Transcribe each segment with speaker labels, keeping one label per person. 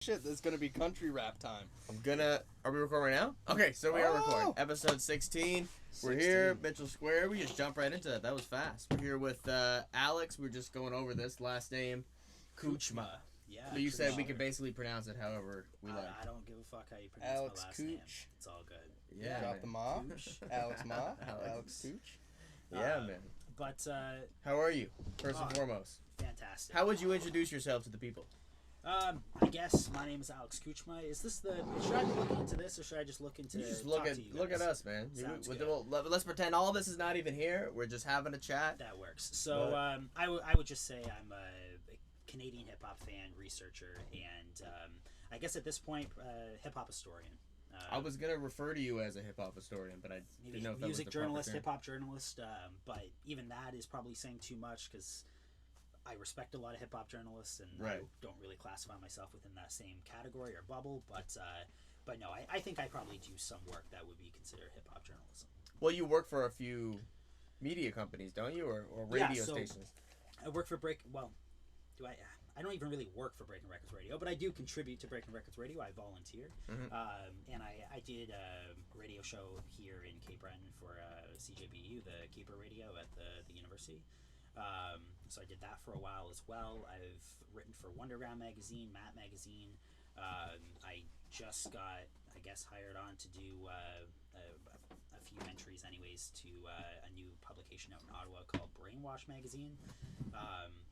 Speaker 1: shit, this is gonna be country rap time.
Speaker 2: Are we recording right now? Okay, so we are recording. Episode 16. We're here, Mitchell Square. We just jump right into that. That was fast. We're here with Alex. We're just going over this last name, Kuchma.
Speaker 3: Yeah.
Speaker 2: So you said we could basically pronounce it however we like.
Speaker 3: I don't give a fuck how you pronounce
Speaker 1: Alex
Speaker 3: my last
Speaker 1: Kuch.
Speaker 3: name. It's all good.
Speaker 2: Yeah.
Speaker 1: Drop the ma. Alex Ma.
Speaker 2: Alex.
Speaker 1: Alex Kuch.
Speaker 2: Yeah, man.
Speaker 3: But
Speaker 2: How are you? First and foremost.
Speaker 3: fantastic.
Speaker 2: How would you introduce yourself to the people?
Speaker 3: I guess my name is Alex Kuchma. Is this the? Should I look into this, or should I just look into?
Speaker 2: You just
Speaker 3: talk to you
Speaker 2: look
Speaker 3: guys?
Speaker 2: at us, man.
Speaker 3: Sounds good.
Speaker 2: Let's pretend all this is not even here. We're just having a chat.
Speaker 3: That works. So I would just say I'm a Canadian hip hop fan, researcher, and I guess at this point, hip hop historian.
Speaker 2: I was gonna refer to you as a hip hop historian, but I didn't know if that was
Speaker 3: music
Speaker 2: the
Speaker 3: journalist,
Speaker 2: proper
Speaker 3: hip hop journalist. But even that is probably saying too much because I respect a lot of hip hop journalists, and I don't really classify myself within that same category or bubble. But no, I think I probably do some work that would be considered hip hop journalism.
Speaker 2: Well, you work for a few media companies, don't you, or radio stations?
Speaker 3: I work for I don't even really work for Breaking Records Radio, but I do contribute to Breaking Records Radio. I volunteer, and I did a radio show here in Cape Breton for CJBU, the Keeper Radio at the university. So I did that for a while as well. I've written for Wonderground Magazine, Matt Magazine. I just got, I guess, hired on to do a few entries anyways to a new publication out in Ottawa called Brainwash Magazine,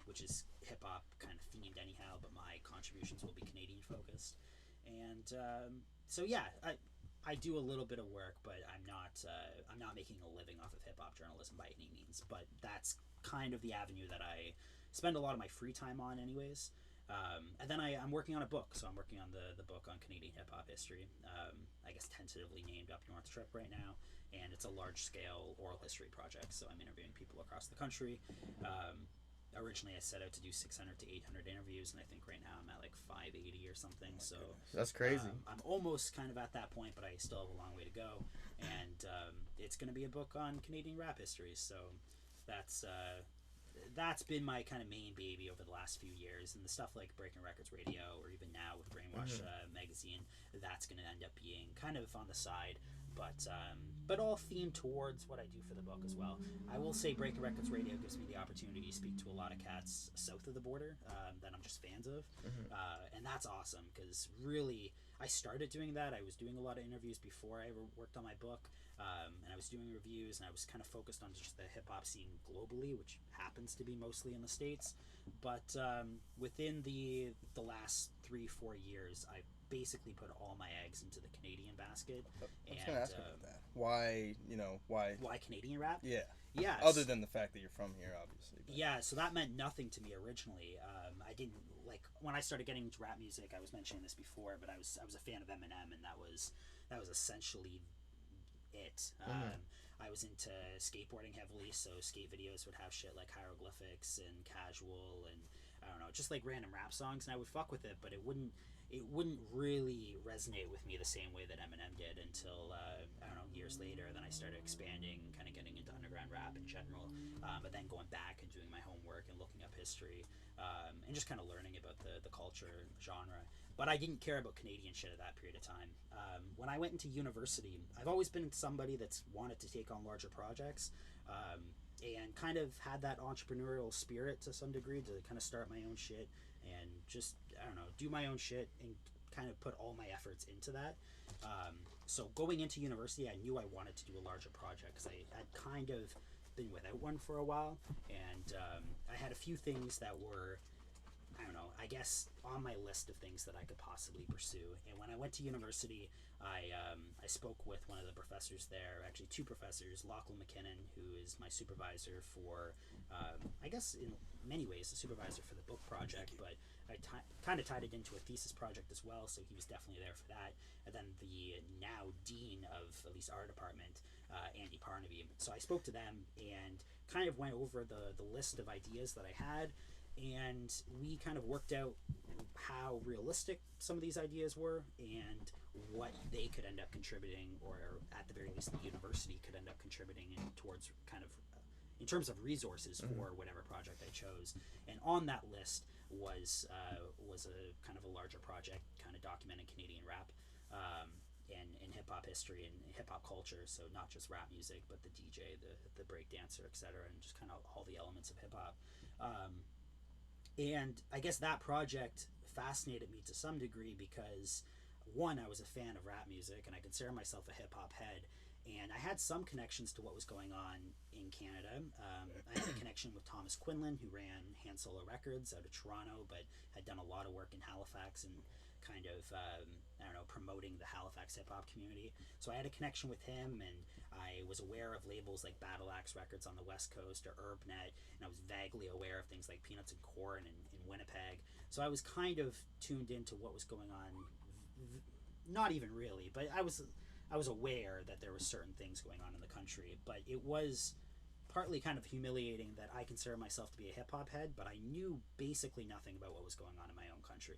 Speaker 3: which is hip-hop kind of themed anyhow, but my contributions will be Canadian focused. And so yeah, I do a little bit of work, but I'm not making a living off of hip-hop journalism by any means, but that's kind of the avenue that I spend a lot of my free time on anyways. And then I'm working on a book, so I'm working on the book on Canadian hip-hop history, I guess tentatively named Up North Trip right now, and it's a large-scale oral history project, so I'm interviewing people across the country. Originally I set out to do 600 to 800 interviews, and I think right now I'm at like 580 or something, so
Speaker 2: that's crazy.
Speaker 3: I'm almost kind of at that point, but I still have a long way to go, and it's going to be a book on Canadian rap history, so that's been my kind of main baby over the last few years, and the stuff like Breaking Records Radio or even now with Brainwash Magazine, that's going to end up being kind of on the side, but all themed towards what I do for the book as well. I will say Breaking Records Radio gives me the opportunity to speak to a lot of cats south of the border that I'm just fans of, and that's awesome because really I started doing that. I was doing a lot of interviews before I ever worked on my book, and I was doing reviews, and I was kind of focused on just the hip-hop scene globally, which happens to be mostly in the States. But within the last 3-4 years, I've basically put all my eggs into the Canadian basket.
Speaker 1: I was going to ask about that. Why
Speaker 3: Canadian rap?
Speaker 1: Yeah. Other than the fact that you're from here, obviously. But.
Speaker 3: Yeah, so that meant nothing to me originally. I didn't, like, when I started getting into rap music, I was mentioning this before, but I was a fan of Eminem, and that was essentially it. I was into skateboarding heavily, so skate videos would have shit like hieroglyphics and casual and I don't know, just like random rap songs, and I would fuck with it, but it wouldn't really resonate with me the same way that Eminem did until I don't know, years later. Then I started expanding, kind of getting into underground rap in general, but then going back and doing my homework and looking up history, and just kind of learning about the culture and the genre. But I didn't care about Canadian shit at that period of time. When I went into university, I've always been somebody that's wanted to take on larger projects, and kind of had that entrepreneurial spirit to some degree to kind of start my own shit and just, I don't know, do my own shit and kind of put all my efforts into that. So going into university, I knew I wanted to do a larger project because I had kind of been without one for a while, and I had a few things that were, I don't know, I guess on my list of things that I could possibly pursue. And when I went to university, I spoke with one of the professors there, actually two professors, Lachlan McKinnon, who is my supervisor for, I guess in many ways, the supervisor for the book project, but I kind of tied it into a thesis project as well, so he was definitely there for that. And then the now dean of at least our department, Andy Parnaby. So I spoke to them and kind of went over the list of ideas that I had, and we kind of worked out how realistic some of these ideas were and what they could end up contributing, or at the very least the university could end up contributing towards kind of in terms of resources for whatever project I chose. And on that list was a kind of a larger project, kind documenting Canadian rap and hip hop history and hip hop culture. So not just rap music, but the DJ, the break dancer, etc., and just kind of all the elements of hip hop. And I guess that project fascinated me to some degree because, one, I was a fan of rap music and I consider myself a hip hop head. And I had some connections to what was going on in Canada. I had a connection with Thomas Quinlan, who ran Han Solo Records out of Toronto, but had done a lot of work in Halifax and kind of, promoting the Halifax hip-hop community. So I had a connection with him, and I was aware of labels like Battle Axe Records on the West Coast or Urbnet, and I was vaguely aware of things like Peanuts and Corn in Winnipeg. So I was kind of tuned into what was going on, not even really, but I was aware that there were certain things going on in the country, but it was partly kind of humiliating that I consider myself to be a hip-hop head, but I knew basically nothing about what was going on in my own country.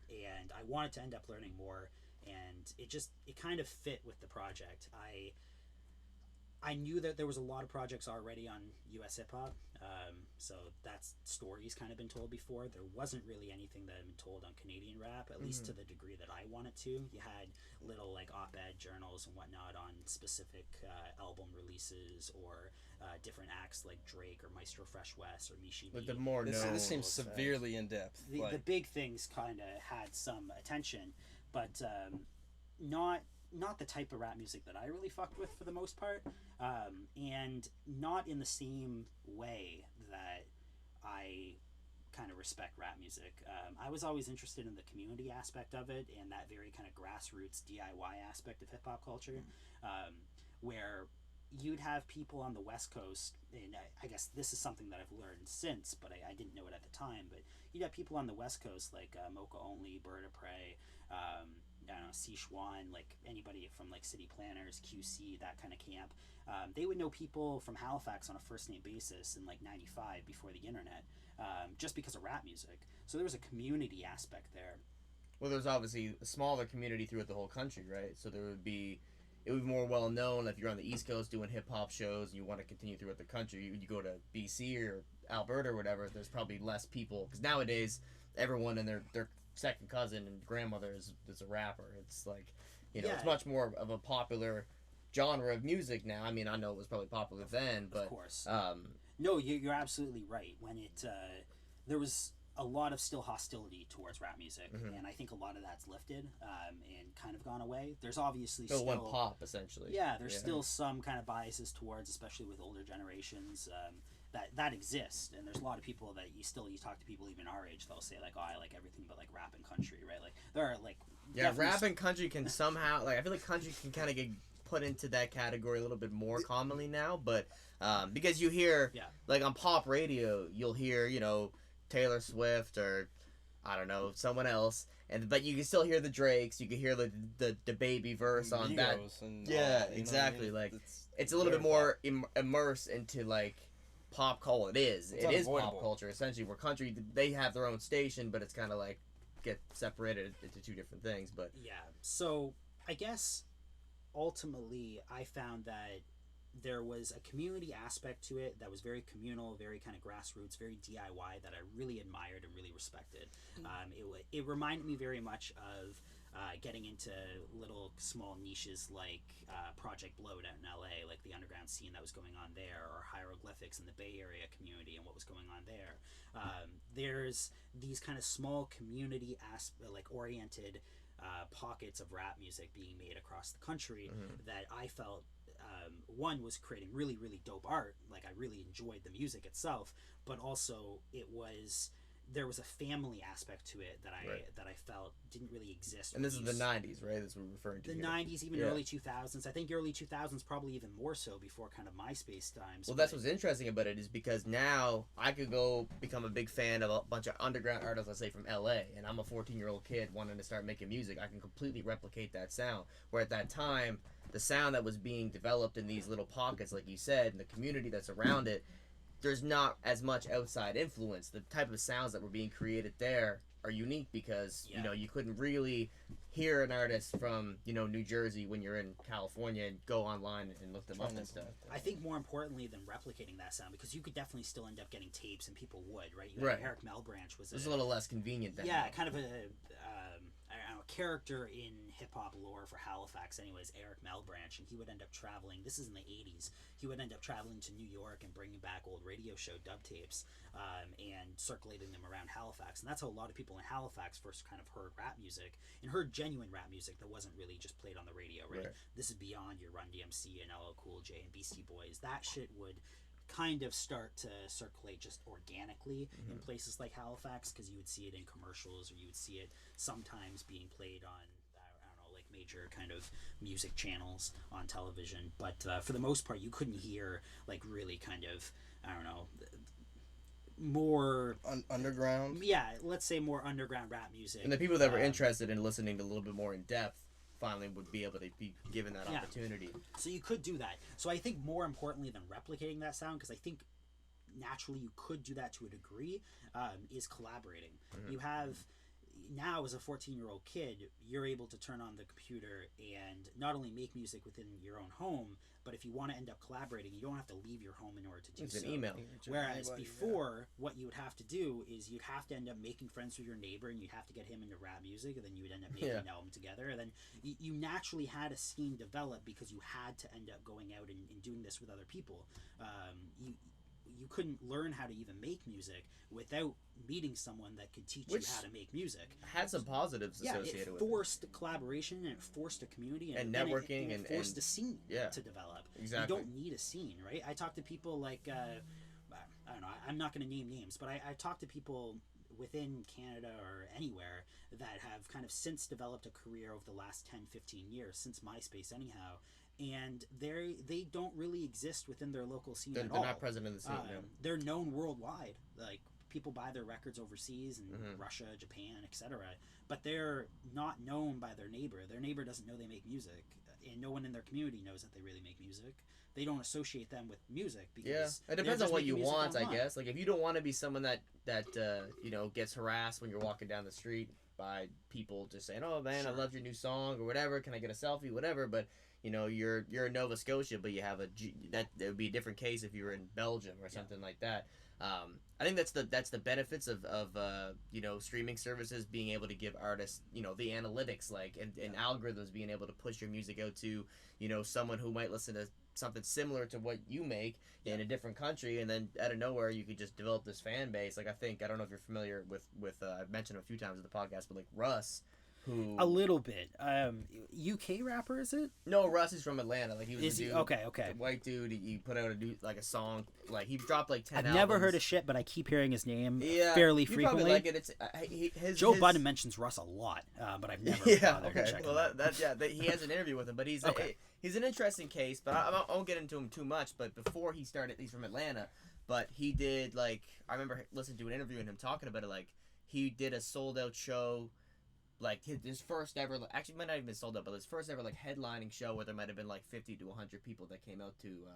Speaker 3: And I wanted to end up learning more, and it kind of fit with the project. I knew that there was a lot of projects already on US hip-hop, so that story's kind of been told before. There wasn't really anything that had been told on Canadian rap, at least to the degree that I wanted to. You had little like op-ed journals and whatnot on specific album releases or different acts like Drake or Maestro Fresh West or Mishi.
Speaker 2: But the more known,
Speaker 1: this seems severely in depth.
Speaker 3: The big things kind of had some attention, but not the type of rap music that I really fucked with for the most part, and not in the same way that I kind of respect rap music. I was always interested in the community aspect of it and that very kind of grassroots DIY aspect of hip-hop culture, where you'd have people on the West Coast, and I guess this is something that I've learned since, but I didn't know it at the time, but you'd have people on the West Coast like Mocha Only, Bird of Prey, I don't know, Sichuan, like anybody from like City Planners, QC, that kind of camp. They would know people from Halifax on a first name basis in like 95 before the internet, just because of rap music. So there was a community aspect there.
Speaker 2: Well, there's obviously a smaller community throughout the whole country, right? So it would be more well known if you're on the East Coast doing hip hop shows and you want to continue throughout the country. You go to BC or Alberta or whatever, there's probably less people, because nowadays everyone and their second cousin and grandmother is a rapper. It's like, it's much more of a popular genre of music now. I mean, I know it was probably popular then, but
Speaker 3: of course. No, you're absolutely right. When there was a lot of still hostility towards rap music, and I think a lot of that's lifted and kind of gone away. There's obviously still
Speaker 2: one pop essentially.
Speaker 3: Yeah, there's still some kind of biases towards, especially with older generations. That exists, and there's a lot of people that you talk to people even our age, they'll say like, oh, I like everything but like rap and country, right? Like there are like
Speaker 2: rap and country can somehow, like, I feel like country can kind of get put into that category a little bit more commonly now, but because you hear like on pop radio, you'll hear Taylor Swift or I don't know, someone else, but you can still hear the Drakes, you can hear the baby verse on
Speaker 1: Migos
Speaker 2: that. Exactly. Like it's a little bit more immersed into like pop culture. It is pop culture essentially. Where country, they have their own station, but it's kind of like get separated into two different things. But
Speaker 3: so I guess ultimately I found that there was a community aspect to it that was very communal, very kind of grassroots, very DIY, that I really admired and really respected. It reminded me very much of getting into little small niches like Project Bloat out in LA, like the underground scene that was going on there, or Hieroglyphics in the Bay Area community and what was going on there. There's these kind of small community oriented pockets of rap music being made across the country that I felt one was creating really, really dope art. Like I really enjoyed the music itself, but also there was a family aspect to it that I felt didn't really exist.
Speaker 2: And this is the 90s, right? That's what we're referring to.
Speaker 3: The 90s, even early 2000s. I think early 2000s probably even more so before kind of MySpace times.
Speaker 2: Well, that's what's interesting about it, is because now I could go become a big fan of a bunch of underground artists, let's say from LA, and I'm a 14-year-old kid wanting to start making music. I can completely replicate that sound. Where at that time, the sound that was being developed in these little pockets, like you said, and the community that's around it, there's not as much outside influence. The type of sounds that were being created there are unique because you couldn't really hear an artist from New Jersey when you're in California and go online and look them up and stuff.
Speaker 3: I think more importantly than replicating that sound, because you could definitely still end up getting tapes and people would, right? Eric Melbranch was
Speaker 2: a little less convenient then.
Speaker 3: Kind of I character in hip-hop lore for Halifax anyways, Eric Malbranch, and he would end up traveling, this is in the 80s, he would end up traveling to New York and bringing back old radio show dub tapes and circulating them around Halifax. And that's how a lot of people in Halifax first kind of heard rap music, and heard genuine rap music that wasn't really just played on the radio, right? This is beyond your Run DMC and LL Cool J and Beastie Boys. That shit would kind of start to circulate just organically in places like Halifax, because you would see it in commercials, or you would see it sometimes being played on like major kind of music channels on television. But for the most part, you couldn't hear like really kind of, I don't know, more
Speaker 1: underground.
Speaker 3: Yeah, let's say more underground rap music.
Speaker 2: And the people that were interested in listening to a little bit more in depth finally would be able to be given that opportunity. So
Speaker 3: you could do that. So I think more importantly than replicating that sound, because I think naturally you could do that to a degree, is collaborating. You have now, as a 14-year-old kid, you're able to turn on the computer and not only make music within your own home, but if you want to end up collaborating, you don't have to leave your home in order to do so.
Speaker 2: It's an email.
Speaker 3: Whereas before, what you would have to do is you'd have to end up making friends with your neighbor, and you'd have to get him into rap music, and then you would end up making an album together. And then you naturally had a scene develop because you had to end up going out and doing this with other people. You couldn't learn how to even make music without meeting someone that could teach you how to make music.
Speaker 2: Had some positives associated with it.
Speaker 3: It forced collaboration, and it forced a community, and
Speaker 2: networking,
Speaker 3: it forced a scene to develop.
Speaker 2: Exactly.
Speaker 3: You don't need a scene, right? I talk to people like, I don't know, I'm not going to name names, but I talk to people within Canada or anywhere that have kind of since developed a career over the last 10, 15 years, since MySpace anyhow, and they don't really exist within their local scene at all.
Speaker 2: They're not present in the scene.
Speaker 3: They're known worldwide. Like, people buy their records overseas in Russia, Japan, etc. But they're not known by their neighbor. Their neighbor doesn't know they make music, and no one in their community knows that they really make music. They don't associate them with music because
Speaker 2: it depends on what you want, I guess. Like, if you don't want to be someone that gets harassed when you're walking down the street by people just saying, "Oh man, I love your new song" or whatever. Can I get a selfie? Whatever. But you're in Nova Scotia, but you have that would be a different case if you were in Belgium or something like that. I think that's the benefits of streaming services being able to give artists the analytics and algorithms being able to push your music out to someone who might listen to something similar to what you make in a different country, and then out of nowhere you could just develop this fan base. Like, I don't know if you're familiar with I've mentioned him a few times in the podcast, but like Russ.
Speaker 3: A little bit. UK rapper, is it?
Speaker 2: No, Russ is from Atlanta. Like, he was a dude.
Speaker 3: Okay.
Speaker 2: A white dude. He put out a song. Like, he dropped like 10
Speaker 3: I've
Speaker 2: albums.
Speaker 3: never heard of shit, but I keep hearing his name fairly frequently.
Speaker 2: Probably like it.
Speaker 3: Joe Budden mentions Russ a lot, but I've never bothered to check him out.
Speaker 2: He has an interview with him, but he's he's an interesting case. But I won't get into him too much. But before he started, he's from Atlanta. But he did, like, I remember listening to an interview and him talking about it. Like, he did a sold out show. Like, his first ever, actually might not even been sold out, but his first ever like headlining show where there might have been like 50 to 100 people that came out to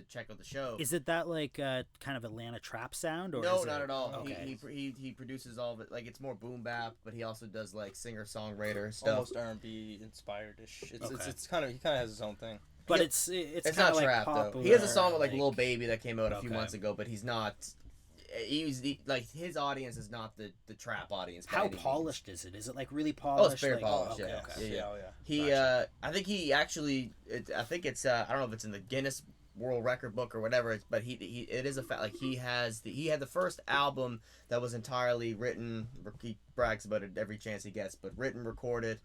Speaker 2: check out the show.
Speaker 3: Is it that like kind of Atlanta trap sound, or
Speaker 2: no,
Speaker 3: is
Speaker 2: not
Speaker 3: it...
Speaker 2: at all.
Speaker 3: Okay.
Speaker 2: He produces all of it. Like, it's more boom bap, but he also does like singer songwriter stuff.
Speaker 1: Almost R&B inspired-ish. It's kind of, he kind of has his own thing.
Speaker 3: But it's
Speaker 2: not
Speaker 3: like
Speaker 2: trap
Speaker 3: popular,
Speaker 2: though. He has a song with like Lil Baby that came out a few months ago, but he's not. His audience is not the trap audience.
Speaker 3: How polished is it? Is it like really polished?
Speaker 2: Oh, it's very polished.
Speaker 3: Okay.
Speaker 2: Yeah. He
Speaker 3: Gotcha.
Speaker 2: I think he actually. I think it's. I don't know if it's in the Guinness World Record book or whatever. But he it is a fact. Like, he had the first album that was entirely written. He brags about it every chance he gets, but written, recorded,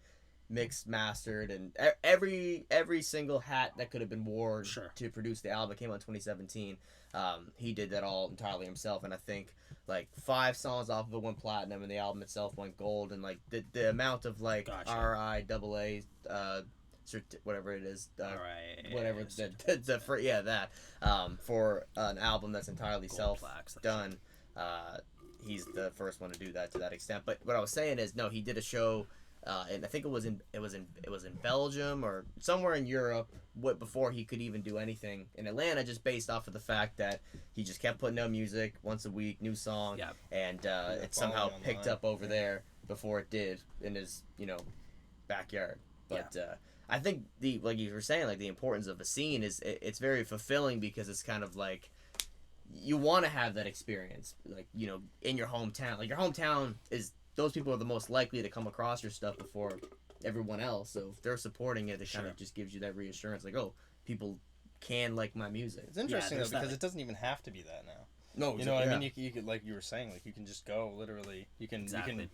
Speaker 2: mixed, mastered, and every single hat that could have been worn to produce the album came out in 2017. He did that all entirely himself, and I think like 5 songs off of it went platinum, and the album itself went gold. And like the amount of like RIAA whatever it is, whatever for an album that's entirely done. He's the first one to do that to that extent. But what I was saying is, no, he did a show. And I think it was in Belgium or somewhere in Europe before he could even do anything in Atlanta, just based off of the fact that he just kept putting out music once a week, new song, and it somehow picked up over there before it did in his backyard. But I think like you were saying, like, the importance of a scene is it's very fulfilling, because it's kind of like you want to have that experience, like, in your hometown. Like, your hometown is those people are the most likely to come across your stuff before everyone else. So if they're supporting it, it kind of just gives you that reassurance, like, oh, people can like my music.
Speaker 1: It's interesting though, because it doesn't even have to be that now.
Speaker 2: No,
Speaker 1: you know what I mean. You could, like you were saying, like you can just go literally. You can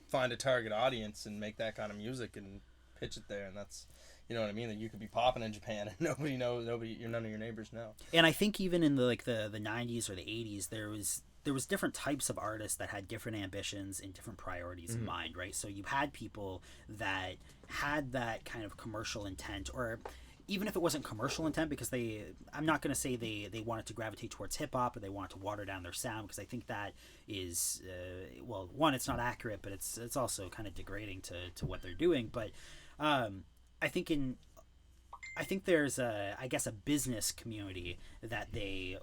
Speaker 1: find a target audience and make that kind of music and pitch it there, and that's, you know what I mean. That you could be popping in Japan and nobody knows, none of your neighbors know.
Speaker 3: And I think even in the 90s or the 80s, there was different types of artists that had different ambitions and different priorities in mind, right? So you had people that had that kind of commercial intent, or even if it wasn't commercial intent, because I'm not going to say they wanted to gravitate towards hip hop or they wanted to water down their sound, because I think that is, well, one, it's not accurate, but it's also kind of degrading to what they're doing. But I think there's I guess a business community that they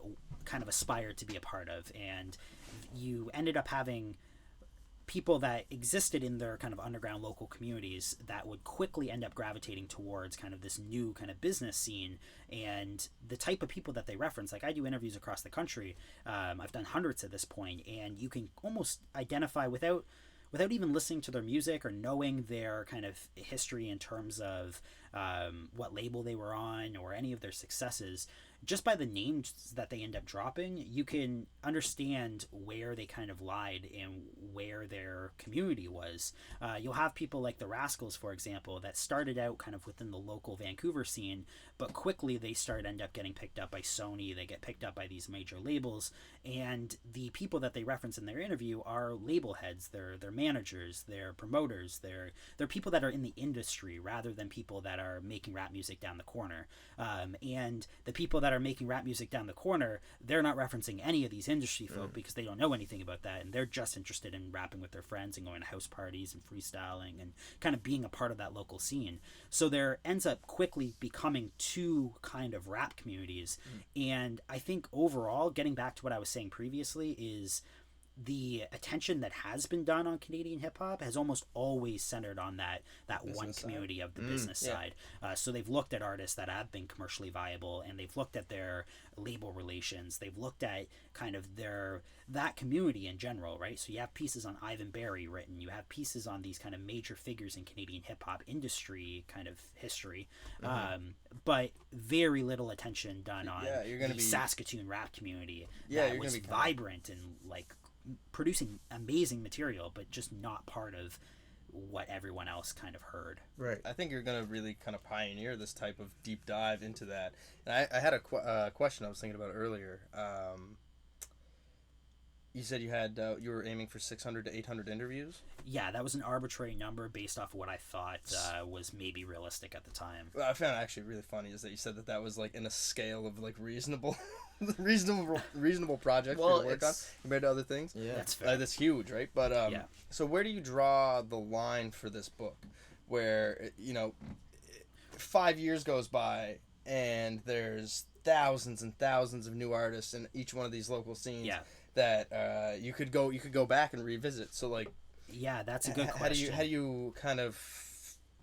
Speaker 3: kind of aspired to be a part of, and you ended up having people that existed in their kind of underground local communities that would quickly end up gravitating towards kind of this new kind of business scene. And the type of people that they reference, like I do interviews across the country, I've done hundreds at this point, and you can almost identify without even listening to their music or knowing their kind of history in terms of what label they were on or any of their successes. Just by the names that they end up dropping, you can understand where they kind of lied and where their community was. You'll have people like the Rascals, for example, that started out kind of within the local Vancouver scene, but quickly they end up getting picked up by Sony. They get picked up by these major labels, and the people that they reference in their interview are label heads. They're managers, they're promoters, they're people that are in the industry rather than people that are making rap music down the corner. And the people that are making rap music down the corner, they're not referencing any of these industry folk because they don't know anything about that, and they're just interested in rapping with their friends and going to house parties and freestyling and kind of being a part of that local scene. So there ends up quickly becoming two kind of rap communities. And I think overall, getting back to what I was saying previously, is the attention that has been done on Canadian hip hop has almost always centered on that one community of the business side. So they've looked at artists that have been commercially viable, and they've looked at their label relations. They've looked at kind of that community in general, right? So you have pieces on Ivan Berry written, you have pieces on these kind of major figures in Canadian hip hop industry kind of history, but very little attention done on the Saskatoon rap community that was vibrant and like producing amazing material, but just not part of what everyone else kind of heard.
Speaker 1: Right. I think you're going to really kind of pioneer this type of deep dive into that. And I had a question I was thinking about earlier. You said you were aiming for 600 to 800 interviews?
Speaker 3: Yeah, that was an arbitrary number based off of what I thought was maybe realistic at the time.
Speaker 1: What I found actually really funny is that you said that was like in a scale of like reasonable project to work on compared to other things.
Speaker 3: Yeah, that's fair.
Speaker 1: That's huge, right? But so where do you draw the line for this book, where 5 years goes by and there's thousands and thousands of new artists in each one of these local scenes?
Speaker 3: Yeah.
Speaker 1: That you could go back and revisit. So like,
Speaker 3: yeah, that's a good question.
Speaker 1: How do you kind of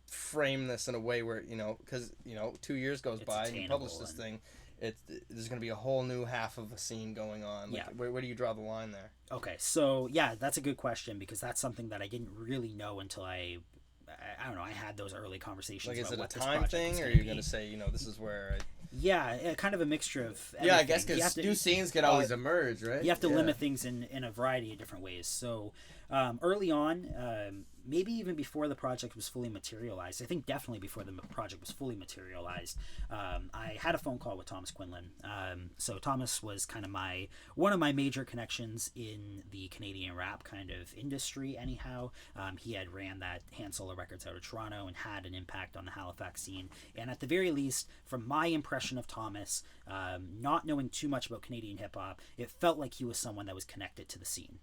Speaker 1: frame this in a way where because 2 years goes by and you publish this thing, there's going to be a whole new half of a scene going on. Like, where do you draw the line there?
Speaker 3: Okay, so yeah, that's a good question, because that's something that I didn't really know until I don't know, I had those early conversations.
Speaker 1: Like, is it a time thing, or are you going to say, this is where
Speaker 3: kind of a mix of everything.
Speaker 2: Yeah, I guess because new scenes can always emerge, right?
Speaker 3: You have to limit things in a variety of different ways. So early on, maybe even before the project was fully materialized, I think definitely before the project was fully materialized, I had a phone call with Thomas Quinlan. So Thomas was kind of one of my major connections in the Canadian rap kind of industry anyhow. He had ran that hand solo records out of Toronto and had an impact on the Halifax scene. And at the very least, from my impression of Thomas, not knowing too much about Canadian hip hop, it felt like he was someone that was connected to the scene.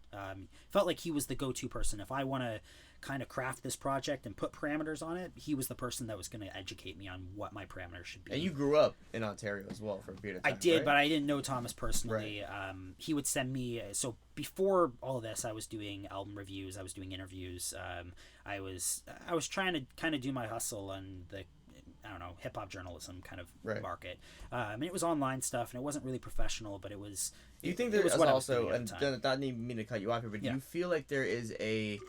Speaker 3: Felt like he was the go-to person. If I want to kind of craft this project and put parameters on it, he was the person that was going to educate me on what my parameters should be.
Speaker 2: And you grew up in Ontario as well for a period of time.
Speaker 3: I did,
Speaker 2: right?
Speaker 3: but I didn't know Thomas personally.
Speaker 2: Right.
Speaker 3: He would send me, so before all of this, I was doing album reviews, I was doing interviews. I was trying to kind of do my hustle on the I don't know, hip hop journalism kind of
Speaker 2: Right.
Speaker 3: market. And it was online stuff, and it wasn't really professional, but it was.
Speaker 2: Do you think
Speaker 3: it
Speaker 2: there
Speaker 3: was
Speaker 2: is
Speaker 3: what I was
Speaker 2: also,
Speaker 3: doing at
Speaker 2: and
Speaker 3: the time.
Speaker 2: not even mean to cut you off here, but do
Speaker 3: Yeah.
Speaker 2: you feel like there is a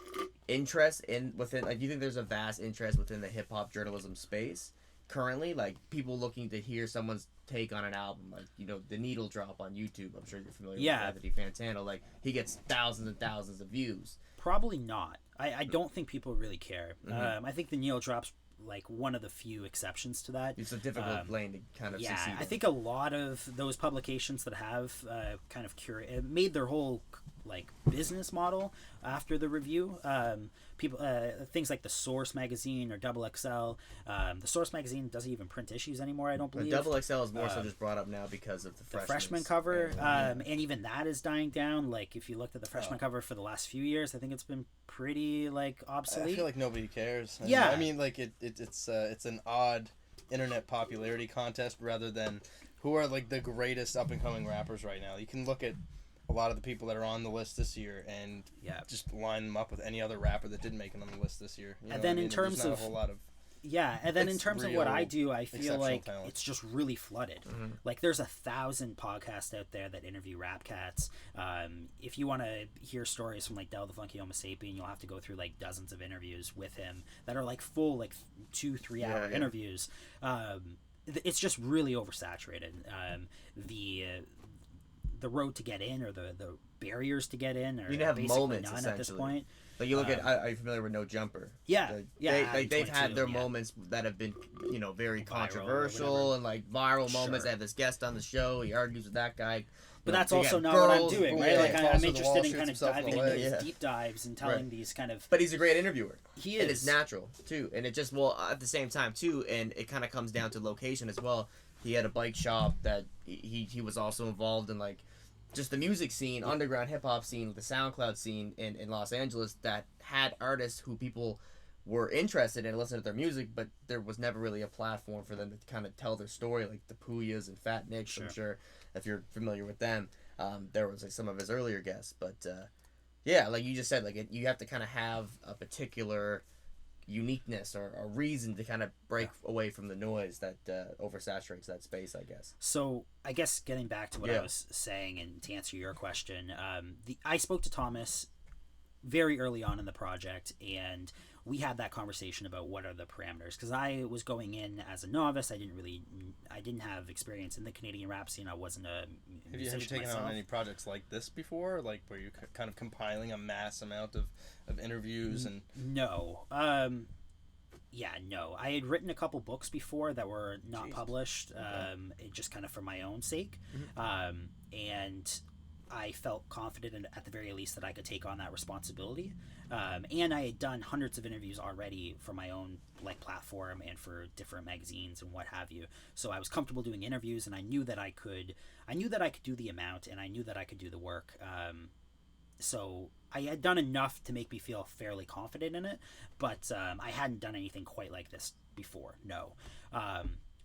Speaker 2: interest within, like, do you think there's a vast interest within the hip hop journalism space currently, like people looking to hear someone's take on an album, like, you know, the Needle Drop on YouTube? I'm sure you're familiar with Anthony Fantano. Like, he gets thousands and thousands of views.
Speaker 3: Probably not. I don't think people really care. I think the Needle Drop's like one of the few exceptions to that.
Speaker 2: It's a difficult lane to kind of succeed in.
Speaker 3: I think a lot of those publications that have kind of made their whole like business model after the review. People things like the Source magazine or Double XL. The Source magazine doesn't even print issues anymore, I don't believe.
Speaker 2: Double XL is more so just brought up now because of the
Speaker 3: freshman cover, and even that is dying down. Like if you looked at the freshman cover for the last few years, I think it's been pretty like obsolete.
Speaker 1: I feel like nobody cares.
Speaker 3: Yeah,
Speaker 1: I mean, like it's an odd internet popularity contest rather than who are like the greatest up and coming rappers right now. You can look at a lot of the people that are on the list this year and just line them up with any other rapper that didn't make it on the list this year.
Speaker 3: And then in terms of
Speaker 1: a whole lot of
Speaker 3: and then in terms of what I do, I feel like
Speaker 1: talent.
Speaker 3: it's just really flooded. Like there's 1,000 podcasts out there that interview rap cats. If you want to hear stories from like Del the Funky Homo Sapien, you'll have to go through like dozens of interviews with him that are like full like 2-3 hour interviews. It's just really oversaturated. The road to get in or the barriers to get in are
Speaker 2: you have
Speaker 3: basically
Speaker 2: moments
Speaker 3: none at this point.
Speaker 2: Like you look at, are you familiar with No Jumper? They've had their moments that have been, you know, very controversial and like viral moments. They have this guest on the show. He argues with that guy.
Speaker 3: But that's also not what I'm doing, right? Like I'm interested in kind of diving into these deep dives and telling these kind of.
Speaker 2: But he's a great interviewer.
Speaker 3: He is.
Speaker 2: And it's natural too, and it just at the same time too, and it kind of comes down to location as well. He had a bike shop that he was also involved in, like, just the music scene, underground hip-hop scene, the SoundCloud scene in Los Angeles that had artists who people were interested in and listened to their music, but there was never really a platform for them to kind of tell their story, like the Puyas and Fat Nicks. I'm sure if you're familiar with them. There was like some of his earlier guests, but like you just said, like you have to kind of have a particular uniqueness or a reason to kind of break away from the noise that oversaturates that space, I guess.
Speaker 3: So I guess getting back to what I was saying and to answer your question, I spoke to Thomas very early on in the project, and we had that conversation about what are the parameters, because I was going in as a novice. I didn't have experience in the Canadian rap scene. I wasn't a musician.
Speaker 1: Have you taken
Speaker 3: myself.
Speaker 1: on any projects like this before, like where you're kind of compiling a mass amount of interviews? And
Speaker 3: no. No. I had written a couple books before that were not published, just kind of for my own sake. And I felt confident at the very least that I could take on that responsibility. And I had done hundreds of interviews already for my own like platform and for different magazines and what have you. So I was comfortable doing interviews, and I knew that I could do the amount, and I knew that I could do the work. So I had done enough to make me feel fairly confident in it, but I hadn't done anything quite like this before. No.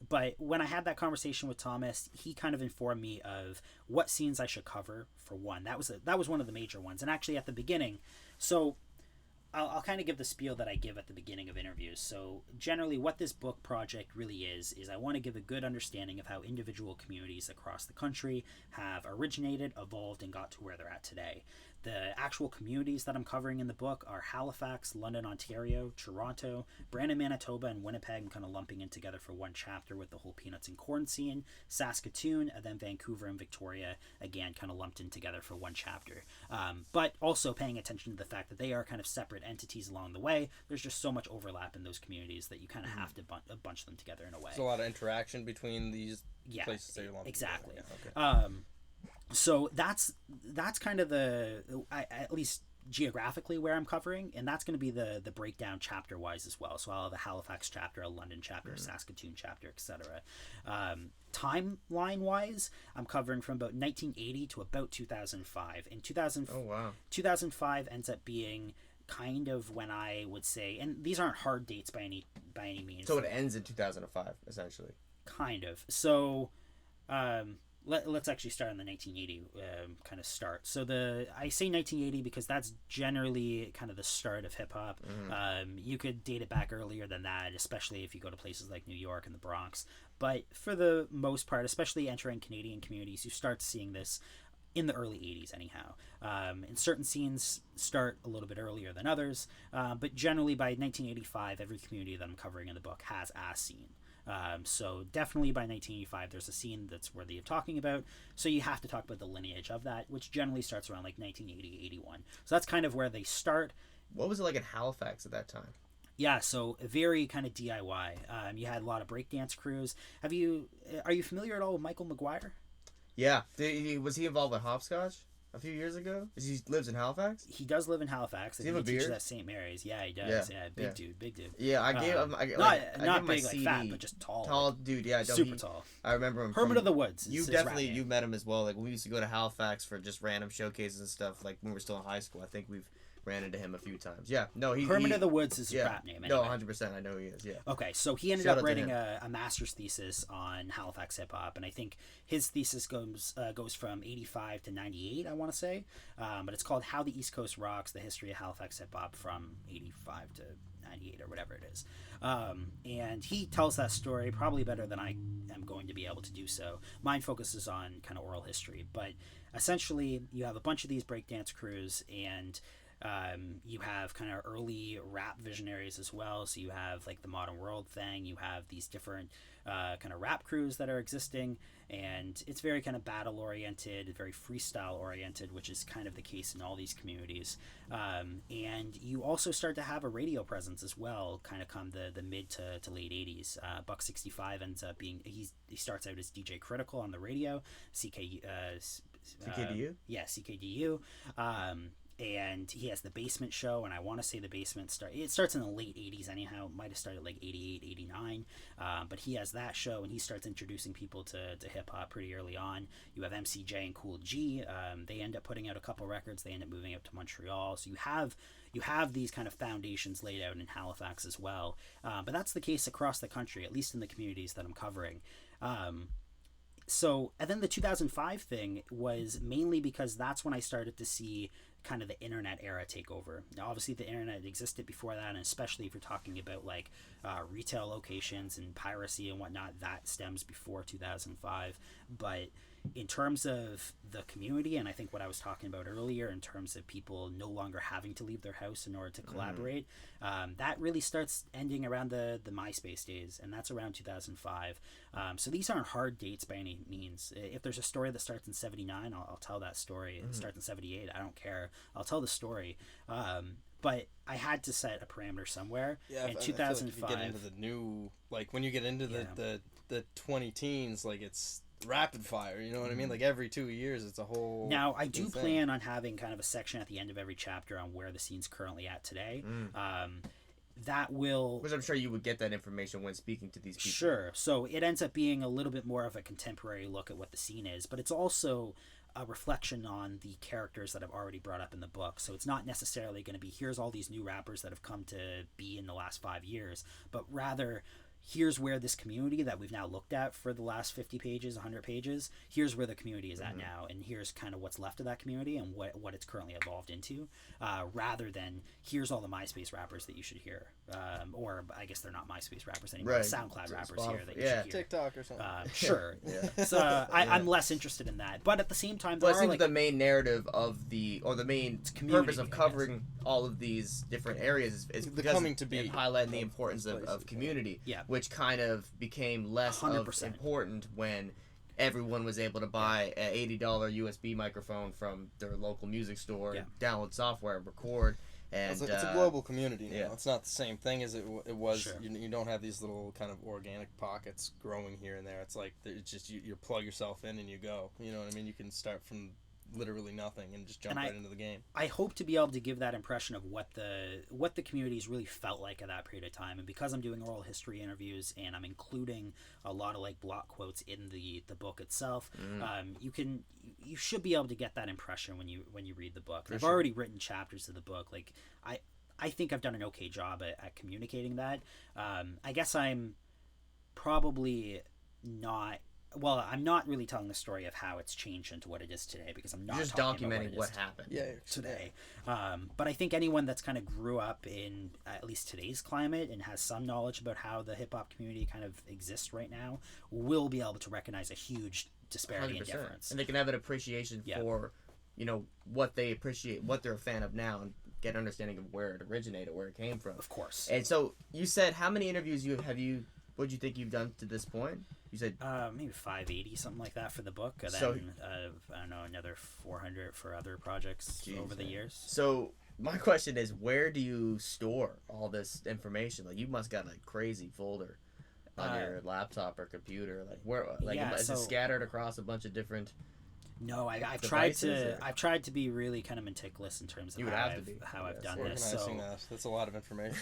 Speaker 3: But when I had that conversation with Thomas, he kind of informed me of what scenes I should cover. For one, that was one of the major ones. And actually, at the beginning, so I'll kind of give the spiel that I give at the beginning of interviews. So generally, what this book project really is I want to give a good understanding of how individual communities across the country have originated, evolved, and got to where they're at today. The actual communities that I'm covering in the book are Halifax, London, Ontario, Toronto, Brandon, Manitoba, and Winnipeg. I'm kind of lumping in together for one chapter with the whole peanuts and corn scene. Saskatoon, and then Vancouver and Victoria, again, kind of lumped in together for one chapter. But also paying attention to the fact that they are kind of separate entities along the way. There's just so much overlap in those communities that you kind of have to bunch them together in a way.
Speaker 1: There's a lot of interaction between these places that you're lumping
Speaker 3: exactly.
Speaker 1: Yeah, okay.
Speaker 3: So that's kind of at least geographically where I'm covering, and that's going to be the breakdown chapter wise as well. So I'll have a Halifax chapter, a London chapter, a Saskatoon chapter, etc. Timeline wise, I'm covering from about 1980 to about 2005. And 2005 ends up being kind of when I would say, and these aren't hard dates by any means.
Speaker 2: So it ends in 2005 essentially.
Speaker 3: Kind of. So let's actually start on the 1980 kind of start. So I say 1980 because that's generally kind of the start of hip hop. You could date it back earlier than that, especially if you go to places like New York and the Bronx. But for the most part, especially entering Canadian communities, you start seeing this in the early 80s anyhow. And certain scenes start a little bit earlier than others, but generally by 1985, every community that I'm covering in the book has a scene. So definitely by 1985, there's a scene that's worthy of talking about. So you have to talk about the lineage of that, which generally starts around like 1980, 81. So that's kind of where they start.
Speaker 2: What was it like in Halifax at that time?
Speaker 3: Yeah, so very kind of DIY. You had a lot of breakdance crews. Are you familiar at all with Michael McGuire?
Speaker 2: Yeah. Was he involved with hopscotch a few years ago? He lives in Halifax?
Speaker 3: He does live in Halifax.
Speaker 2: Does he have a
Speaker 3: teaches
Speaker 2: beard?
Speaker 3: at St. Mary's. Yeah, he does. Yeah, big dude.
Speaker 2: Yeah, I gave him.
Speaker 3: Not big like fat, but just tall.
Speaker 2: Tall dude. Yeah,
Speaker 3: super tall.
Speaker 2: I remember him.
Speaker 3: Hermit of the Woods.
Speaker 2: You met him as well. Like when we used to go to Halifax for just random showcases and stuff. Like when we were still in high school, I think we've ran into him a few times. Yeah, no,
Speaker 3: Hermit of the Woods is his rap name. Anyway.
Speaker 2: No, 100%. I know he is. Yeah.
Speaker 3: Okay, so he ended up writing a master's thesis on Halifax hip hop, and I think his thesis goes from 85 to 98. I want to say, but it's called "How the East Coast Rocks: The History of Halifax Hip Hop from 85 to 98 or whatever it is." And he tells that story probably better than I am going to be able to do so. Mine focuses on kind of oral history, but essentially you have a bunch of these breakdance crews, and you have kind of early rap visionaries as well. So you have like the Modern World thing. You have these different kind of rap crews that are existing, and it's very kind of battle oriented, very freestyle oriented, which is kind of the case in all these communities. And you also start to have a radio presence as well, kind of come the mid to late 80s. Buck 65 ends up being, he starts out as DJ Critical on the radio, CKDU? Yeah, CKDU. And he has the Basement Show, and I want to say the Basement starts in the late 80s anyhow. It might have started like 88, 89, but he has that show, and he starts introducing people to hip-hop pretty early on. You have MCJ and Cool G. They end up putting out a couple records. They end up moving up to Montreal. So you have these kind of foundations laid out in Halifax as well. But that's the case across the country, at least in the communities that I'm covering. So, and then the 2005 thing was mainly because that's when I started to see kind of the internet era take over. Now, obviously the internet existed before that, and especially if you're talking about like retail locations and piracy and whatnot, that stems before 2005. But in terms of the community, and I think what I was talking about earlier in terms of people no longer having to leave their house in order to collaborate, that really starts ending around the MySpace days, and that's around 2005. So these aren't hard dates by any means. If there's a story that starts in 79, I'll tell that story. If it starts in 78, I don't care. I'll tell the story. But I had to set a parameter somewhere.
Speaker 1: Yeah,
Speaker 3: in 2005.
Speaker 1: Like you get into the new, like when you get into the 20 teens, like it's rapid fire, you know what I mean? Like every 2 years it's a whole
Speaker 3: now I do plan on having kind of a section at the end of every chapter on where the scene's currently at today. That will,
Speaker 2: because I'm sure you would get that information when speaking to these people.
Speaker 3: Sure. So it ends up being a little bit more of a contemporary look at what the scene is, but it's also a reflection on the characters that I've already brought up in the book. So it's not necessarily going to be here's all these new rappers that have come to be in the last 5 years, but rather here's where this community that we've now looked at for the last 50 pages, 100 pages, here's where the community is at now, and here's kind of what's left of that community and what it's currently evolved into, rather than here's all the MySpace rappers that you should hear. Or I guess they're not MySpace rappers anymore,
Speaker 2: right.
Speaker 3: SoundCloud rappers
Speaker 2: Spotify,
Speaker 3: here that you should hear.
Speaker 1: TikTok or something.
Speaker 3: Sure. So I'm less interested in that. But at the same time,
Speaker 2: well, it seems like the main narrative of the main purpose of covering all of these different areas is because
Speaker 1: coming to be
Speaker 2: highlighting the importance of community, which kind of became less 100%. Important when everyone was able to buy an $80 USB microphone from their local music store, download software, record. And
Speaker 1: it's a global community now.
Speaker 2: Yeah.
Speaker 1: It's not the same thing as it was.
Speaker 3: Sure.
Speaker 1: You don't have these little kind of organic pockets growing here and there. It's like it's just you plug yourself in and you go. You know what I mean? You can start from literally nothing and just jump right into the game.
Speaker 3: I hope to be able to give that impression of what the communities really felt like at that period of time. And because I'm doing oral history interviews and I'm including a lot of like block quotes in the book itself, you should be able to get that impression when you read the book. I've already written chapters of the book. Like I think I've done an okay job at communicating that. I guess I'm probably not well, I'm not really telling the story of how it's changed into what it is today, because I'm not
Speaker 2: just
Speaker 3: talking
Speaker 2: documenting
Speaker 3: about
Speaker 2: what happened
Speaker 3: today. But I think anyone that's kind of grew up in at least today's climate and has some knowledge about how the hip hop community kind of exists right now will be able to recognize a huge disparity
Speaker 2: 100%.
Speaker 3: and difference.
Speaker 2: And they can have an appreciation for, you know, what they appreciate, what they're a fan of now, and get an understanding of where it originated, where it came from.
Speaker 3: Of course.
Speaker 2: And so you said, how many interviews what do you think you've done to this point? You said
Speaker 3: maybe 580, something like that for the book. And
Speaker 2: so,
Speaker 3: then I don't know, another 400 for other projects over the years.
Speaker 2: So my question is, where do you store all this information? Like, you must got a crazy folder on your laptop or computer. Like, where? Like, is it scattered across a bunch of different?
Speaker 3: No, I've tried to be really kind of meticulous in terms of how I've done this. So
Speaker 1: that's a lot of information.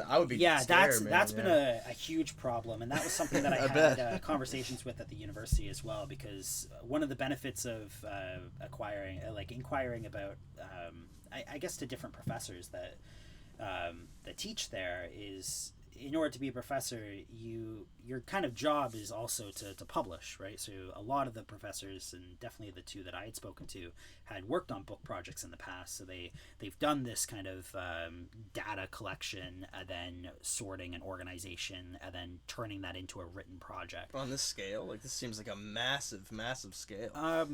Speaker 2: I would be scared,
Speaker 3: that's been a huge problem, and that was something that I had conversations with at the university as well, because one of the benefits of inquiring about I guess to different professors that teach there is, in order to be a professor, your kind of job is also to publish, right? So a lot of the professors, and definitely the two that I had spoken to, had worked on book projects in the past. So they've done this kind of data collection, and then sorting and organization, and then turning that into a written project.
Speaker 1: On this scale, like, this seems like a massive scale.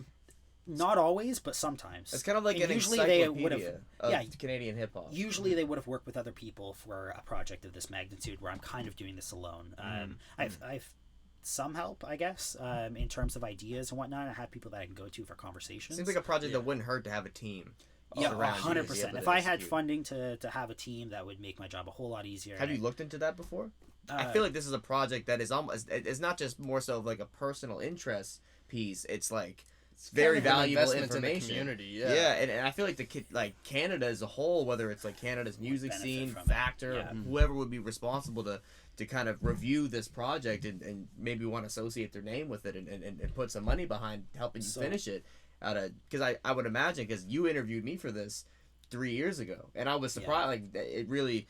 Speaker 3: Not always, but sometimes.
Speaker 2: It's kind of like an encyclopedia of Canadian hip hop.
Speaker 3: Usually they would have worked with other people for a project of this magnitude, where I'm kind of doing this alone. I've some help, I guess, in terms of ideas and whatnot. I have people that I can go to for conversations.
Speaker 2: Seems like a project that wouldn't hurt to have a team.
Speaker 3: Yeah, 100%. If I had funding to have a team, that would make my job a whole lot easier.
Speaker 2: Have you looked into that before? I feel like this is a project that is almost, it's not just more so of like a personal interest piece. It's like, it's very valuable information.
Speaker 1: In the community,
Speaker 2: yeah, and I feel like Canada as a whole, whether it's like Canada's music scene, Factor, whoever would be responsible to kind of review this project and maybe want to associate their name with it and put some money behind helping you finish it. Because I would imagine, because you interviewed me for this 3 years ago, and I was surprised. Like, it really,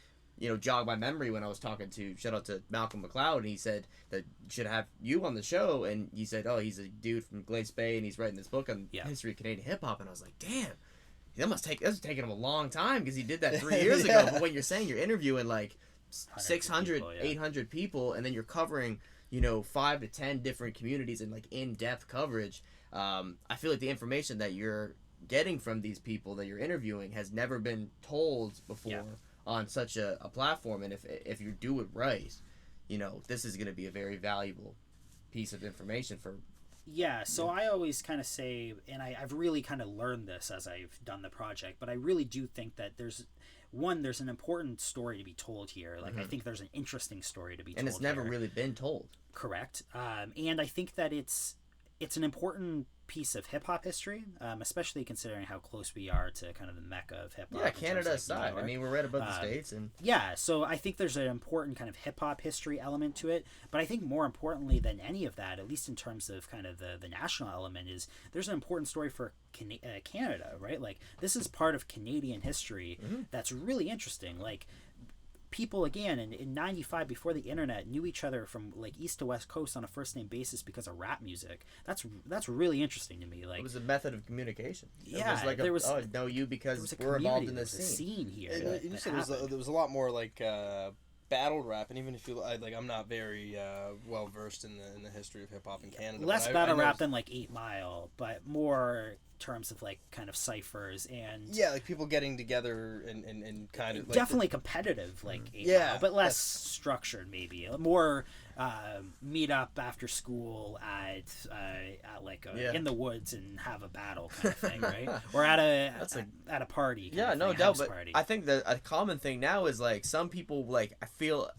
Speaker 2: jogged my memory when I was talking to, shout out to Malcolm McLeod, and he said that should have you on the show, and he said, oh, he's a dude from Glace Bay, and he's writing this book on history of Canadian hip hop, and I was like, damn, that's taking him a long time, because he did that 3 years ago. But when you're saying you're interviewing like 600, people, 800 people, and then you're covering 5 to 10 different communities and like in-depth coverage, I feel like the information that you're getting from these people that you're interviewing has never been told before on such a platform. And if you do it right, this is going to be a very valuable piece of information for.
Speaker 3: Yeah, so I always kind of say, and I've really kind of learned this as I've done the project, but I really do think that there's an important story to be told here. Like, I think there's an interesting story to be told.
Speaker 2: And it's never really been told.
Speaker 3: Correct. And I think that it's an important piece of hip-hop history, especially considering how close we are to kind of the mecca of hip-hop.
Speaker 2: Yeah, Canada aside. I mean, we're right above the States. And
Speaker 3: yeah, so I think there's an important kind of hip-hop history element to it, but I think more importantly than any of that, at least in terms of kind of the national element, is there's an important story for Canada, right? Like, this is part of Canadian history that's really interesting. Like, people, again, in 95, before the internet, knew each other from like east to west coast on a first name basis because of rap music. That's really interesting to me. Like, it
Speaker 2: was a method of communication.
Speaker 3: Yeah,
Speaker 2: there was I know you because we're involved in this
Speaker 3: scene here.
Speaker 1: And you said there was a lot more like battle rap, and even if you like, I'm not very well versed in the history of hip hop in Canada.
Speaker 3: Less battle rap than like 8 Mile, but more terms of like kind of ciphers and
Speaker 1: like people getting together and kind of like
Speaker 3: definitely competitive, like 8 Mile, but less structured, maybe more meet up after school at like in the woods and have a battle kind of thing, right? Or at a party.
Speaker 2: No doubt. But I think that a common thing now is like some people, like, I feel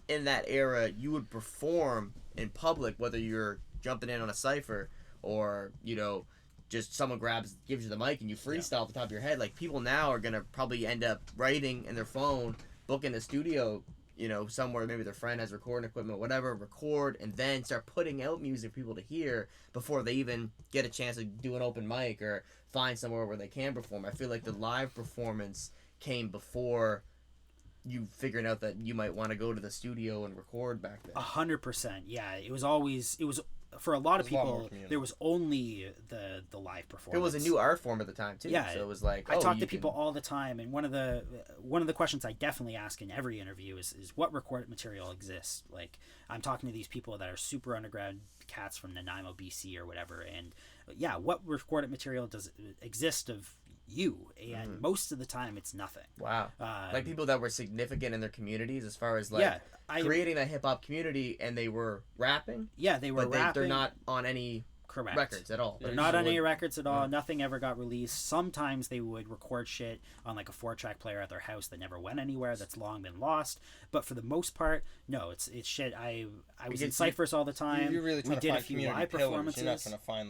Speaker 2: in that era you would perform in public, whether you're jumping in on a cipher or just someone gives you the mic and you freestyle off the top of your head. Like, people now are gonna probably end up writing in their phone, booking a studio, somewhere, maybe their friend has recording equipment, whatever, record, and then start putting out music for people to hear before they even get a chance to do an open mic or find somewhere where they can perform. I feel like the live performance came before you figuring out that you might want to go to the studio and record back then.
Speaker 3: 100%. Yeah, it was for a lot of
Speaker 1: There's a lot more
Speaker 3: people,
Speaker 1: community.
Speaker 3: there was only the live performance.
Speaker 2: It was a new art form at the time too.
Speaker 3: Yeah,
Speaker 2: So it was like,
Speaker 3: I talk to people all the time, and one of the questions I definitely ask in every interview is what recorded material exists. Like, I'm talking to these people that are super underground cats from Nanaimo, BC, or whatever, and yeah, what recorded material does exist of you? And most of the time, it's nothing.
Speaker 2: Wow. Like people that were significant in their communities as far as like creating a hip hop community, and they were rapping.
Speaker 3: Yeah, they were rapping.
Speaker 2: They're not on any records at all.
Speaker 3: They're not on any records at all. Nothing ever got released. Sometimes they would record shit on like a 4-track player at their house that never went anywhere, that's long been lost. But for the most part, no, it's shit. I was in ciphers all the time.
Speaker 1: You're really trying
Speaker 3: we
Speaker 1: to
Speaker 3: did
Speaker 1: find
Speaker 3: a few
Speaker 1: community
Speaker 3: live
Speaker 1: pillars.
Speaker 3: performances.
Speaker 1: You're not trying to find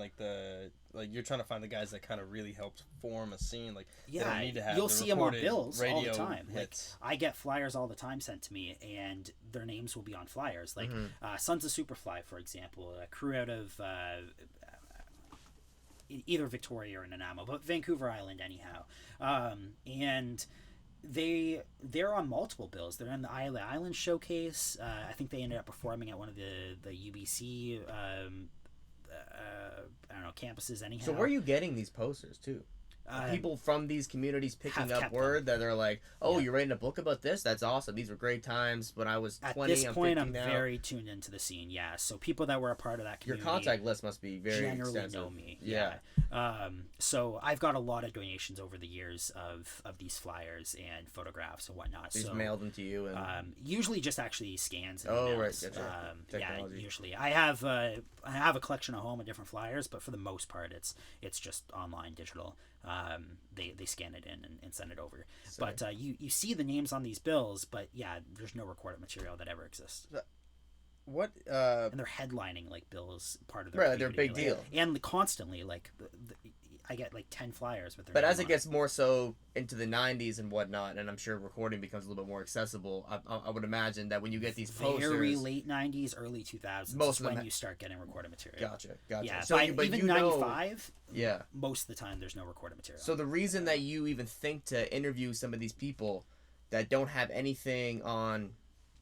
Speaker 1: you're trying to find the guys that kind of really helped form a scene. Like, they
Speaker 3: yeah,
Speaker 1: don't need to have
Speaker 3: you'll
Speaker 1: the
Speaker 3: see them on
Speaker 1: recorded
Speaker 3: bills all the
Speaker 1: radio
Speaker 3: time. Like,
Speaker 1: hits.
Speaker 3: I get flyers all the time sent to me, and their names will be on flyers. Like Sons of Superfly, for example, a crew out of either Victoria or Nanaimo, but Vancouver Island anyhow. And they're on multiple bills. They're in the Island Showcase. I think they ended up performing at one of the UBC I don't know, campuses anyhow.
Speaker 2: So where are you getting these posters too? People from these communities picking up word that they're like, "Oh, you're writing a book about this? That's awesome. These were great times when I was 20."
Speaker 3: At this point, I'm
Speaker 2: now.
Speaker 3: very tuned into the scene. Yeah, so people that were a part of that community,
Speaker 2: your contact list must be very
Speaker 3: generally
Speaker 2: extensive.
Speaker 3: know me.
Speaker 2: Yeah.
Speaker 3: So I've got a lot of donations over the years of these flyers and photographs and whatnot.
Speaker 2: They just mailed them to you, and
Speaker 3: usually just actually scans. And
Speaker 2: right,
Speaker 3: emails.
Speaker 2: gotcha.
Speaker 3: Yeah, usually I have a collection at home of different flyers, but for the most part, it's just online, digital. They scan it in and send it over. Sorry. But you see the names on these bills, but yeah, there's no recorded material that ever exists.
Speaker 1: What
Speaker 3: and they're headlining like bills, part of their
Speaker 2: right, they're a big deal,
Speaker 3: and constantly like I get like 10 flyers with their.
Speaker 2: But as it gets more so into the 90s and whatnot, and I'm sure recording becomes a little bit more accessible, I would imagine that when you get these posters,
Speaker 3: very late 90s, early 2000s, most is when you start getting recorded material.
Speaker 2: Gotcha.
Speaker 3: Yeah,
Speaker 2: so
Speaker 3: but even 95.
Speaker 2: Yeah.
Speaker 3: Most of the time, there's no recorded material.
Speaker 2: So the reason that you even think to interview some of these people that don't have anything on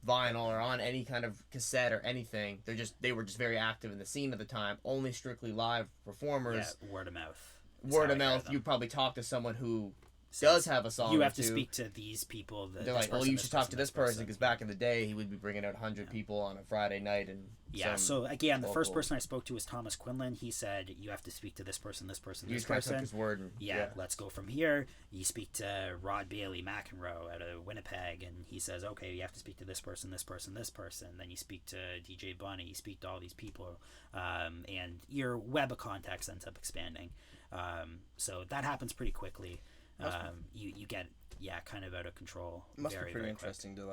Speaker 2: vinyl or on any kind of cassette or anything, they were just very active in the scene at the time, only strictly live performers.
Speaker 3: Yeah, word of mouth.
Speaker 2: Word of mouth. You probably talk to someone who does have a song.
Speaker 3: You have to speak to these people.
Speaker 2: They're like, well, you should talk to this person because back in the day, he would be bringing out 100 people on a Friday night and.
Speaker 3: Yeah. So again, the first person I spoke to was Thomas Quinlan. He said you have to speak to this person, this person, this person.
Speaker 2: Took his word. And,
Speaker 3: yeah. Let's go from here. You speak to Rod Bailey McEnroe out of Winnipeg, and he says, okay, you have to speak to this person, this person, this person. Then you speak to DJ Bunny. You speak to all these people, and your web of contacts ends up expanding. So that happens pretty quickly. You get kind of out of control.
Speaker 1: Must be pretty interesting to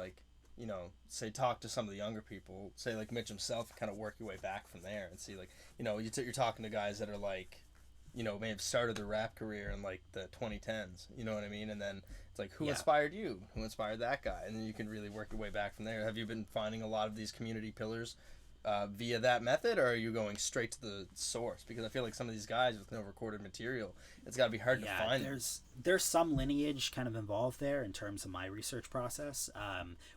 Speaker 1: say talk to some of the younger people, say like Mitch himself, kind of work your way back from there and see you're talking to guys that are like, may have started their rap career in like the 2010s, you know what I mean? And then it's like, who inspired you? Who inspired that guy? And then you can really work your way back from there. Have you been finding a lot of these community pillars via that method, or are you going straight to the source? Because I feel like some of these guys with no recorded material, it's got to be hard to find.
Speaker 3: There's some lineage kind of involved there in terms of my research process.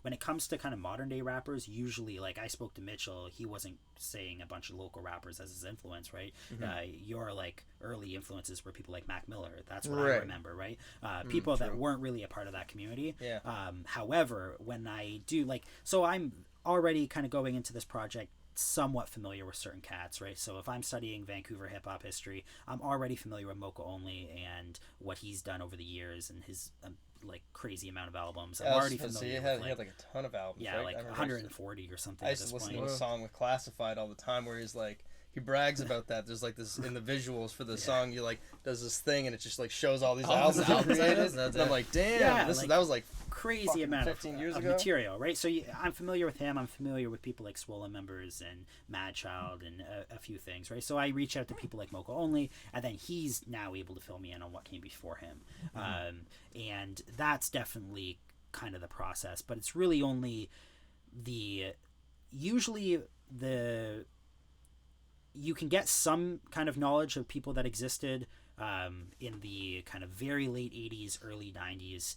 Speaker 3: When it comes to kind of modern day rappers, usually, like I spoke to Mitchell, he wasn't saying a bunch of local rappers as his influence, right? Mm-hmm. Your like early influences were people like Mac Miller. That's what I remember, right? People that weren't really a part of that community.
Speaker 1: Yeah.
Speaker 3: However, when I do so I'm already kind of going into this project somewhat familiar with certain cats, right? So if I'm studying Vancouver hip-hop history, I'm already familiar with Mocha Only and what he's done over the years and his crazy amount of albums. I'm already familiar with
Speaker 1: he had like a ton of albums.
Speaker 3: Yeah,
Speaker 1: right?
Speaker 3: like 140 or something.
Speaker 1: I used to listen to a song with Classified all the time where he's like, he brags about that. There's like this in the visuals for the song. You does this thing and it just like shows all these albums created. And I'm like, damn, that was like
Speaker 3: crazy amount of
Speaker 1: years ago
Speaker 3: material, right? So I'm familiar with him. I'm familiar with people like Swollen Members and Mad Child and a few things, right? So I reach out to people like Mocha Only, and then he's now able to fill me in on what came before him, and that's definitely kind of the process. But it's really only usually you can get some kind of knowledge of people that existed in the kind of very late 80s, early 90s.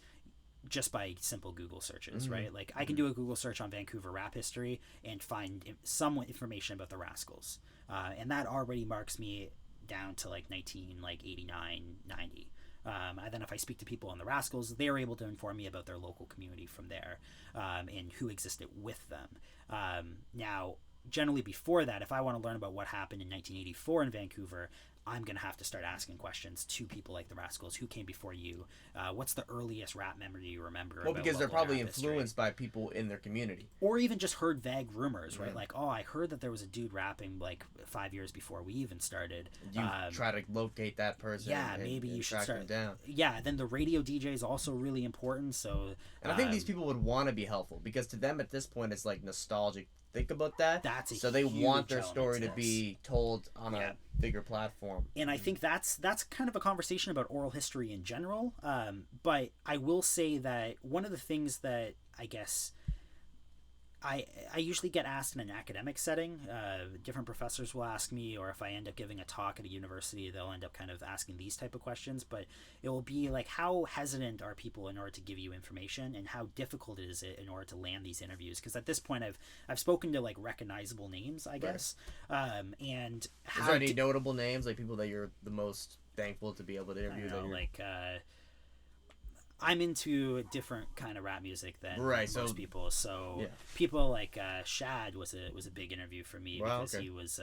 Speaker 3: just by simple Google searches, right? Like I can do a Google search on Vancouver rap history and find some information about the Rascals, and that already marks me down to like 1989, 90. And then if I speak to people on the Rascals, they're able to inform me about their local community from there, and who existed with them. Now, generally before that, if I want to learn about what happened in 1984 in Vancouver, I'm going to have to start asking questions to people like the Rascals. Who came before you? What's the earliest rap memory you remember?
Speaker 2: Well, because they're probably influenced by people in their community.
Speaker 3: Or even just heard vague rumors, right? Like, oh, I heard that there was a dude rapping like 5 years before we even started.
Speaker 2: You try to locate that person.
Speaker 3: Yeah, maybe you should
Speaker 2: track them down.
Speaker 3: Yeah, then the radio DJ is also really important. So,
Speaker 2: and I think these people would want to be helpful because to them at this point it's like nostalgic. Think about that. So they want their story to be told on a bigger platform.
Speaker 3: And I think that's kind of a conversation about oral history in general. But I will say that one of the things that I guess I usually get asked in an academic setting. Different professors will ask me, or if I end up giving a talk at a university, they'll end up kind of asking these type of questions. But it will be like, how hesitant are people in order to give you information, and how difficult is it in order to land these interviews? Because at this point, I've spoken to like recognizable names, I guess. And
Speaker 2: is there any notable names, like people that you're the most thankful to be able to interview?
Speaker 3: I'm into different kind of rap music than most people. So people like Shad was a big interview for me because he was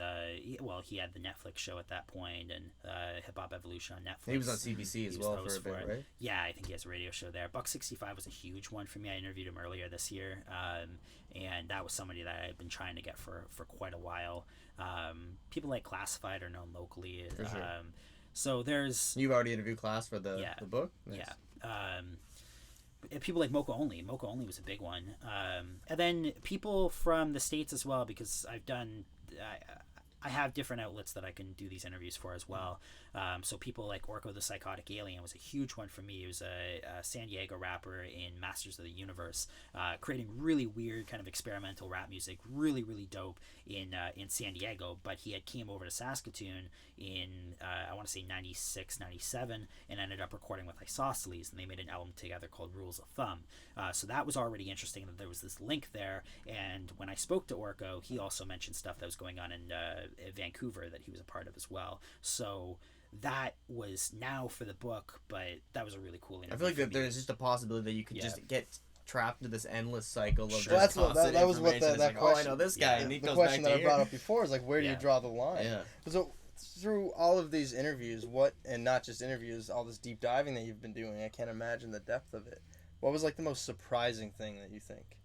Speaker 3: he had the Netflix show at that point, and Hip Hop Evolution on Netflix.
Speaker 2: He was on CBC as well for a bit, right?
Speaker 3: Yeah, I think he has a radio show there. Buck 65 was a huge one for me. I interviewed him earlier this year, and that was somebody that I've been trying to get for quite a while. People like Classified are known locally. For sure. So you've
Speaker 2: already interviewed Class for the book? Nice.
Speaker 3: Yeah. People like Mocha Only was a big one, and then people from the States as well, because I have different outlets that I can do these interviews for as well. So people like Orko the Psychotic Alien was a huge one for me. He was a San Diego rapper in Masters of the Universe, creating really weird kind of experimental rap music, really, really dope in San Diego. But he had came over to Saskatoon in, I want to say 96, 97, and ended up recording with Isosceles, and they made an album together called Rules of Thumb. So that was already interesting that there was this link there. And when I spoke to Orko, he also mentioned stuff that was going on in Vancouver that he was a part of as well. So that was now for the book, but that was a really cool interview.
Speaker 2: I feel like that there's just a possibility that you could just get trapped into this endless cycle of
Speaker 1: just that was what that
Speaker 2: like,
Speaker 1: question.
Speaker 2: I know this guy. And
Speaker 1: the question that I brought up before is like, where do you draw the line?
Speaker 2: Yeah.
Speaker 1: So through all of these interviews, and not just interviews, all this deep diving that you've been doing, I can't imagine the depth of it. What was like the most surprising thing that you think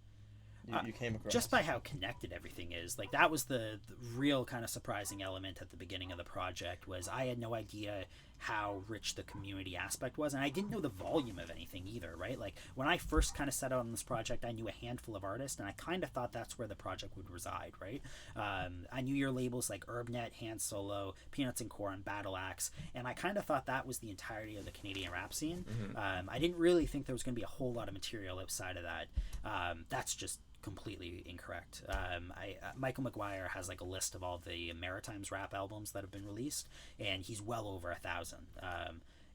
Speaker 1: you came across?
Speaker 3: Just by how connected everything is. Like that was the real kind of surprising element at the beginning of the project, was I had no idea how rich the community aspect was, and I didn't know the volume of anything either, right? Like when I first kind of set out on this project, I knew a handful of artists, and I kind of thought that's where the project would reside, right? I knew your labels like Herbnet, Han Solo, Peanuts and Corn, Battle Axe, and I kind of thought that was the entirety of the Canadian rap scene. I didn't really think there was going to be a whole lot of material outside of that. That's just completely incorrect. Michael McGuire has like a list of all the Maritimes rap albums that have been released, and he's well over 1,000.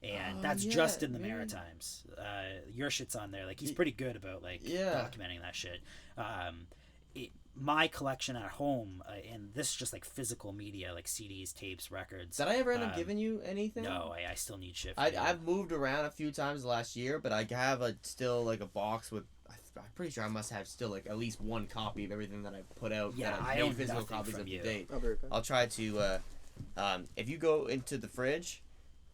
Speaker 3: And that's just in the Maritimes. Your shit's on there. Like he's pretty good about like documenting that shit. My collection at home, and this is just like physical media, like CDs, tapes, records.
Speaker 2: Did I ever end up giving you anything?
Speaker 3: No, I still need shit.
Speaker 2: I've moved around a few times last year, but I have still like a box with. I'm pretty sure I must have still like at least one copy of everything that I put out.
Speaker 3: Yeah,
Speaker 2: that
Speaker 3: I own
Speaker 2: physical copies up to date.
Speaker 1: I'll
Speaker 2: try to. If you go into the fridge,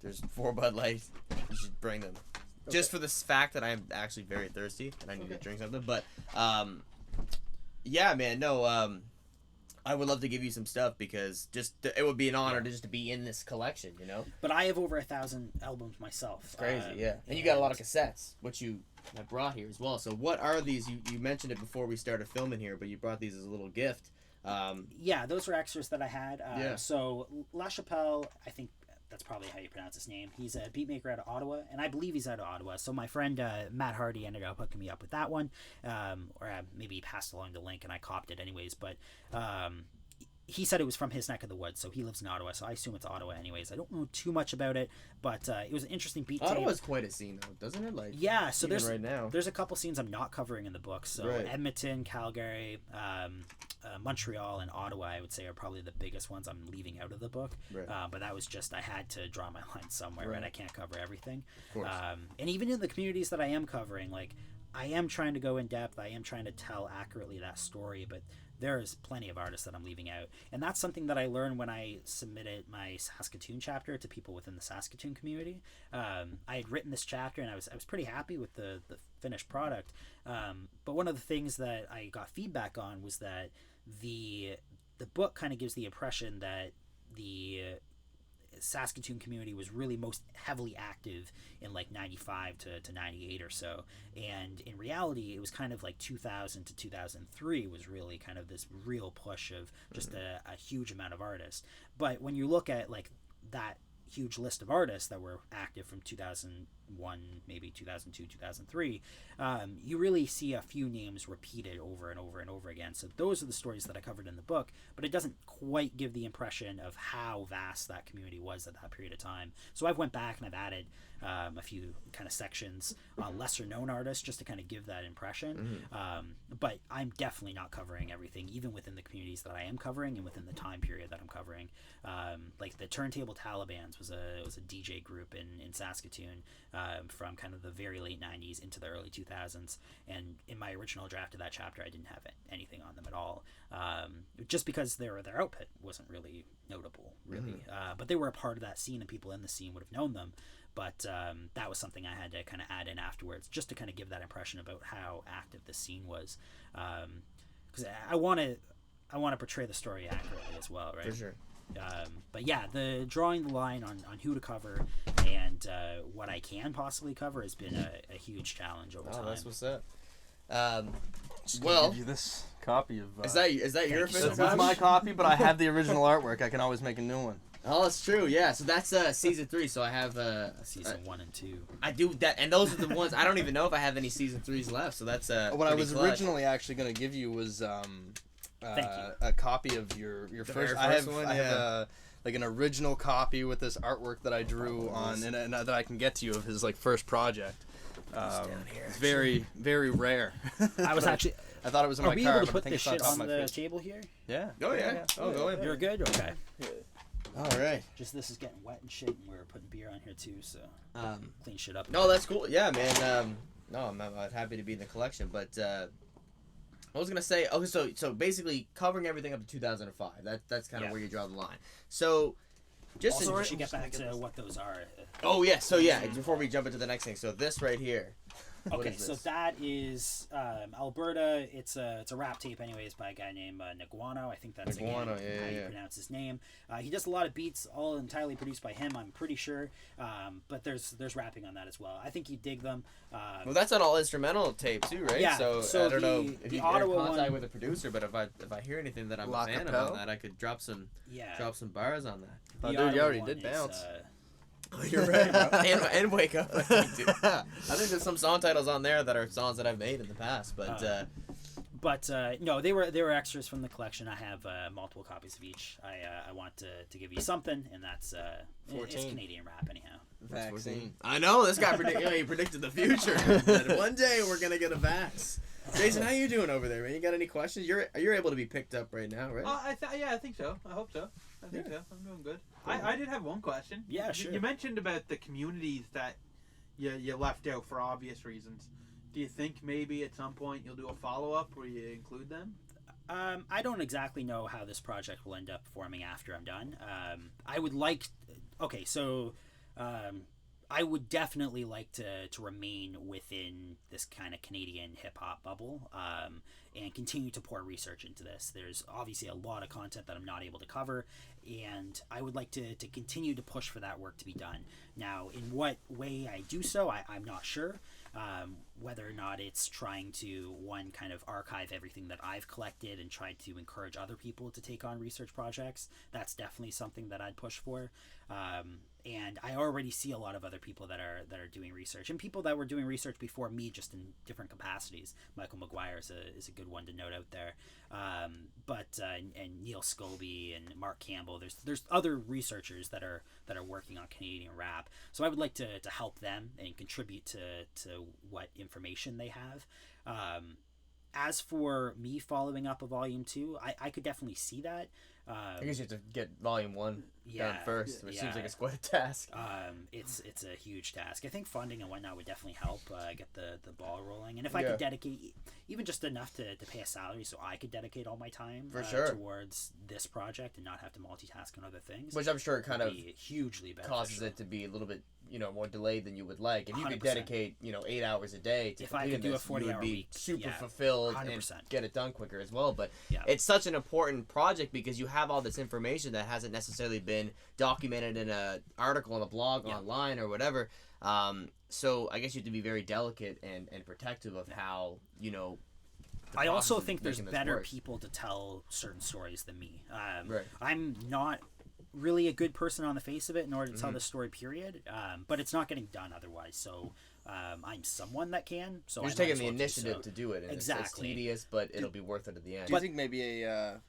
Speaker 2: there's 4 Bud Lights. You should bring them, just for the fact that I'm actually very thirsty and I need to drink something. But yeah, man, no. I would love to give you some stuff because it would be an honor to just be in this collection, you know.
Speaker 3: But I have over 1,000 albums myself.
Speaker 2: It's crazy, and you got a lot of cassettes, which I brought here as well. So what are these? You mentioned it before we started filming here, but you brought these as a little gift.
Speaker 3: Yeah, those were extras that I had. So La Chapelle, I think that's probably how you pronounce his name. He's a beat maker out of Ottawa, and I believe he's out of Ottawa. So my friend Matt Hardy ended up hooking me up with that one, or maybe he passed along the link and I copped it anyways. But he said it was from his neck of the woods, so he lives in Ottawa, so I assume it's Ottawa anyways. I don't know too much about it, but it was an interesting beat tape.
Speaker 2: Ottawa's quite a scene, though, doesn't it? Like,
Speaker 3: yeah, so
Speaker 2: right now.
Speaker 3: there's a couple scenes I'm not covering in the book. So Edmonton, Calgary, Montreal, and Ottawa, I would say, are probably the biggest ones I'm leaving out of the book.
Speaker 2: Right.
Speaker 3: But that was just, I had to draw my line somewhere, right? I can't cover everything.
Speaker 2: Of course.
Speaker 3: And even in the communities that I am covering, like, I am trying to go in depth. I am trying to tell accurately that story, but there's plenty of artists that I'm leaving out. And that's something that I learned when I submitted my Saskatoon chapter to people within the Saskatoon community. I had written this chapter and I was pretty happy with the finished product. But one of the things that I got feedback on was that the book kind of gives the impression that the Saskatoon community was really most heavily active in like 95 to 98 or so, and in reality it was kind of like 2000 to 2003 was really kind of this real push of just a huge amount of artists. But when you look at like that huge list of artists that were active from 2001, maybe 2002, 2003, you really see a few names repeated over and over and over again. So those are the stories that I covered in the book, but it doesn't quite give the impression of how vast that community was at that period of time. So I've went back and I've added a few kind of sections on lesser known artists just to kind of give that impression. But I'm definitely not covering everything, even within the communities that I am covering and within the time period that I'm covering. Like the Turntable Talibans was a DJ group in Saskatoon from kind of the very late 90s into the early 2000s. And in my original draft of that chapter, I didn't have anything on them at all, just because their output wasn't really notable, really. But they were a part of that scene, and people in the scene would have known them. But that was something I had to kind of add in afterwards, just to kind of give that impression about how active the scene was, because I want to portray the story accurately as well, right?
Speaker 2: For sure.
Speaker 3: But yeah, the drawing the line on who to cover and what I can possibly cover has been a huge challenge over time.
Speaker 2: Oh, that's what's up.
Speaker 1: Give you this copy of.
Speaker 2: Is that your official
Speaker 1: It's
Speaker 2: copy?
Speaker 1: my copy, but I have the original artwork. I can always make a new one.
Speaker 2: Oh, that's true. Yeah. So that's season 3. So I have
Speaker 3: season 1 and 2.
Speaker 2: I do that, and those are the ones. I don't even know if I have any season 3s left. So that's
Speaker 1: what I was originally actually going to give you was a copy of your first. I have like an original copy with this artwork that I drew on, and that I can get to you of his like first project. It's very, very rare.
Speaker 3: I was actually.
Speaker 1: I thought it was in
Speaker 3: my
Speaker 1: car.
Speaker 3: Are we able to
Speaker 1: but
Speaker 3: put
Speaker 1: I think
Speaker 3: this
Speaker 1: it's
Speaker 3: shit
Speaker 1: top
Speaker 3: on
Speaker 1: of my
Speaker 3: the
Speaker 1: fridge.
Speaker 3: table here?
Speaker 1: Yeah.
Speaker 2: Oh yeah. Oh, go ahead.
Speaker 3: You're good. Okay.
Speaker 2: All right.
Speaker 3: Just this is getting wet and shit, and we're putting beer on here too, so clean shit up.
Speaker 2: No, that's cool. Yeah, man. No, I'm happy to be in the collection, but I was gonna say. Okay, so basically covering everything up to 2005. That's kind of where you draw the line. So. Just
Speaker 3: also, we should get back to what those are.
Speaker 2: Oh yeah, so yeah, before we jump into the next thing, so this right here.
Speaker 3: Okay, so that is Alberta. It's a rap tape, anyways, by a guy named Niguano. I think that's how you pronounce his name. He does a lot of beats, all entirely produced by him. I'm pretty sure, but there's rapping on that as well. I think you dig them.
Speaker 2: Well, that's an all instrumental tape too, right?
Speaker 3: Yeah.
Speaker 2: So I don't know if you
Speaker 3: are in
Speaker 2: contact with a producer, but if I hear anything that I'm a fan of on that, I could drop some bars on that.
Speaker 1: Oh, dude, you already did bounce.
Speaker 2: Oh, you're right, bro. and wake up. I think there's some song titles on there that are songs that I've made in the past, but
Speaker 3: no, they were extras from the collection. I have multiple copies of each. I want to give you something, and that's 14. It's Canadian rap anyhow.
Speaker 2: Vaccine. I know this guy predicted the future. That one day we're gonna get a vax. Jason, how you doing over there, man? You got any questions? You're able to be picked up right now, right?
Speaker 4: I think so. I hope so. I think so. I'm doing good. I did have one question.
Speaker 3: Yeah, sure.
Speaker 4: You mentioned about the communities that you left out for obvious reasons. Do you think maybe at some point you'll do a follow-up where you include them?
Speaker 3: I don't exactly know how this project will end up forming after I'm done. I would like... Okay, so... I would definitely like to remain within this kind of Canadian hip-hop bubble and continue to pour research into this. There's obviously a lot of content that I'm not able to cover, and I would like to continue to push for that work to be done. Now, in what way I do so, I'm not sure. Whether or not it's trying to, one, kind of archive everything that I've collected and try to encourage other people to take on research projects. That's definitely something that I'd push for. And I already see a lot of other people that are doing research, and people that were doing research before me, just in different capacities. Michael McGuire is a good one to note out there. But and Neil Scobie and Mark Campbell. There's other researchers that are working on Canadian rap. So I would like to help them and contribute to what information they have. As for me following up a volume 2, I could definitely see that.
Speaker 5: I guess you have to get volume 1 done first, which seems like it's quite a task.
Speaker 3: It's a huge task. I think funding and whatnot would definitely help get the ball rolling. And if I could dedicate even just enough to pay a salary so I could dedicate all my time towards this project and not have to multitask on other things.
Speaker 5: Which I'm sure kind of
Speaker 3: hugely beneficial.
Speaker 5: Causes it to be a little bit, more delayed than you would like. If you could dedicate, 8 hours a day to completing this, you would be super fulfilled 100%. And get it done quicker as well. But it's such an important project because you have all this information that hasn't necessarily been documented in an article, in a blog, online, or whatever. So I guess you have to be very delicate and protective of how,
Speaker 3: I also think there's better people to tell certain stories than me. I'm not really a good person on the face of it in order to tell this story, period. But it's not getting done otherwise. So I'm someone that can. So
Speaker 5: you're just taking the initiative to do it. And exactly. It's tedious, but it'll be worth it at the end.
Speaker 1: Do you think maybe a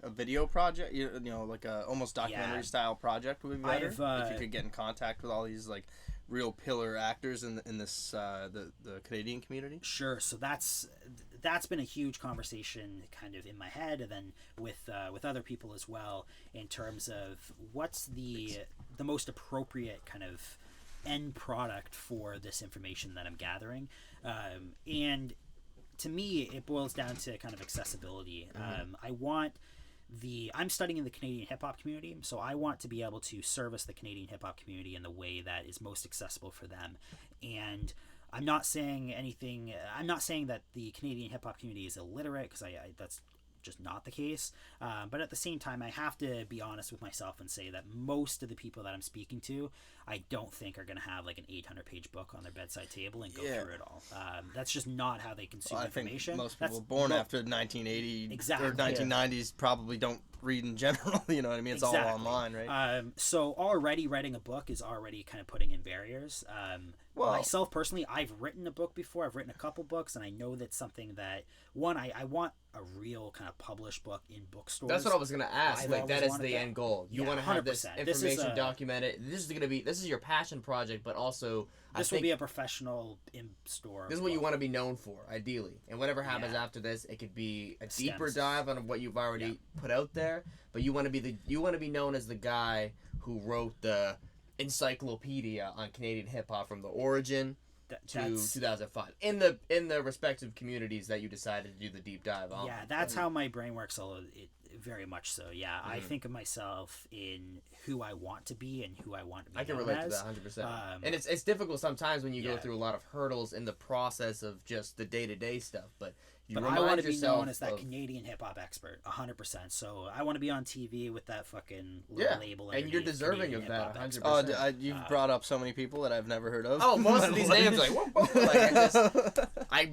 Speaker 1: video project, like a almost documentary style project would be better? If you could get in contact with all these like real pillar actors in this the Canadian community.
Speaker 3: Sure. So that's been a huge conversation kind of in my head, and then with other people as well, in terms of what's the most appropriate kind of end product for this information that I'm gathering, and to me it boils down to kind of accessibility. I'm studying in the Canadian hip-hop community, so I want to be able to service the Canadian hip-hop community in the way that is most accessible for them. And I'm not saying that the Canadian hip-hop community is illiterate, because that's just not the case. But at the same time, I have to be honest with myself and say that most of the people that I'm speaking to, I don't think are going to have like an 800-page book on their bedside table and go through it all. That's just not how they consume information.
Speaker 1: I think most people born after 1980 or 1990s probably don't read in general. You know what I mean? It's all online, right?
Speaker 3: So already writing a book is already kind of putting in barriers. Myself personally, I've written a book before. I've written a couple books, and I know that's something that I want a real kind of published book in bookstores.
Speaker 5: That's what I was gonna ask. That is the end goal. You want to have this information documented. This is your passion project, but also
Speaker 3: this will be a professional in-store.
Speaker 5: This is what you want to be known for, ideally. And whatever happens after this, it could be a deeper dive on what you've already put out there. But you want to be known as the guy who wrote the encyclopedia on Canadian hip hop from the origin to 2005 in the respective communities that you decided to do the deep dive on.
Speaker 3: Yeah, that's how my brain works. Very much so. Yeah, I think of myself in who I want to be and who I want to be.
Speaker 5: I can relate to that 100%. And it's difficult sometimes when you go through a lot of hurdles in the process of just the day-to-day stuff, but
Speaker 3: I want to be known as that Canadian hip-hop expert, 100%. So I want to be on TV with that fucking little label.
Speaker 5: And you're deserving of that, 100%.
Speaker 1: Oh, you've brought up so many people that I've never heard of.
Speaker 5: Oh, most of these names, like,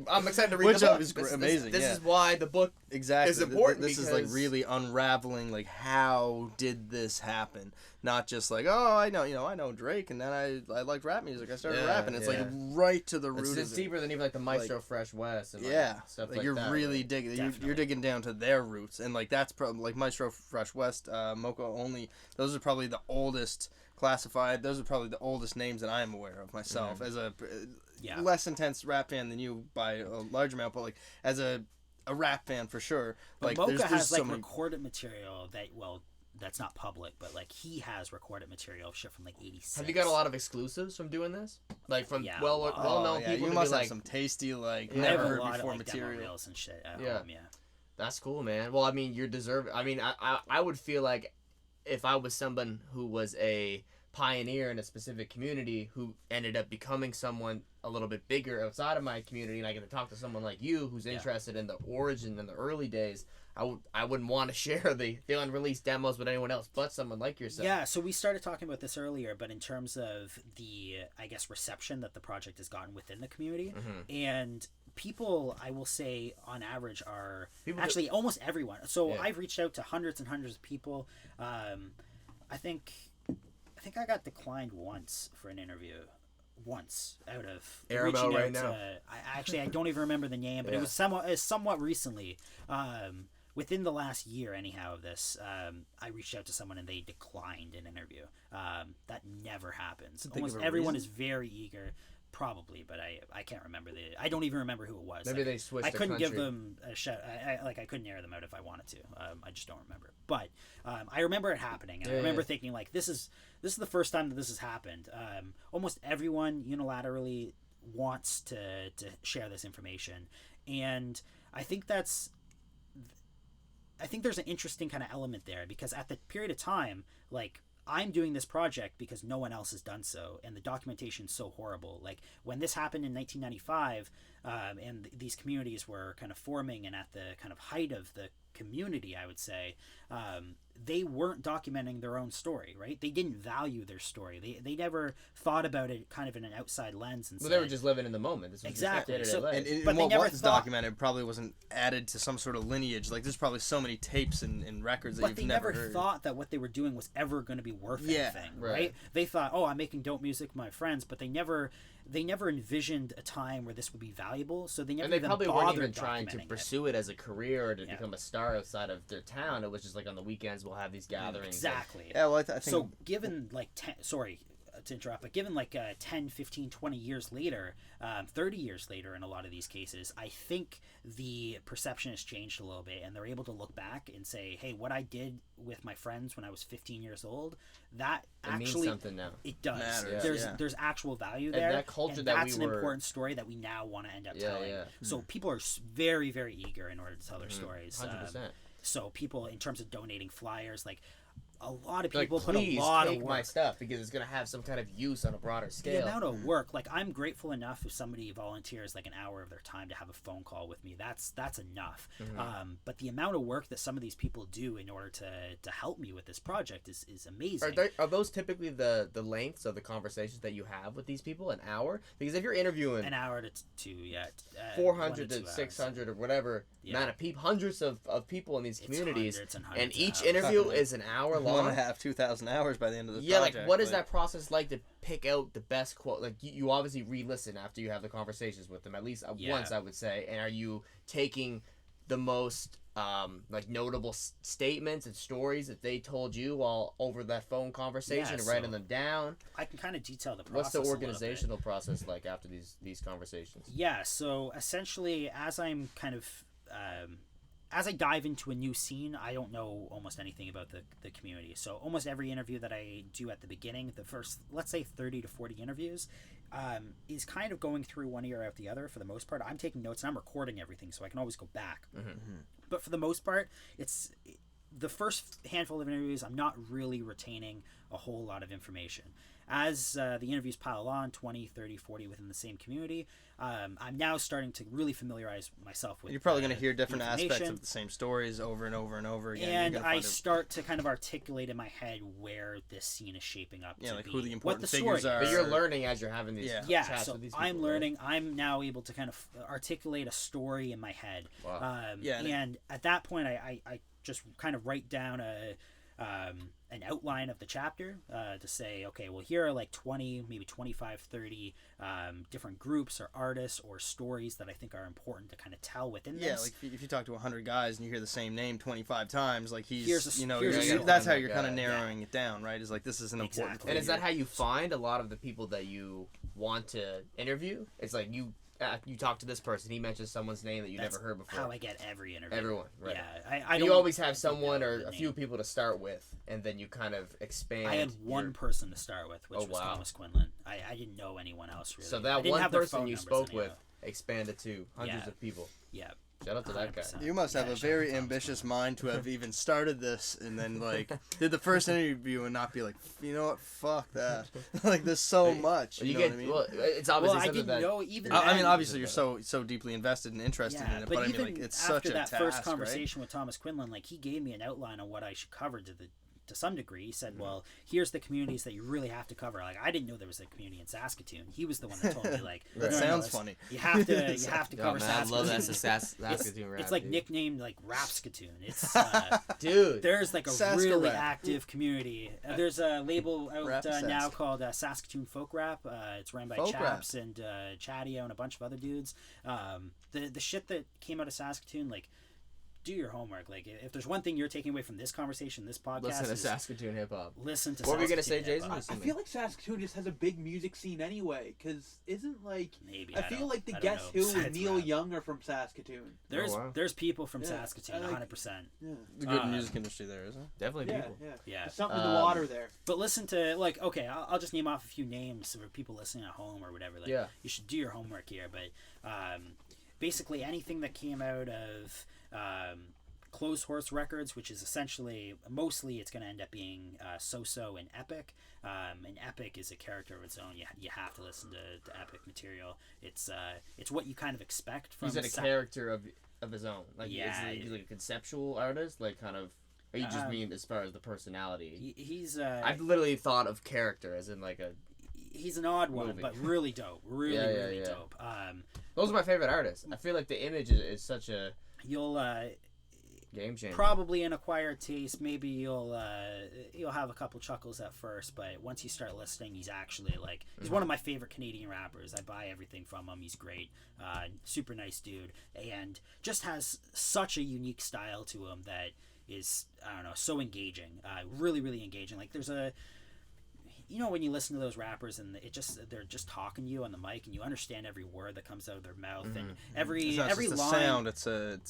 Speaker 5: I'm excited to read the book.
Speaker 1: Which is amazing.
Speaker 5: This is why the book is important.
Speaker 1: This is like really unraveling, like, how did this happen? Not just like, oh, I know Drake, and then I liked rap music. I started rapping. It's like right to the root of it.
Speaker 5: It's deeper than even like the Maestro Fresh West and stuff like
Speaker 1: you're
Speaker 5: that.
Speaker 1: Really digging. You're digging down to their roots, and like that's probably like Maestro Fresh West, Mocha Only. Those are probably the oldest classified. Those are probably the oldest names that I am aware of myself as a less intense rap fan than you by a large amount, but like as a rap fan for sure.
Speaker 3: But
Speaker 1: like
Speaker 3: Mocha has like recorded material that's not public, but like he has recorded material of shit from like 86.
Speaker 5: Have you got a lot of exclusives from doing this? Like from well-known people?
Speaker 1: You must have some tasty never heard before material.
Speaker 3: Reels and shit at home,
Speaker 5: That's cool, man. Well, I mean, you're deserving. I mean, I would feel like if I was someone who was a pioneer in a specific community who ended up becoming someone a little bit bigger outside of my community, and I get to talk to someone like you who's interested in the origin in the early days, I wouldn't want to share the unreleased demos with anyone else but someone like yourself.
Speaker 3: Yeah, so we started talking about this earlier, but in terms of the, I guess, reception that the project has gotten within the community, and people, I will say, on average, are actually almost everyone. So I've reached out to hundreds and hundreds of people. I think I got declined once for an interview. Once out of reaching out
Speaker 5: right now.
Speaker 3: I don't even remember the name, but it was somewhat recently. within the last year, anyhow, of this, I reached out to someone and they declined an interview. That never happens. Almost everyone is very eager. Probably, but I can't remember I don't even remember who it was.
Speaker 5: Maybe they switched.
Speaker 3: I couldn't give them a shout. I couldn't air them out if I wanted to. I just don't remember. But I remember it happening, and I remember thinking like, this is the first time that this has happened. Almost everyone unilaterally wants to share this information, and I think there's an interesting kind of element there, because at the period of time, like, I'm doing this project because no one else has done so, and the documentation is so horrible. Like, when this happened in 1995, and these communities were kind of forming, and at the kind of height of the community, I would say, they weren't documenting their own story, right? They didn't value their story. They never thought about it kind of in an outside lens. And
Speaker 5: they were just living in the moment. This was
Speaker 3: exactly.
Speaker 5: Just
Speaker 1: but what was documented probably wasn't added to some sort of lineage. Like, there's probably so many tapes and records that you've never heard. But they never thought
Speaker 3: that what they were doing was ever going to be worth anything, right? They thought, oh, I'm making dope music with my friends, but they never envisioned a time where this would be valuable, so they never.
Speaker 5: And they
Speaker 3: even
Speaker 5: probably weren't even trying to
Speaker 3: it.
Speaker 5: pursue it as a career or to become a star outside of their town. It was just like on the weekends we'll have these gatherings.
Speaker 3: Exactly.
Speaker 1: Yeah, well, I think
Speaker 3: so. Given like sorry to interrupt, but given like 10, 15, 20 years later, 30 years later in a lot of these cases, I think the perception has changed a little bit, and they're able to look back and say, hey, what I did with my friends when I was 15 years old, that actually
Speaker 5: means something now.
Speaker 3: It does.
Speaker 1: Matters.
Speaker 3: There's actual value there.
Speaker 5: And that culture
Speaker 3: and that's an important story that we now want to end up telling. So people are very, very eager in order to tell their stories.
Speaker 5: 100%.
Speaker 3: So people, in terms of donating flyers, like, a lot of people
Speaker 5: like,
Speaker 3: put a lot of
Speaker 5: take
Speaker 3: work.
Speaker 5: my stuff because it's going to have some kind of use on a broader scale.
Speaker 3: The amount of work, like, I'm grateful enough if somebody volunteers like an hour of their time to have a phone call with me. That's enough. But the amount of work that some of these people do in order to help me with this project is amazing.
Speaker 5: Are those typically the lengths of the conversations that you have with these people? An hour? Because if you're interviewing
Speaker 3: an hour to 2,
Speaker 5: 400 to 600 or whatever amount of people, hundreds of people in these communities, and each interview is an hour long.
Speaker 1: 1.5, 2,000 hours by the end of the
Speaker 5: project. Like, what is that process like to pick out the best quote? Like, you obviously re-listen after you have the conversations with them, at least once, I would say. And are you taking the most like notable statements and stories that they told you while over that phone conversation and writing them down?
Speaker 3: I can kind of detail the process.
Speaker 5: What's the organizational process like after these conversations?
Speaker 3: Yeah, so essentially, as I'm kind of as I dive into a new scene, I don't know almost anything about the community. So almost every interview that I do at the beginning, the first, let's say 30 to 40 interviews, is kind of going through one ear out the other for the most part. I'm taking notes and I'm recording everything, so I can always go back. But for the most part, it's the first handful of interviews, I'm not really retaining a whole lot of information. As the interviews pile on, 20, 30, 40 within the same community, I'm now starting to really familiarize myself with.
Speaker 1: You're probably going to hear different aspects of the same stories over and over and over again.
Speaker 3: And I start to kind of articulate in my head where this scene is shaping up to
Speaker 1: like
Speaker 3: be.
Speaker 1: who the important
Speaker 3: figures
Speaker 1: are.
Speaker 5: But you're learning as you're having these chats
Speaker 3: so
Speaker 5: with these people.
Speaker 3: I'm learning. Right? I'm now able to kind of articulate a story in my head.
Speaker 5: Wow.
Speaker 3: And at that point, I just kind of write down an outline of the chapter to say, okay, well, here are like 20, maybe 25, 30 different groups or artists or stories that I think are important to kind of tell within this.
Speaker 1: Yeah, like if you talk to 100 guys and you hear the same name 25 times, like
Speaker 3: here's
Speaker 1: that's how you're kind of narrowing it down, right? Is like, this is an important
Speaker 5: And is that how you find a lot of the people that you want to interview? It's like you talk to this person, he mentions someone's name that you never heard before.
Speaker 3: How I get every interview.
Speaker 5: Everyone, right?
Speaker 3: Yeah,
Speaker 5: you always have someone or a few people to start with, and then you kind of expand.
Speaker 3: I had one person to start with, which was Thomas Quinlan. I didn't know anyone else really.
Speaker 5: So that one person you spoke with expanded to hundreds of people.
Speaker 3: Yeah.
Speaker 5: Shout out to that guy.
Speaker 1: You must have a very ambitious mind to have even started this and then like did the first interview and not be like, you know what, fuck that. Like there's so much. You know what I mean?
Speaker 5: Well, it's obviously
Speaker 3: I didn't know even.
Speaker 1: I mean, obviously you're so deeply invested and interested in it, but I mean, like it's such a task.
Speaker 3: After that first conversation with Thomas Quinlan, like he gave me an outline on what I should cover to some degree. He said, well, here's the communities that you really have to cover. Like, I didn't know there was a community in Saskatoon. He was the one that told me, like,
Speaker 1: that sounds funny.
Speaker 3: You have to cover Saskatoon.
Speaker 5: I love that Saskatoon rap.
Speaker 3: It's like nicknamed like Rapskatoon. It's
Speaker 5: dude.
Speaker 3: There's like a really active community. There's a label out now called Saskatoon Folk Rap. It's run by Chaps and Chatio and a bunch of other dudes. The shit that came out of Saskatoon, like, do your homework. Like, if there's one thing you're taking away from this conversation, this podcast,
Speaker 5: listen to Saskatoon hip hop.
Speaker 3: Listen to.
Speaker 5: What were you gonna say, Jason?
Speaker 4: I feel like Saskatoon just has a big music scene anyway, because isn't like
Speaker 3: maybe
Speaker 4: I feel like the Guess Who and Neil Young are from Saskatoon.
Speaker 3: There's people from Saskatoon, 100%.
Speaker 1: Yeah, the good music industry there, isn't it?
Speaker 5: Definitely people.
Speaker 3: Yeah.
Speaker 4: There's something in the water there.
Speaker 3: But listen to like, okay, I'll just name off a few names for people listening at home or whatever. Like, you should do your homework here, but basically anything that came out of Closed Horse Records, which is essentially mostly it's going to end up being So-So and Epic. And Epic is a character of its own. You have to listen to Epic material. It's what you kind of expect from.
Speaker 5: He's a character of his own. Like he's like a conceptual artist, like kind of. Or you just mean as far as the personality?
Speaker 3: He's.
Speaker 5: I've literally thought of character as in like a.
Speaker 3: He's an odd one, but really dope. Really dope.
Speaker 5: Those are my favorite artists. I feel like the image is such a.
Speaker 3: You'll.
Speaker 5: Game changer.
Speaker 3: Probably an acquired taste. Maybe you'll have a couple chuckles at first, but once you start listening, he's actually like he's one of my favorite Canadian rappers. I buy everything from him. He's great, super nice dude, and just has such a unique style to him that is so engaging. Really, really engaging. Like there's a. When you listen to those rappers and they're just talking to you on the mic and you understand every word that comes out of their mouth and every line
Speaker 1: sound,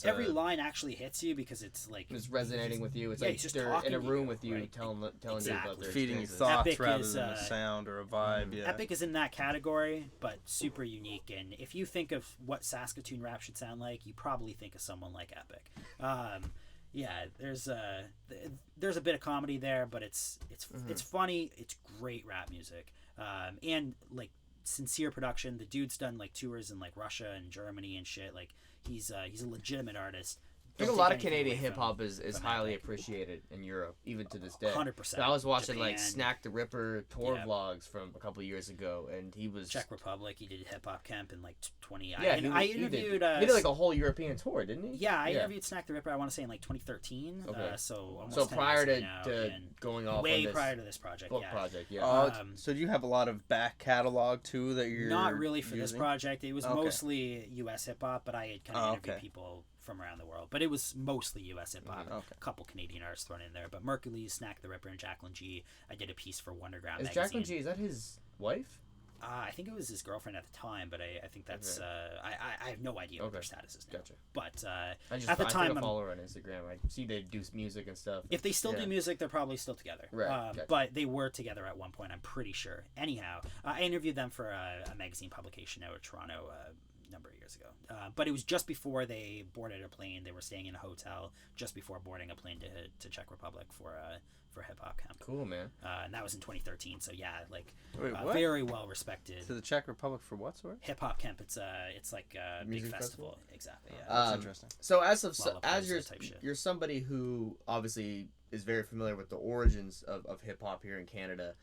Speaker 3: every line actually hits you because it's like
Speaker 5: it's resonating with you. It's like
Speaker 3: just
Speaker 5: they're in a room with you,
Speaker 3: right?
Speaker 5: telling you about their
Speaker 1: feeding you thoughts
Speaker 3: Epic
Speaker 1: rather
Speaker 3: is,
Speaker 1: than a sound or a vibe. Yeah.
Speaker 3: Epic is in that category, but super unique. And if you think of what Saskatoon rap should sound like, you probably think of someone like Epic. There's a bit of comedy there, but it's funny. It's great rap music, and like sincere production. The dude's done like tours in like Russia and Germany and shit. Like he's a legitimate artist.
Speaker 5: I think a lot of Canadian hip hop is highly appreciated in Europe, even to this day.
Speaker 3: 100%.
Speaker 5: I was watching like Snack the Ripper tour vlogs from a couple of years ago, and he was
Speaker 3: Czech Republic. He did Hip Hop Camp in like 20.
Speaker 5: Yeah,
Speaker 3: I interviewed.
Speaker 5: He did like a whole European tour, didn't he?
Speaker 3: Yeah, I interviewed Snack the Ripper. I want to say in like 2013.
Speaker 5: Okay.
Speaker 3: So almost 10
Speaker 5: prior
Speaker 3: years
Speaker 5: to
Speaker 3: now,
Speaker 5: going off
Speaker 3: way
Speaker 5: on this
Speaker 3: prior to this project.
Speaker 5: book
Speaker 3: yeah.
Speaker 5: project. Yeah.
Speaker 1: So do you have a lot of back catalog too that you're
Speaker 3: not really for
Speaker 1: using?
Speaker 3: this project? It was mostly U.S. hip hop, but I had kind of interviewed people from around the world, but it was mostly U.S. hip hop. A couple Canadian artists thrown in there, but Mercury's, Snack the Ripper, and Jacqueline G. I did a piece for Wonderground magazine.
Speaker 5: Jacqueline G, is that his wife?
Speaker 3: I think it was his girlfriend at the time, but I think that's I have no idea what their status is now.
Speaker 5: Gotcha.
Speaker 3: But
Speaker 5: at the time, I follow her on Instagram. I see they do music and stuff.
Speaker 3: If they still do music, they're probably still together.
Speaker 5: Right. Gotcha.
Speaker 3: But they were together at one point. I'm pretty sure. Anyhow, I interviewed them for a magazine publication out of Toronto. Number of years ago, but it was just before they boarded a plane. They were staying in a hotel just before boarding a plane to Czech Republic for Hip Hop Camp.
Speaker 5: Cool, man.
Speaker 3: And that was in 2013. So yeah, like
Speaker 1: what?
Speaker 3: Very well respected.
Speaker 1: To the Czech Republic for what sort?
Speaker 3: Hip Hop Camp. It's like a big festival. Exactly. Yeah.
Speaker 1: That's interesting.
Speaker 5: So you're somebody who obviously is very familiar with the origins of hip hop here in Canada.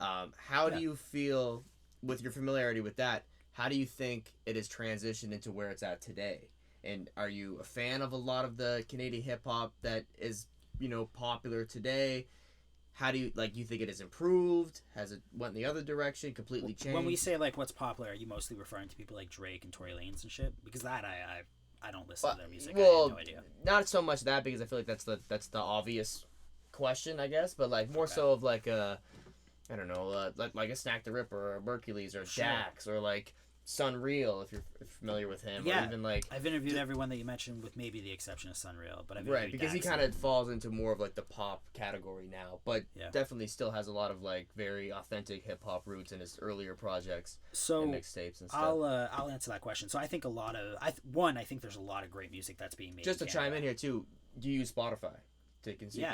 Speaker 5: How do you feel with your familiarity with that? How do you think it has transitioned into where it's at today? And are you a fan of a lot of the Canadian hip hop that is, popular today? How do you you think it has improved? Has it went in the other direction, completely changed?
Speaker 3: When we say like what's popular, are you mostly referring to people like Drake and Tory Lanez and shit? Because that I don't listen to their music.
Speaker 5: Well,
Speaker 3: I have no idea.
Speaker 5: Not so much that, because I feel like that's the obvious question, I guess. But like more so of like a, I don't know, like a Snack the Ripper or Mercury's or Dax or like Sunreal, if you're familiar with him.
Speaker 3: Yeah,
Speaker 5: or even like
Speaker 3: I've interviewed everyone that you mentioned, with maybe the exception of Sunreal, but I've
Speaker 5: right, because
Speaker 3: Dax
Speaker 5: he kind of falls into more of like the pop category now, but
Speaker 3: yeah,
Speaker 5: definitely still has a lot of like very authentic hip hop roots in his earlier projects, and mixtapes and stuff.
Speaker 3: I'll answer that question. So I think I think there's a lot of great music that's being made.
Speaker 5: Just to chime in here too, do you use Spotify to consume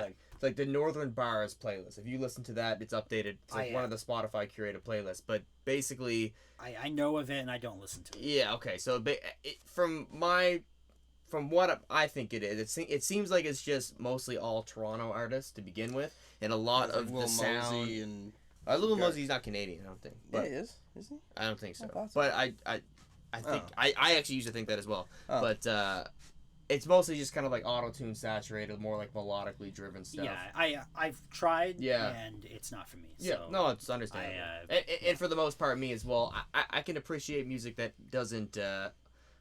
Speaker 5: like the Northern Bars playlist? If you listen to that, it's updated. It's like one of the Spotify curated playlists, but basically
Speaker 3: I know of it and I don't listen to it.
Speaker 5: Yeah, okay. So from what I think it is, it seems like it's just mostly all Toronto artists to begin with, and a lot of the sound.
Speaker 1: And
Speaker 5: Lil Mosey's not Canadian, I don't think. But
Speaker 1: he is. Is he?
Speaker 5: I don't think so.
Speaker 1: So.
Speaker 5: But I think I actually used to think that as well. But it's mostly just kind of like auto-tune saturated, more like melodically driven stuff.
Speaker 3: Yeah, I've tried, and it's not for me.
Speaker 5: Yeah,
Speaker 3: so
Speaker 5: no, it's understandable. And for the most part, me as well, I can appreciate music that doesn't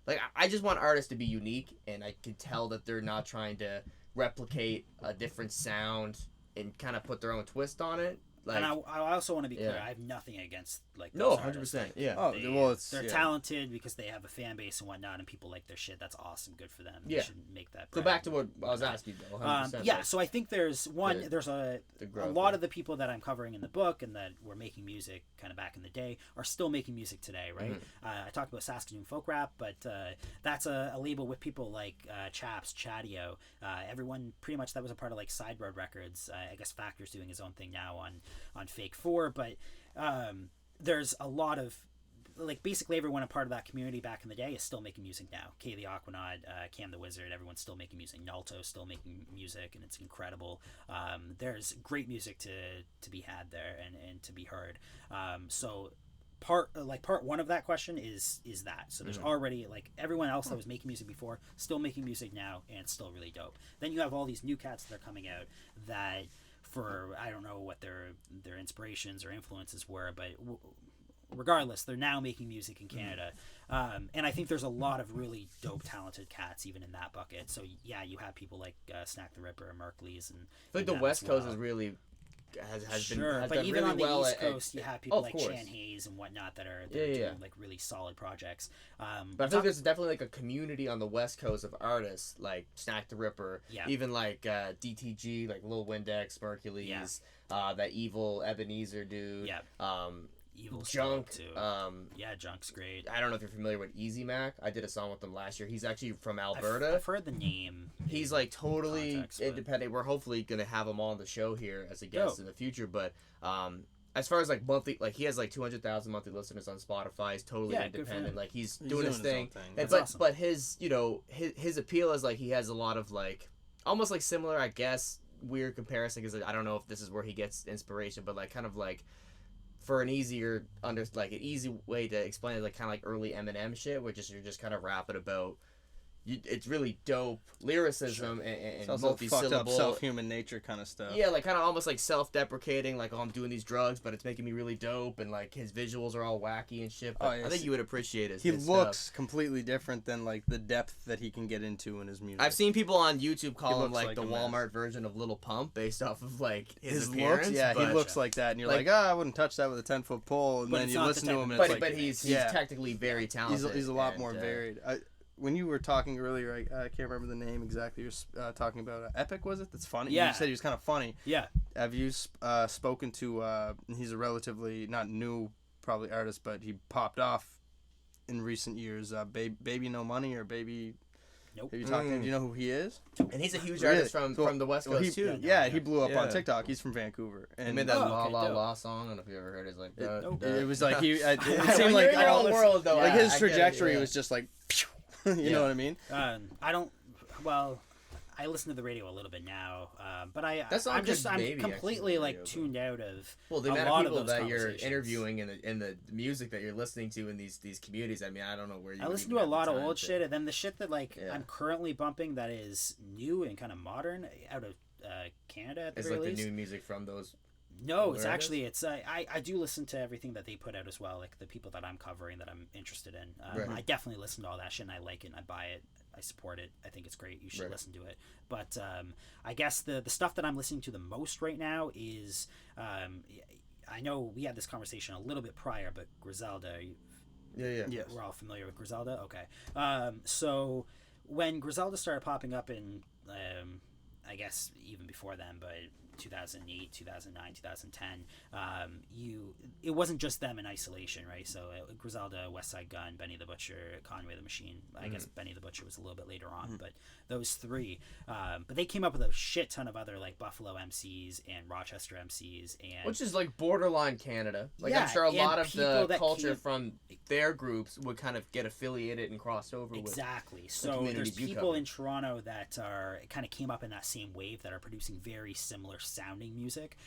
Speaker 5: like I just want artists to be unique, and I can tell that they're not trying to replicate a different sound and kind of put their own twist on it. Like,
Speaker 3: and I also want to be clear. I have nothing against like
Speaker 5: no,
Speaker 3: 100%.
Speaker 5: Like, yeah.
Speaker 1: Oh,
Speaker 3: they're talented because they have a fan base and whatnot, and people like their shit. That's awesome. Good for them.
Speaker 5: Yeah.
Speaker 3: They should make that.
Speaker 5: So back to what I was asking, though. 100%,
Speaker 3: yeah. So I think there's a lot of the people that I'm covering in the book and that were making music kind of back in the day are still making music today, right? Mm-hmm. I talked about Saskatoon folk rap, but that's a label with people like Chaps, Chatio, everyone pretty much that was a part of like Side Road Records. I guess Factor's doing his own thing now on Fake 4, but there's a lot of like basically everyone a part of that community back in the day is still making music now. Kay the Aquanaut, Cam the Wizard, everyone's still making music. Nalto's still making music, and it's incredible. There's great music to be had there and to be heard. So part one of that question is that. So there's already like everyone else that was making music before still making music now, and it's still really dope. Then you have all these new cats that are coming out that for I don't know what their inspirations or influences were, but regardless, they're now making music in Canada. And I think there's a lot of really dope, talented cats even in that bucket. So yeah, you have people like Snack the Ripper and Merkley's, and
Speaker 5: I think the West Coast is really has been but
Speaker 3: even
Speaker 5: really
Speaker 3: on the
Speaker 5: well
Speaker 3: East Coast, you have people like
Speaker 5: course.
Speaker 3: Chan Hayes and whatnot that are doing like really solid projects.
Speaker 5: But I think there's definitely like a community on the West Coast of artists like Snack the Ripper, even like DTG, like Lil Windex, Mercules, that Evil Ebenezer dude.
Speaker 3: Evil
Speaker 5: Junk
Speaker 3: too. Junk's great.
Speaker 5: I don't know if you're familiar with Easy Mac. I did a song with him last year. He's actually from Alberta.
Speaker 3: I've heard the name.
Speaker 5: He's like totally independent. We're hopefully gonna have him on the show here as a guest in the future. But as far as like monthly, like he has like 200,000 monthly listeners on Spotify. He's totally independent. Like he's doing his thing. But his his appeal is like he has a lot of like almost like similar, I guess, weird comparison because I don't know if this is where he gets inspiration, but like kind of like. For an easier an easy way to explain it, like kind of like early Eminem shit, where you're just kind of rapping about. It's really dope lyricism and multi-syllable,
Speaker 1: fucked up self-human nature kind of stuff.
Speaker 5: Yeah, like kind of almost like self-deprecating, like I'm doing these drugs, but it's making me really dope, and like his visuals are all wacky and shit. But I think you would appreciate it.
Speaker 1: He looks completely different than like the depth that he can get into in his music.
Speaker 5: I've seen people on YouTube call him like the Walmart version of Lil Pump based off of like his appearance.
Speaker 1: Looks. Yeah, he looks like that, and you're like, I wouldn't touch that with a 10-foot pole. And then you listen to him, and it's
Speaker 5: but he's technically very talented.
Speaker 1: He's a lot more varied. When you were talking earlier, I can't remember the name exactly. You're talking about Epic, was it? That's funny.
Speaker 3: Yeah.
Speaker 1: You said he was kind of funny.
Speaker 3: Yeah.
Speaker 1: Have you spoken to? He's a relatively not new, probably artist, but he popped off in recent years. Baby No Money or Baby.
Speaker 3: Nope.
Speaker 1: Have you talked to him? Do you know who he is?
Speaker 5: And he's a huge artist from the West Coast too.
Speaker 1: Yeah, he blew up on TikTok. He's from Vancouver. And
Speaker 5: he made that La La La song. I don't know if you ever heard it. Like
Speaker 1: it was like he. It seemed like
Speaker 5: all world though.
Speaker 1: Like his trajectory was just like. You know what I mean?
Speaker 3: I don't. Well, I listen to the radio a little bit now, but I'm completely like tuned out of.
Speaker 5: Well, the amount of people that you're interviewing and the music that you're listening to in these communities. I mean, I don't know where you.
Speaker 3: I listen to a lot of old shit, and then the shit that like I'm currently bumping that is new and kind of modern out of Canada. At the very least.
Speaker 5: Like the new music from those.
Speaker 3: No, it's actually I do listen to everything that they put out as well, like the people that I'm covering that I'm interested in. I definitely listen to all that shit, and I like it, and I buy it, I support it. I think it's great. You should listen to it. But I guess the stuff that I'm listening to the most right now is I know we had this conversation a little bit prior, but Griselda.
Speaker 1: Yeah.
Speaker 3: We're all familiar with Griselda. Okay. So when Griselda started popping up in, I guess even before then, but 2008, 2009, 2010, it wasn't just them in isolation, right? So Griselda, Westside Gun, Benny the Butcher, Conway the Machine. I guess Benny the Butcher was a little bit later on, but those three. But they came up with a shit ton of other like Buffalo MCs and Rochester MCs, and
Speaker 5: which is like borderline Canada. Like I'm sure a lot of the culture from their groups would kind of get affiliated and cross over.
Speaker 3: Exactly. So there's people in Toronto that are kind of came up in that same wave that are producing very similar sounding music,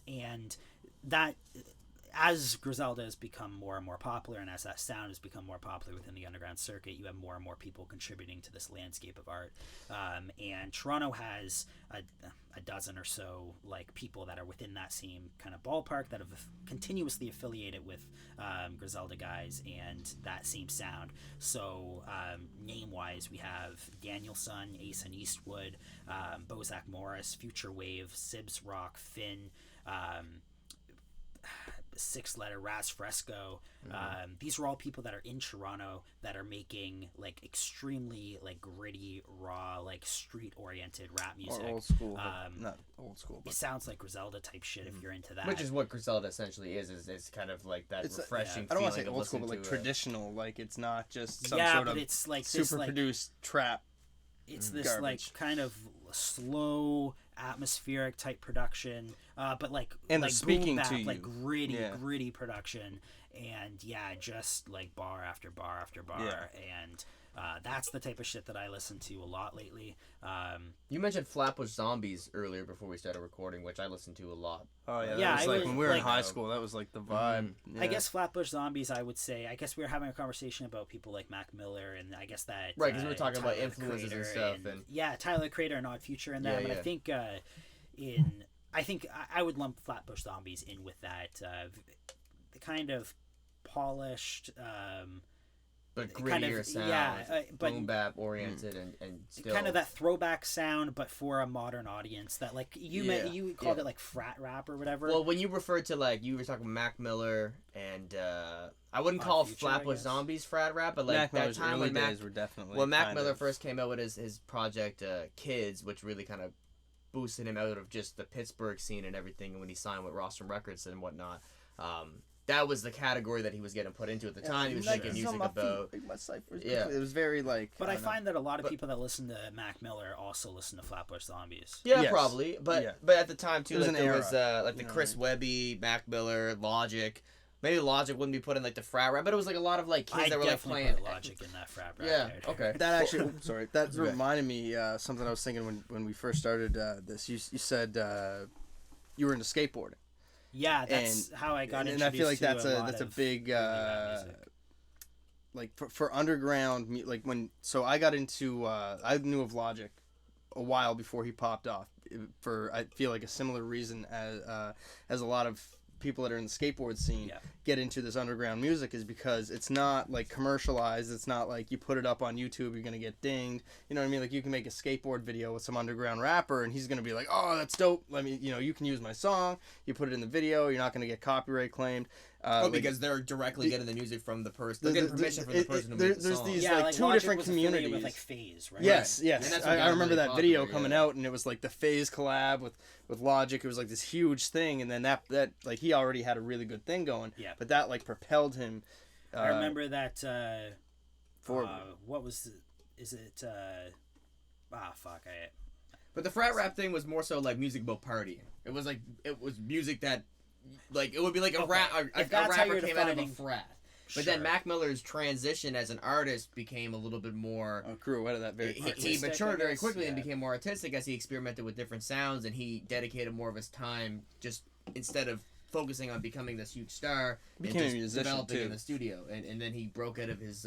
Speaker 3: and that as Griselda has become more and more popular, and as that sound has become more popular within the underground circuit, you have more and more people contributing to this landscape of art. And Toronto has a dozen or so like people that are within that same kind of ballpark that have continuously affiliated with Griselda guys and that same sound. So name wise, we have Danielson, Ace and Eastwood, Bozak Morris, Future Wave, Sibs Rock, Finn, Six Letter, Raz Fresco. These are all people that are in Toronto that are making like extremely like gritty, raw, like street oriented rap music.
Speaker 1: Or old school, not old school. But...
Speaker 3: It sounds like Griselda type shit if you're into that.
Speaker 5: Which is what Griselda essentially is kind of like that refreshing.
Speaker 1: I don't want to say old school, but like traditional. Like it's not just some
Speaker 3: sort
Speaker 1: of
Speaker 3: but it's like
Speaker 1: super
Speaker 3: this,
Speaker 1: produced trap.
Speaker 3: It's this
Speaker 1: garbage.
Speaker 3: Like kind of slow, atmospheric type production, but like
Speaker 1: and
Speaker 3: like
Speaker 1: speaking
Speaker 3: boom bap,
Speaker 1: to you,
Speaker 3: like gritty production, and just like bar after bar after bar, and that's the type of shit that I listen to a lot lately.
Speaker 5: You mentioned Flatbush Zombies earlier before we started recording, which I listened to a lot.
Speaker 1: Oh yeah, that was like when we were in high school. That was like the vibe.
Speaker 3: I guess Flatbush Zombies. I would say. I guess we were having a conversation about people like Mac Miller, and I guess that
Speaker 5: right because we were talking
Speaker 3: Tyler
Speaker 5: about influences and stuff, and
Speaker 3: Tyler Creator and Odd Future and that. But I think I would lump Flatbush Zombies in with that the kind of polished.
Speaker 5: But grittier sound,
Speaker 3: but
Speaker 5: boom bap oriented and still
Speaker 3: kind of that throwback sound, but for a modern audience. That like you called it like frat rap or whatever.
Speaker 5: Well, when you referred to like you were talking Mac Miller and I wouldn't call Flatbush Zombies frat rap, but like
Speaker 1: Mac
Speaker 5: that
Speaker 1: Miller's
Speaker 5: time
Speaker 1: early
Speaker 5: when
Speaker 1: days were definitely
Speaker 5: when Mac Miller first came out with his project Kids, which really kind of boosted him out of just the Pittsburgh scene and everything, and when he signed with Rostrum Records and whatnot. That was the category that he was getting put into at the time. He was making music about.
Speaker 1: It was very like.
Speaker 3: But I find that a lot of people that listen to Mac Miller also listen to Flatbush Zombies.
Speaker 5: Yeah, probably. But at the time too, like, there was like the Chris Webby, Mac Miller, Logic. Maybe Logic wouldn't be put in like the frat rap, but it was like a lot of like kids that were like playing
Speaker 3: put Logic in that frat rap.
Speaker 5: Yeah. Okay.
Speaker 1: That actually, that reminded me something I was thinking when we first started this. You said you were into skateboarding.
Speaker 3: Yeah, that's how I got introduced.
Speaker 1: And I feel like
Speaker 3: that's
Speaker 1: a big like for underground like I got into I knew of Logic a while before he popped off for I feel like a similar reason as a lot of people that are in the skateboard scene get into this underground music is because it's not like commercialized. It's not like you put it up on YouTube, you're gonna get dinged. You know what I mean? Like you can make a skateboard video with some underground rapper and he's gonna be like, oh, that's dope. Let me, you can use my song. You put it in the video. You're not gonna get copyright claimed.
Speaker 5: Because they're directly getting the music from the person. They're getting permission from the person who made the song.
Speaker 1: There's these like two different communities.
Speaker 3: With, like FaZe, right?
Speaker 1: Yes. I remember that video coming out, and it was like the FaZe collab with Logic. It was like this huge thing, and then that like he already had a really good thing going.
Speaker 3: Yeah.
Speaker 1: But that like propelled him.
Speaker 3: I remember that.
Speaker 1: Forward.
Speaker 3: What was? Is it? Fuck!
Speaker 5: But the frat rap thing was more so like music about partying. It was music that. Like it would be like a rapper came out of a frat, but then Mac Miller's transition as an artist became a little bit more.
Speaker 1: Grew out of that very.
Speaker 5: He matured very quickly and became more artistic as he experimented with different sounds, and he dedicated more of his time just instead of focusing on becoming this huge star,
Speaker 1: became a musician
Speaker 5: developing
Speaker 1: too.
Speaker 5: in the studio, and then he broke out of his.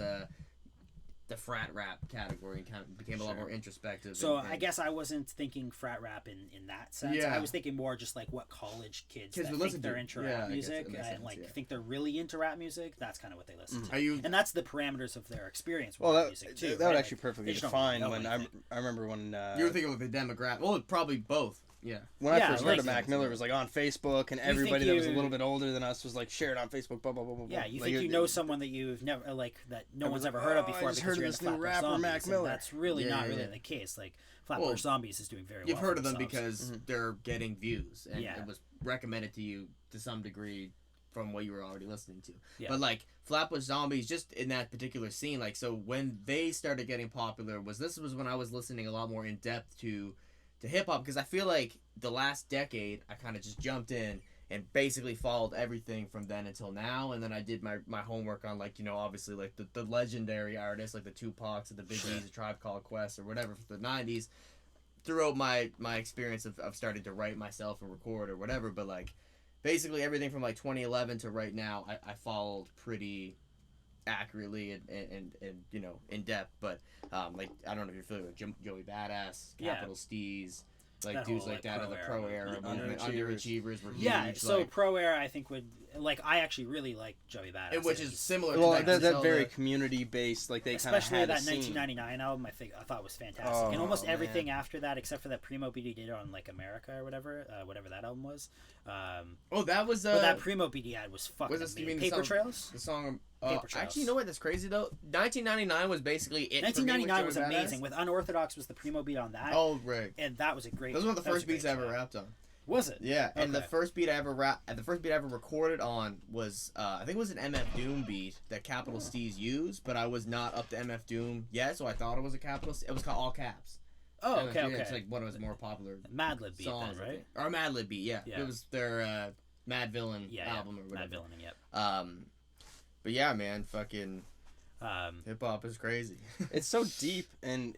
Speaker 5: The frat rap category and kind of became a lot more introspective.
Speaker 3: So I guess I wasn't thinking frat rap in that sense.
Speaker 5: Yeah.
Speaker 3: I was thinking more just like what college kids that think they're into rap music and like think they're really into rap music. That's kind of what they listen to. And that's the parameters of their experience with rap music too.
Speaker 1: That would actually perfectly define when I remember when
Speaker 5: you were thinking of the demographic. Well, probably both. Yeah.
Speaker 1: When I first heard of Mac Miller, it was like on Facebook, and everybody that was a little bit older than us was like shared on Facebook. Blah blah blah blah.
Speaker 3: Yeah, you think you know someone that you've never that no one's ever heard of before because you're into Flatbush Zombies.
Speaker 1: Mac Miller.
Speaker 3: That's really not really the case. Like Flatbush Zombies is doing very well.
Speaker 5: You've heard of them because they're getting views, and it was recommended to you to some degree from what you were already listening to. Yeah. But like Flatbush Zombies, just in that particular scene, like so when they started getting popular, was when I was listening a lot more in depth to hip hop, because I feel like the last decade I kind of just jumped in and basically followed everything from then until now, and then I did my homework on like obviously like the legendary artists like the Tupacs and the Bigleys, the Tribe Called Quest or whatever from the 90s throughout my experience of starting to write myself and record or whatever. But like basically everything from like 2011 to right now I followed pretty accurately and in depth. But like I don't know if you're familiar with Joey Badass, Capital Steez, like
Speaker 3: that
Speaker 5: dudes
Speaker 3: whole,
Speaker 5: like that of the
Speaker 3: pro
Speaker 5: pro era movement, underachievers were huge.
Speaker 3: Yeah, so
Speaker 5: like,
Speaker 3: pro era I think would like I actually really like Joey Badass,
Speaker 5: which is similar.
Speaker 1: Well,
Speaker 5: to
Speaker 1: that very community based, like they kind of
Speaker 3: especially
Speaker 1: had
Speaker 3: that
Speaker 1: a scene.
Speaker 3: 1999 album. I thought was fantastic, and almost everything
Speaker 1: man.
Speaker 3: after that, except for that Primo beat he did on like America or whatever that album was.
Speaker 2: That was.
Speaker 3: But that Primo beat he had was fucking amazing. Paper Trails.
Speaker 2: The song.
Speaker 3: Paper Trails.
Speaker 2: Actually, you know what? That's crazy though. 1999 was basically it.
Speaker 3: 1999 was amazing. With Unorthodox was the Primo beat on that.
Speaker 2: Oh, right.
Speaker 3: And that was a great.
Speaker 2: Those were one of the first beats I ever rapped on.
Speaker 3: Was it?
Speaker 2: Yeah, and the first beat I ever recorded on was I think it was an MF Doom beat that Capital Steez used, but I was not up to MF Doom yet, so I thought it was a Capital. It was called all caps.
Speaker 3: Oh, okay, okay.
Speaker 2: It's like one of his more popular
Speaker 3: Madlib beat,
Speaker 2: songs,
Speaker 3: then, right?
Speaker 2: Or Madlib beat, yeah. It was their Mad Villain album or whatever.
Speaker 3: Mad Villain, yep.
Speaker 2: But yeah, man, fucking hip hop is crazy.
Speaker 1: It's so deep, and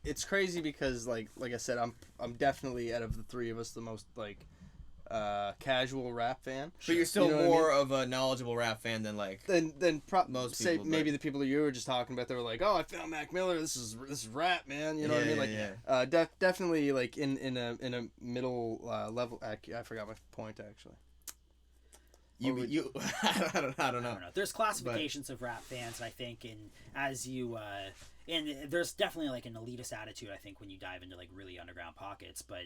Speaker 1: it's crazy because like I said, I'm definitely out of the three of us the most like casual rap fan.
Speaker 2: But you're still more of a knowledgeable rap fan than like
Speaker 1: most say people, maybe the people that you were just talking about. They were like, "Oh, I found Mac Miller. This is rap, man." You know what I mean? Like, definitely like in a middle level. I forgot my point actually.
Speaker 3: I don't know. There's classifications of rap fans, I think, and as you and there's definitely like an elitist attitude, I think, when you dive into like really underground pockets. But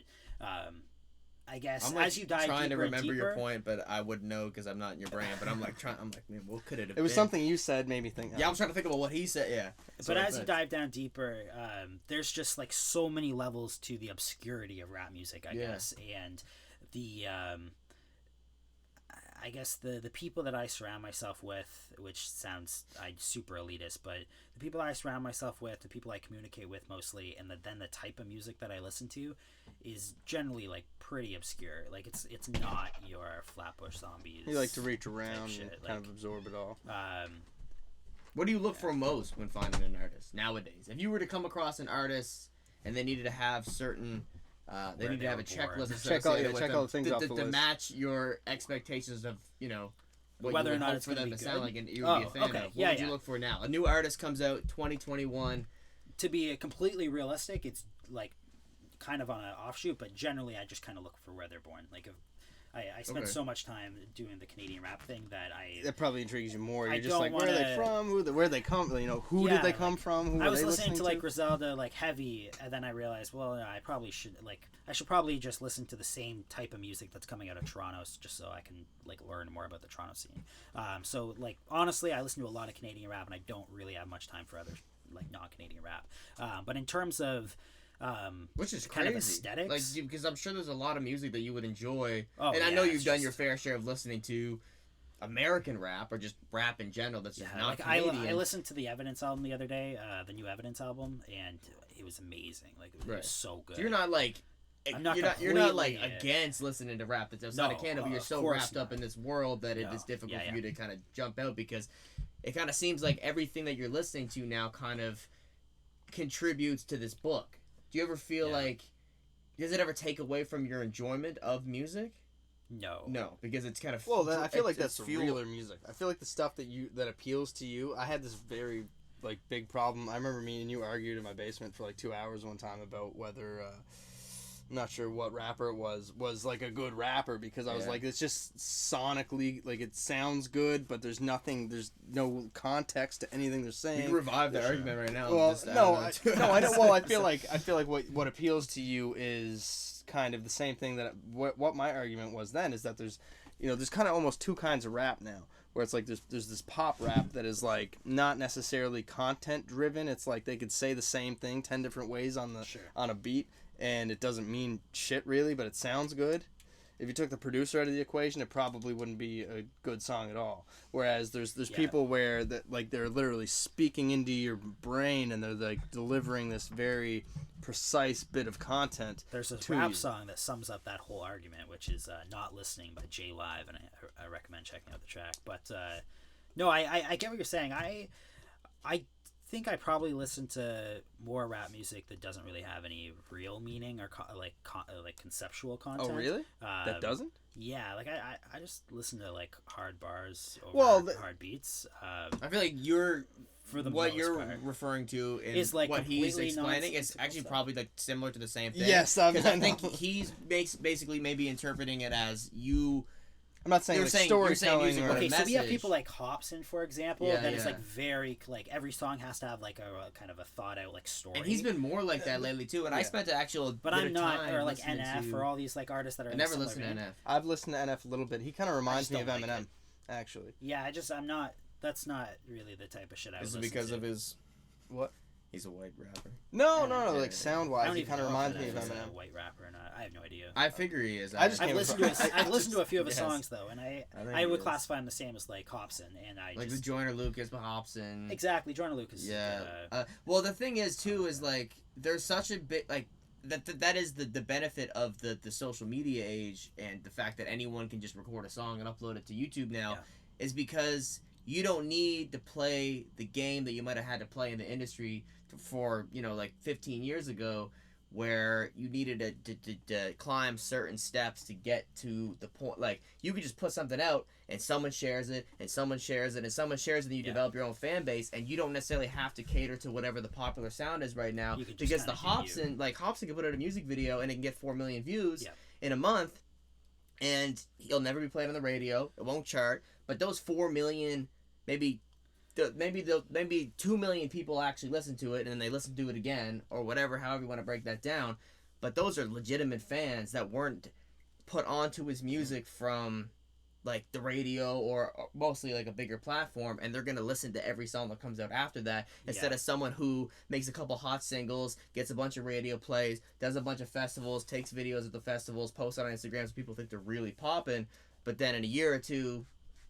Speaker 3: I guess
Speaker 2: I'm like
Speaker 3: as you dive
Speaker 2: trying
Speaker 3: deeper
Speaker 2: to remember
Speaker 3: and deeper,
Speaker 2: your point, but I wouldn't know because I'm not in your brain. But I'm like, man, what could it have been?
Speaker 1: It was something you said made me think.
Speaker 2: Yeah, I was trying to think about what he said. Yeah.
Speaker 3: But as you dive down deeper, there's just like so many levels to the obscurity of rap music, I guess, and the. I guess the people that I surround myself with, which sounds super elitist, but the people I surround myself with, the people I communicate with mostly, and then the type of music that I listen to is generally like pretty obscure. Like it's not your Flatbush Zombies.
Speaker 1: You like to reach around and
Speaker 3: like,
Speaker 1: kind of absorb it all.
Speaker 2: What do you look for most when finding an artist nowadays? If you were to come across an artist and they needed to have certain they need to have a checklist associated with
Speaker 1: all the things off the
Speaker 2: to
Speaker 1: list.
Speaker 2: match your expectations of, what
Speaker 3: whether
Speaker 2: you
Speaker 3: or not
Speaker 2: hope
Speaker 3: it's
Speaker 2: for them to
Speaker 3: be
Speaker 2: sound
Speaker 3: good.
Speaker 2: like and you would be a fan of. What would you look for now? A new artist comes out 2021.
Speaker 3: To be completely realistic, it's like kind of on an offshoot, but generally I just kind of look for where they're born. Like if I spent so much time doing the Canadian rap thing that
Speaker 1: probably intrigues you more. You're
Speaker 3: I
Speaker 1: just like, where are they from? Where they come? Who did they come from? Who
Speaker 3: I was
Speaker 1: were they
Speaker 3: listening to
Speaker 1: to?
Speaker 3: like Griselda, like heavy, and then I realized, well, I probably should I should probably just listen to the same type of music that's coming out of Toronto, just so I can like learn more about the Toronto scene. So like honestly, I listen to a lot of Canadian rap, and I don't really have much time for other like non-Canadian rap. But in terms of
Speaker 2: which is
Speaker 3: kind
Speaker 2: crazy.
Speaker 3: of aesthetics,
Speaker 2: like because I'm sure there's a lot of music that you would enjoy,
Speaker 3: and
Speaker 2: I know you've done your fair share of listening to American rap or just rap in general. That's just not Canadian.
Speaker 3: I listened to the Evidence album the other day, the new Evidence album, and it was amazing. Like it was so good.
Speaker 2: So you're not like you're not like against listening to rap that's outside of Canada, but you're so wrapped up in this world that it is difficult for you to kind of jump out because it kind of seems like everything that you're listening to now kind of contributes to this book. Do you ever feel like, does it ever take away from your enjoyment of music? No, because it's kind of
Speaker 1: I feel like that's realer music. I feel like the stuff that appeals to you. I had this very like big problem. I remember me and you argued in my basement for like 2 hours one time about whether I'm not sure what rapper it was like a good rapper because I was like, it's just sonically like it sounds good, but there's no context to anything they're saying.
Speaker 2: We can revive the argument right now.
Speaker 1: Well, I don't. Well, I feel like what appeals to you is kind of the same thing that what my argument was then is that there's kind of almost two kinds of rap now. Where it's like there's this pop rap that is like not necessarily content driven. It's like they could say the same thing 10 different ways on a beat. And it doesn't mean shit really, but it sounds good. If you took the producer out of the equation, it probably wouldn't be a good song at all. Whereas there's people where that like they're literally speaking into your brain and they're like delivering this very precise bit of content.
Speaker 3: There's a rap song that sums up that whole argument, which is "Not Listening" by J Live, and I recommend checking out the track. But no, I get what you're saying. I think I probably listen to more rap music that doesn't really have any real meaning or like conceptual content.
Speaker 1: Oh, really? That doesn't?
Speaker 3: Yeah, like I just listen to like hard bars over hard beats.
Speaker 2: I feel like you're
Speaker 3: for the
Speaker 2: what you're referring to is like what he's explaining is actually probably like similar to the same thing.
Speaker 1: Yes, I
Speaker 2: think he's basically maybe interpreting it as you.
Speaker 1: I'm not saying storytelling.
Speaker 3: Okay, so we have people like Hobson, for example, that is like very like every song has to have like a kind of a thought out like story.
Speaker 2: And he's been more like that lately too. And I spent an actual
Speaker 3: but I'm not or like NF or all these like artists that are.
Speaker 2: I never listened to NF.
Speaker 1: I've listened to NF a little bit. He kind of reminds me of Eminem, actually.
Speaker 3: Yeah, I'm not. That's not really the type of shit I was.
Speaker 2: Is it because of his
Speaker 1: what?
Speaker 2: He's a white rapper.
Speaker 1: No, like sound wise, he kind of reminds me of Eminem.
Speaker 3: A white rapper or not? I have no idea.
Speaker 2: I figure he is.
Speaker 3: I've listened to a few of his songs though, and I would classify him the same as like Hobson, and
Speaker 2: like the Joyner Lucas, but Hobson.
Speaker 3: Exactly, Joyner Lucas.
Speaker 2: Yeah. Well, the thing is too is like there's such a bit like that is the benefit of the social media age and the fact that anyone can just record a song and upload it to YouTube now is because you don't need to play the game that you might have had to play in the industry for like 15 years ago, where you needed to climb certain steps to get to the point. Like you could just put something out and someone shares it and someone shares it and someone shares it, and you develop your own fan base, and you don't necessarily have to cater to whatever the popular sound is right now, because the Hobson can put out a music video and it can get 4 million views in a month, and he'll never be played on the radio. It won't chart, but those 4 million, maybe 2 million people actually listen to it, and then they listen to it again, or whatever, however you want to break that down. But those are legitimate fans that weren't put onto his music from like the radio or mostly like a bigger platform, and they're gonna listen to every song that comes out after that, instead of someone who makes a couple hot singles, gets a bunch of radio plays, does a bunch of festivals, takes videos at the festivals, posts on Instagram so people think they're really popping, but then in a year or two,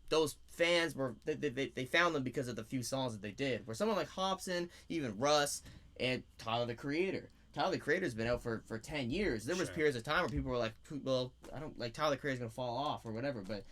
Speaker 2: those fans were they found them because of the few songs that they did. Where someone like Hobson, even Russ, and Tyler the Creator. Tyler the Creator's been out for 10 years. There was periods of time where people were like, well, I don't like Tyler the Creator's gonna fall off or whatever, but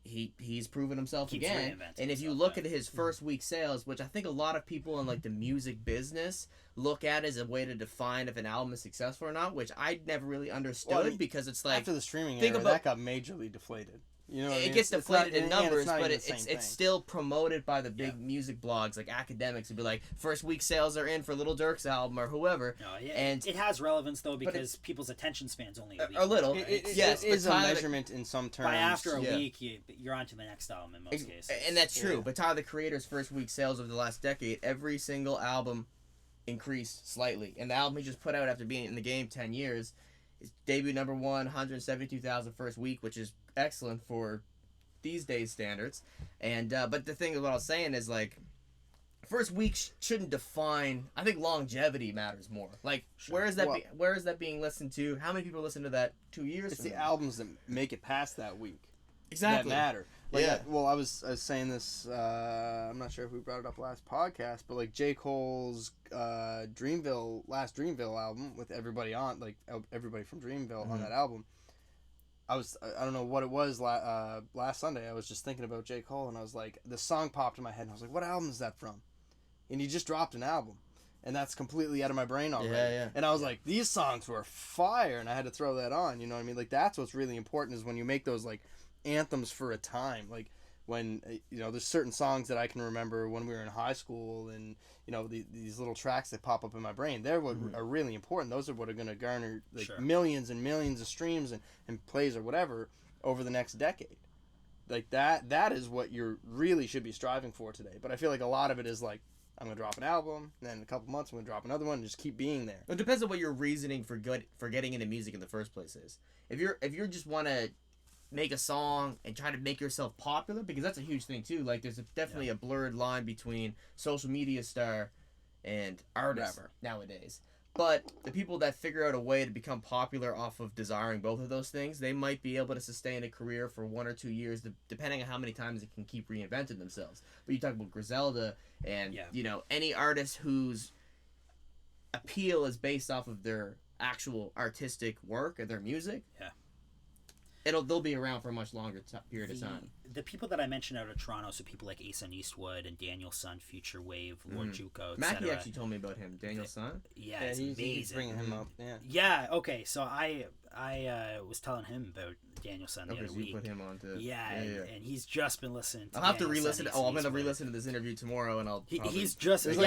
Speaker 2: he's proven himself again. And if you look at his first week sales, which I think a lot of people in like the music business look at as a way to define if an album is successful or not, which I never really understood, because it's like
Speaker 1: after the streaming era, that got majorly deflated. You know,
Speaker 2: it gets deflated in numbers, but it's still promoted by the big music blogs like academics would be like, first week sales are in for Little Durk's album or whoever.
Speaker 3: And it has relevance though, because people's attention span's only a week.
Speaker 1: A little. It is a measurement in some terms.
Speaker 3: By after a week, you're on to the next album in most cases.
Speaker 2: And that's true. Yeah. But Tyler the Creator's first week sales over the last decade, every single album increased slightly. And the album he just put out after being in the game 10 years, his debut number 172,000 first week, which is excellent for these days standards. And but the thing of what I was saying is like, first week shouldn't define. I think longevity matters more. Like where is that being listened to? How many people listen to that 2 years?
Speaker 1: It's the albums that make it past that week.
Speaker 2: Exactly.
Speaker 1: That matter. Like I was saying this. I'm not sure if we brought it up last podcast, but like J. Cole's last Dreamville album with everybody on, like everybody from Dreamville on that album. I don't know what it was last Sunday. I was just thinking about J. Cole, and I was like, the song popped in my head, and I was like, what album is that from? And he just dropped an album, and that's completely out of my brain already.
Speaker 2: Yeah.
Speaker 1: And I was like, these songs were fire, and I had to throw that on. You know what I mean? Like that's what's really important, is when you make those like anthems for a time. Like when there's certain songs that I can remember when we were in high school, and these little tracks that pop up in my brain, they're what are really important. Those are what are going to garner like millions and millions of streams and plays or whatever over the next decade. Like that is what you really should be striving for today. But I feel like a lot of it is like, I'm going to drop an album, and then in a couple months I'm going to drop another one, and just keep being there.
Speaker 2: It depends on what your reasoning for getting into music in the first place is. If you just want to make a song and try to make yourself popular, because that's a huge thing too. Like there's definitely a blurred line between social media star and artist nowadays. But the people that figure out a way to become popular off of desiring both of those things, they might be able to sustain a career for 1 or 2 years, depending on how many times they can keep reinventing themselves. But you talk about Griselda and any artist whose appeal is based off of their actual artistic work and their music.
Speaker 5: they'll be around for a much longer period of time.
Speaker 3: The people that I mentioned out of Toronto, so people like Asen Eastwood and Daniel Sun, Future Wave, Lord Juco,
Speaker 5: Mackie actually told me about him. Daniel Sun.
Speaker 3: Yeah, it's amazing.
Speaker 1: He's bringing him up. Yeah.
Speaker 3: Yeah. Okay. So I was telling him about Daniel Sun the other week.
Speaker 5: You put him on to.
Speaker 3: Yeah, and he's just been listening to.
Speaker 5: I'll have to re-listen. I'm gonna re-listen to this interview tomorrow, and I'll.
Speaker 3: He's just he's been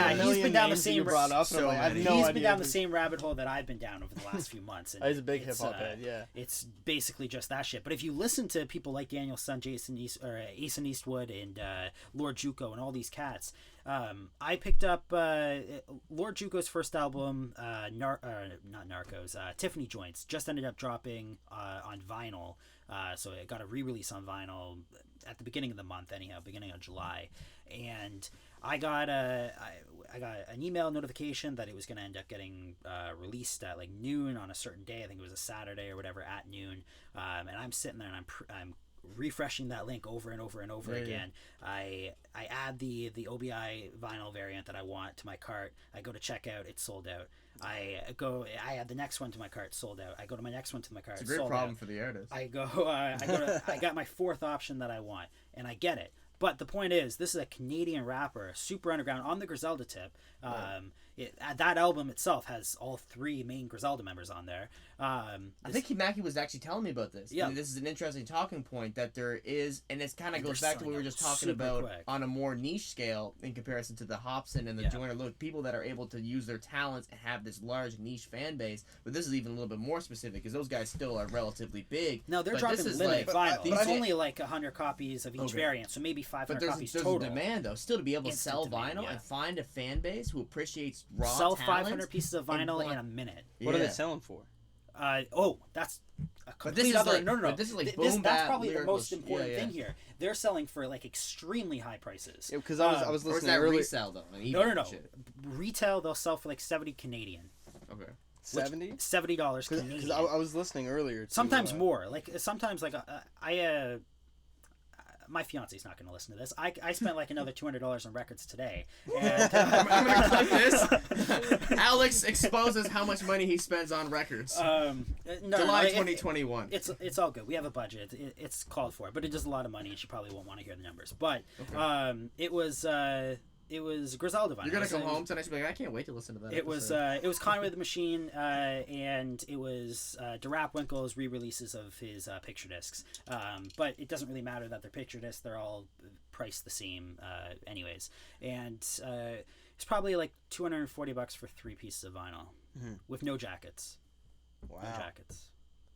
Speaker 3: down the same. He's been down the same rabbit hole that I've been down over the last few months. And
Speaker 1: he's a big hip hop head. Yeah.
Speaker 3: It's basically just that shit. But if you listen to people like Daniel Sun, Asen Eastwood, and Lord Juco, and all these cats. I picked up Lord Juco's first album, not Narcos, Tiffany Joints, just ended up dropping on vinyl. So it got a re-release on vinyl at the beginning of the month, anyhow, beginning of July. And I got an email notification that it was going to end up getting released at like noon on a certain day. I think it was a Saturday or whatever at noon. And I'm sitting there and I'm refreshing that link over and over and over again. I add the OBI vinyl variant that I want to my cart. I go to checkout, it's sold out. I add the next one to my cart, sold out. I go to my next one to my cart,
Speaker 5: it's a great problem for the artist.
Speaker 3: I got my fourth option that I want, and I get it. But the point is, this is a Canadian rapper, super underground, on the Griselda tip. That album itself has all three main Griselda members on there.
Speaker 5: I think Mackie was actually telling me about this. Yeah. This is an interesting talking point that there is, and it kind of goes back to what we were just talking about on a more niche scale in comparison to the Hobson and the Joyner Look, people that are able to use their talents and have this large niche fan base. But this is even a little bit more specific because those guys still are relatively big.
Speaker 3: No, they're dropping limited vinyl. It's only like 100 copies of each variant, so maybe 500 copies total.
Speaker 5: But there's a demand, though, still to be able to sell vinyl and find a fan base who appreciates raw
Speaker 3: sell
Speaker 5: talent
Speaker 3: 500 pieces of vinyl in a minute.
Speaker 1: What are they selling for?
Speaker 3: That's a complete other. No.
Speaker 5: But this is like boom
Speaker 3: that's probably the most important thing here. They're selling for like extremely high prices.
Speaker 1: Because I was listening
Speaker 5: earlier.
Speaker 1: Resale
Speaker 5: though.
Speaker 3: No. Retail they'll sell for like 70 Canadian.
Speaker 5: Okay.
Speaker 3: $70 Canadian.
Speaker 1: Because I was listening earlier.
Speaker 3: Sometimes more. Like sometimes like my fiance's not going to listen to this. I spent like another $200 on records today. And,
Speaker 5: I'm going to clip this. Alex exposes how much money he spends on records. July 2021.
Speaker 3: It's all good. We have a budget. It's called for, but it is a lot of money, and she probably won't want to hear the numbers. But it was Griselda vinyl.
Speaker 5: You're gonna come home tonight and be like, I can't wait to listen to that.
Speaker 3: It was Conway the Machine, and it was DeRap Winkle's re-releases of his picture discs. But it doesn't really matter that they're picture discs; they're all priced the same, anyways. And it's probably like $240 for 3 pieces of vinyl with no jackets.
Speaker 1: Wow.
Speaker 3: No jackets.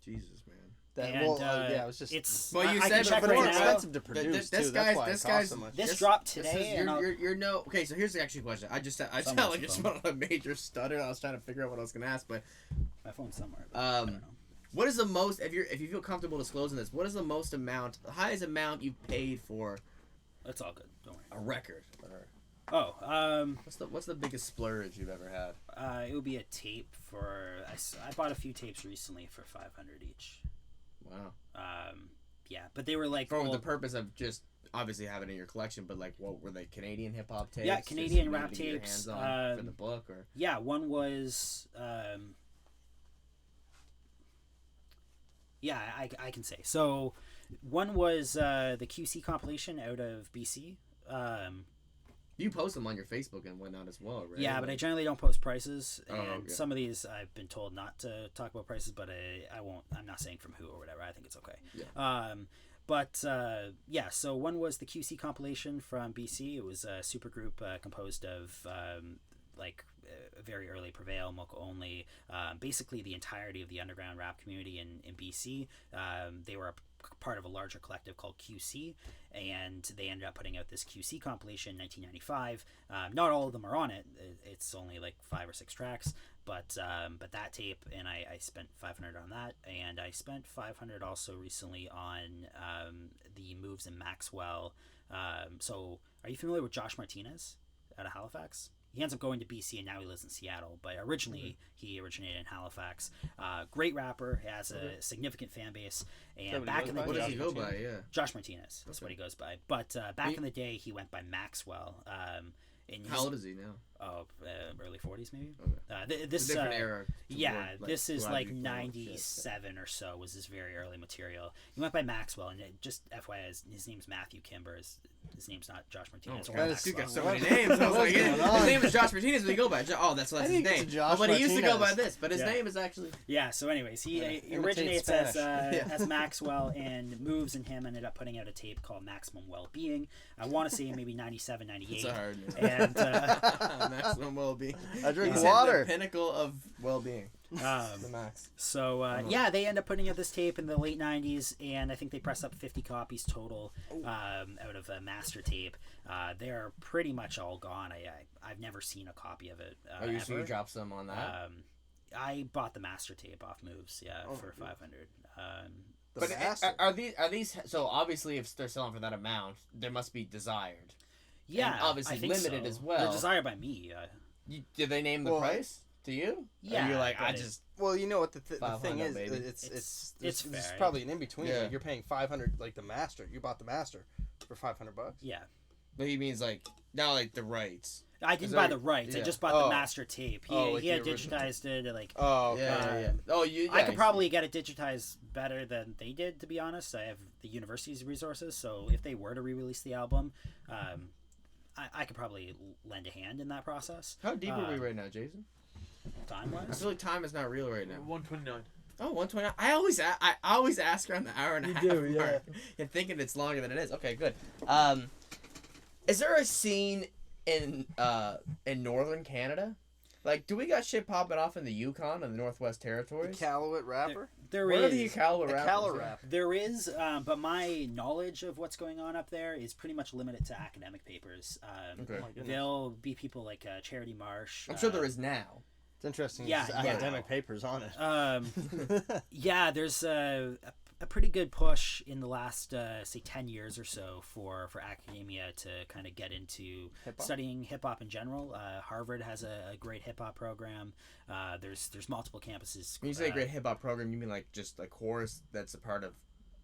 Speaker 5: Jesus, man.
Speaker 1: It was just.
Speaker 3: It's.
Speaker 5: Well, you said
Speaker 1: before,
Speaker 5: right
Speaker 1: expensive to produce
Speaker 5: this
Speaker 1: too.
Speaker 5: Guy's,
Speaker 1: That's why
Speaker 5: this
Speaker 1: it
Speaker 5: guy's
Speaker 1: costs so much.
Speaker 3: This dropped today.
Speaker 5: You're no. Okay, so here's the actual question. I just sound like it's on a major stutter. I was trying to figure out what I was gonna ask, but
Speaker 3: my phone's somewhere. I don't know.
Speaker 5: What is the most? If you feel comfortable disclosing this, what is the highest amount you've paid for?
Speaker 3: It's all good. Don't worry.
Speaker 5: A record. What's the biggest splurge you've ever had?
Speaker 3: It would be a tape for. I bought a few tapes recently for $500 each.
Speaker 5: Wow.
Speaker 3: Yeah, but they were like
Speaker 5: for the purpose of just obviously having it in your collection, but like what were they, Canadian hip hop tapes?
Speaker 3: Yeah, Canadian rap tapes.
Speaker 5: For the book or
Speaker 3: yeah, one was yeah, I can say. So one was the QC compilation out of BC.
Speaker 5: You post them on your Facebook and whatnot as well, right?
Speaker 3: Yeah, but I generally don't post prices, and some of these I've been told not to talk about prices, but I won't. I'm not saying from who or whatever. I think it's okay.
Speaker 5: Yeah.
Speaker 3: Yeah, so one was the QC compilation from BC. It was a supergroup composed of very early Prevail, Mocha Only, basically the entirety of the underground rap community in BC. They were part of a larger collective called QC, and they ended up putting out this QC compilation in 1995. Not all of them are on it. It's only like 5 or 6 tracks, but that tape, and I spent $500 on that, and I spent $500 also recently on the Moves in Maxwell. So are you familiar with Josh Martinez out of Halifax? He ends up going to BC and now he lives in Seattle, but originally he originated in Halifax. Great rapper, has a significant fan base, and back in the day,
Speaker 5: what does he go by? Yeah,
Speaker 3: Josh Martinez. That's what he goes by. But back in the day, he went by Maxwell.
Speaker 5: How old is he now?
Speaker 3: Early 40s maybe.
Speaker 2: Okay.
Speaker 3: This
Speaker 2: different era.
Speaker 3: This is like 97 or so was this very early material. He went by Maxwell, and just FYI, his name's Matthew Kimber. His name's not Josh Martinez.
Speaker 2: You got so many names. I was like, his name is Josh Martinez, but he go by. That's his name. But he used to go by this. But his name is actually.
Speaker 3: Yeah. So, anyways, he originates as Maxwell, and Moves and him ended up putting out a tape called Maximum Well-Being. I want to say maybe 97, 98.
Speaker 2: It's a hard
Speaker 3: name. And
Speaker 2: Maximum Well-Being.
Speaker 1: I drink water.
Speaker 2: The pinnacle of well-being.
Speaker 1: The max.
Speaker 3: So they end up putting out this tape in the late 90s, and I think they pressed up 50 copies total out of a master tape. They're pretty much all gone. I've never seen a copy of it.
Speaker 5: You dropped some on that?
Speaker 3: I bought the master tape off Moves, for 500.
Speaker 5: But are these so obviously if they're selling for that amount, there must be desired.
Speaker 3: Yeah,
Speaker 5: and obviously limited as well.
Speaker 3: They're desired by me.
Speaker 5: Did they name the price to you?
Speaker 3: Yeah,
Speaker 5: or you're like I just.
Speaker 1: Well, you know what the thing is,
Speaker 5: baby.
Speaker 1: it's probably an in between. Yeah. Like you're paying 500, like the master. You bought the master for $500.
Speaker 3: Yeah.
Speaker 5: But he means like not like the rights.
Speaker 3: I didn't buy the rights. Yeah. I just bought the master tape. He had digitized it. Like I could probably get it digitized better than they did. To be honest, I have the university's resources. So if they were to re-release the album, I could probably lend a hand in that process.
Speaker 5: How deep are we right now, Jason?
Speaker 3: Time-wise?
Speaker 2: I feel like time is not real right now.
Speaker 4: 129.
Speaker 2: Oh, 129. I always ask around the hour and a half mark and thinking it's longer than it is. Okay, good. Is there a scene in northern Canada? Like, do we got shit popping off in the Yukon and the Northwest Territories?
Speaker 1: The Iqaluit rapper?
Speaker 3: There
Speaker 5: Where
Speaker 3: is.
Speaker 5: Are the Iqaluit rappers?
Speaker 3: There is, but my knowledge of what's going on up there is pretty much limited to academic papers. There'll be people like Charity Marsh.
Speaker 5: I'm sure there is now.
Speaker 1: It's interesting. Academic papers on
Speaker 3: it. There's a pretty good push in the last say 10 years or so for academia to kind of get into studying hip-hop in general. Harvard has a great hip-hop program. There's multiple campuses.
Speaker 2: When you say great hip-hop program, you mean like just a course that's a part of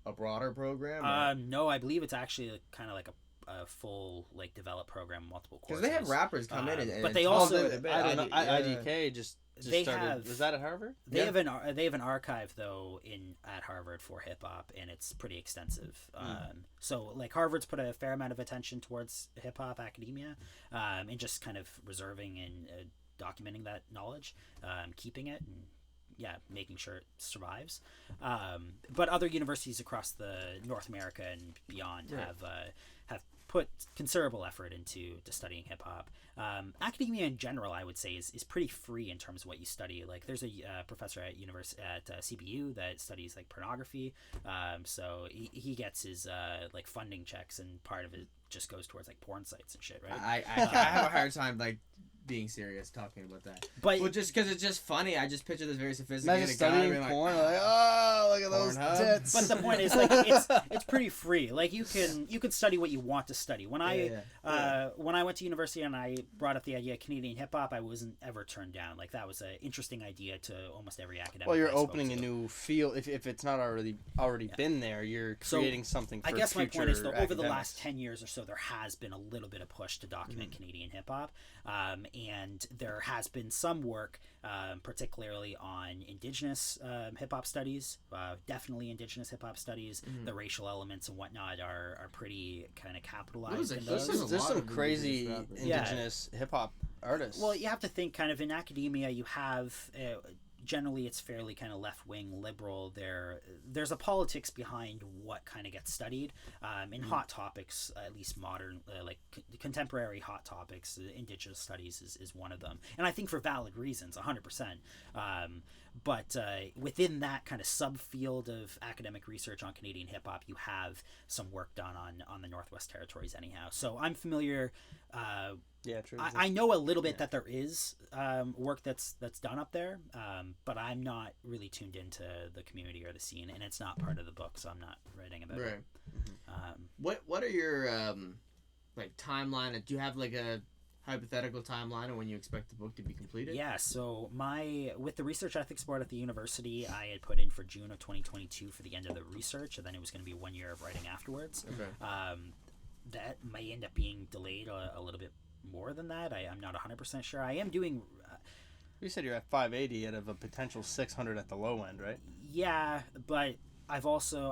Speaker 2: a broader program?
Speaker 3: No, I believe it's actually kind of like a full like developed program, multiple courses.
Speaker 2: Because they have rappers come in and
Speaker 3: but they also
Speaker 1: IDK just they started. Have, is that at Harvard?
Speaker 3: They have an archive though at Harvard for hip hop, and it's pretty extensive. So like Harvard's put a fair amount of attention towards hip hop academia, and just kind of reserving and documenting that knowledge, keeping it, and making sure it survives. But other universities across the North America and beyond have put considerable effort into studying hip hop. Academia in general, I would say, is pretty free in terms of what you study. Like there's a professor at CBU that studies like pornography. So he gets his like funding checks, and part of it just goes towards like porn sites and shit, right?
Speaker 2: I have a hard time like being serious talking about that. But just because it's just funny, I just picture this very sophisticated guy being like,
Speaker 1: porn, like, oh, look at those tits.
Speaker 3: But the point is, like, it's pretty free. Like you can study what you want to study. When I went to university and I brought up the idea of Canadian hip hop, I wasn't ever turned down. Like that was an interesting idea to almost every academic.
Speaker 1: Well, you're opening a new field. If it's not already been there, you're creating something. For
Speaker 3: I guess my point is though,
Speaker 1: academics.
Speaker 3: over the last 10 years or so, there has been a little bit of push to document Canadian hip hop. And there has been some work, particularly on Indigenous hip-hop studies. Definitely Indigenous hip-hop studies. The racial elements and whatnot are pretty kind of capitalized in those.
Speaker 1: There's some crazy Indigenous hip-hop artists.
Speaker 3: Well, you have to think kind of in academia, you have... generally it's fairly kind of left-wing liberal. There's a politics behind what kind of gets studied. In hot topics, at least modern, like contemporary hot topics, Indigenous studies is one of them. And I think for valid reasons, 100%. But within that kind of subfield of academic research on Canadian hip-hop, you have some work done on the Northwest Territories anyhow. So I'm familiar...
Speaker 1: true.
Speaker 3: I know a little bit that there is work that's done up there, but I'm not really tuned into the community or the scene, and it's not part of the book, so I'm not writing about it.
Speaker 2: What are your like timeline? Do you have like a hypothetical timeline of when you expect the book to be completed?
Speaker 3: Yeah, so with the research ethics board at the university, I had put in for June of 2022 for the end of the research, and then it was going to be 1 year of writing afterwards.
Speaker 2: Okay.
Speaker 3: That may end up being delayed a little bit more than that. I'm not 100% sure. I am doing.
Speaker 1: You said you're at 580 out of a potential 600 at the low end, right?
Speaker 3: Yeah, but I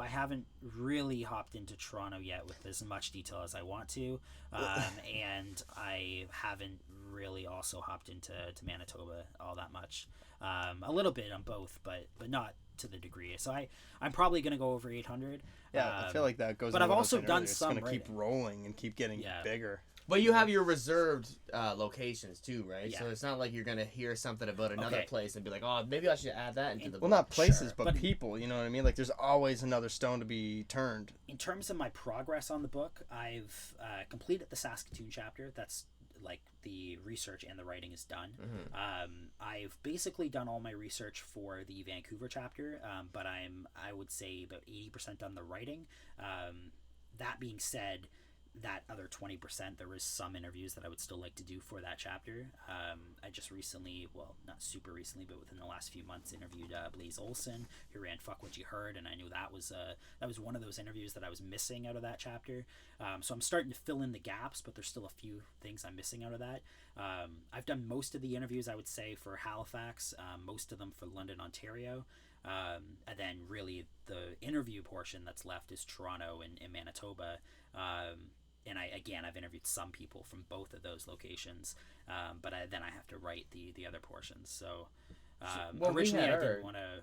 Speaker 3: haven't really hopped into Toronto yet with as much detail as I want to, and I haven't really also hopped into Manitoba all that much. A little bit on both, but not to the degree. So I'm probably gonna go over 800.
Speaker 1: Yeah, I feel like that goes.
Speaker 3: But I've also done some.
Speaker 1: It's gonna keep rolling and keep getting bigger.
Speaker 5: But you have your reserved locations too, right?
Speaker 3: Yeah.
Speaker 5: So it's not like you're gonna hear something about another place and be like, "Oh, maybe I should add that into the."
Speaker 1: Well, not places, but people. You know what I mean? Like, there's always another stone to be turned.
Speaker 3: In terms of my progress on the book, I've completed the Saskatoon chapter. That's like the research and the writing is done. I've basically done all my research for the Vancouver chapter, but I would say about 80% done the writing. That being said, that other 20%, there is some interviews that I would still like to do for that chapter. I just recently, well, not super recently, but within the last few months, interviewed Blaze Olson, who ran Fuck What You Heard, and I knew that was one of those interviews that I was missing out of that chapter. So I'm starting to fill in the gaps, but there's still a few things I'm missing out of that. I've done most of the interviews, I would say, for Halifax, most of them for London, Ontario. And then really the interview portion that's left is Toronto and Manitoba. And I've interviewed some people from both of those locations, but then I have to write the other portions. So originally I didn't want to.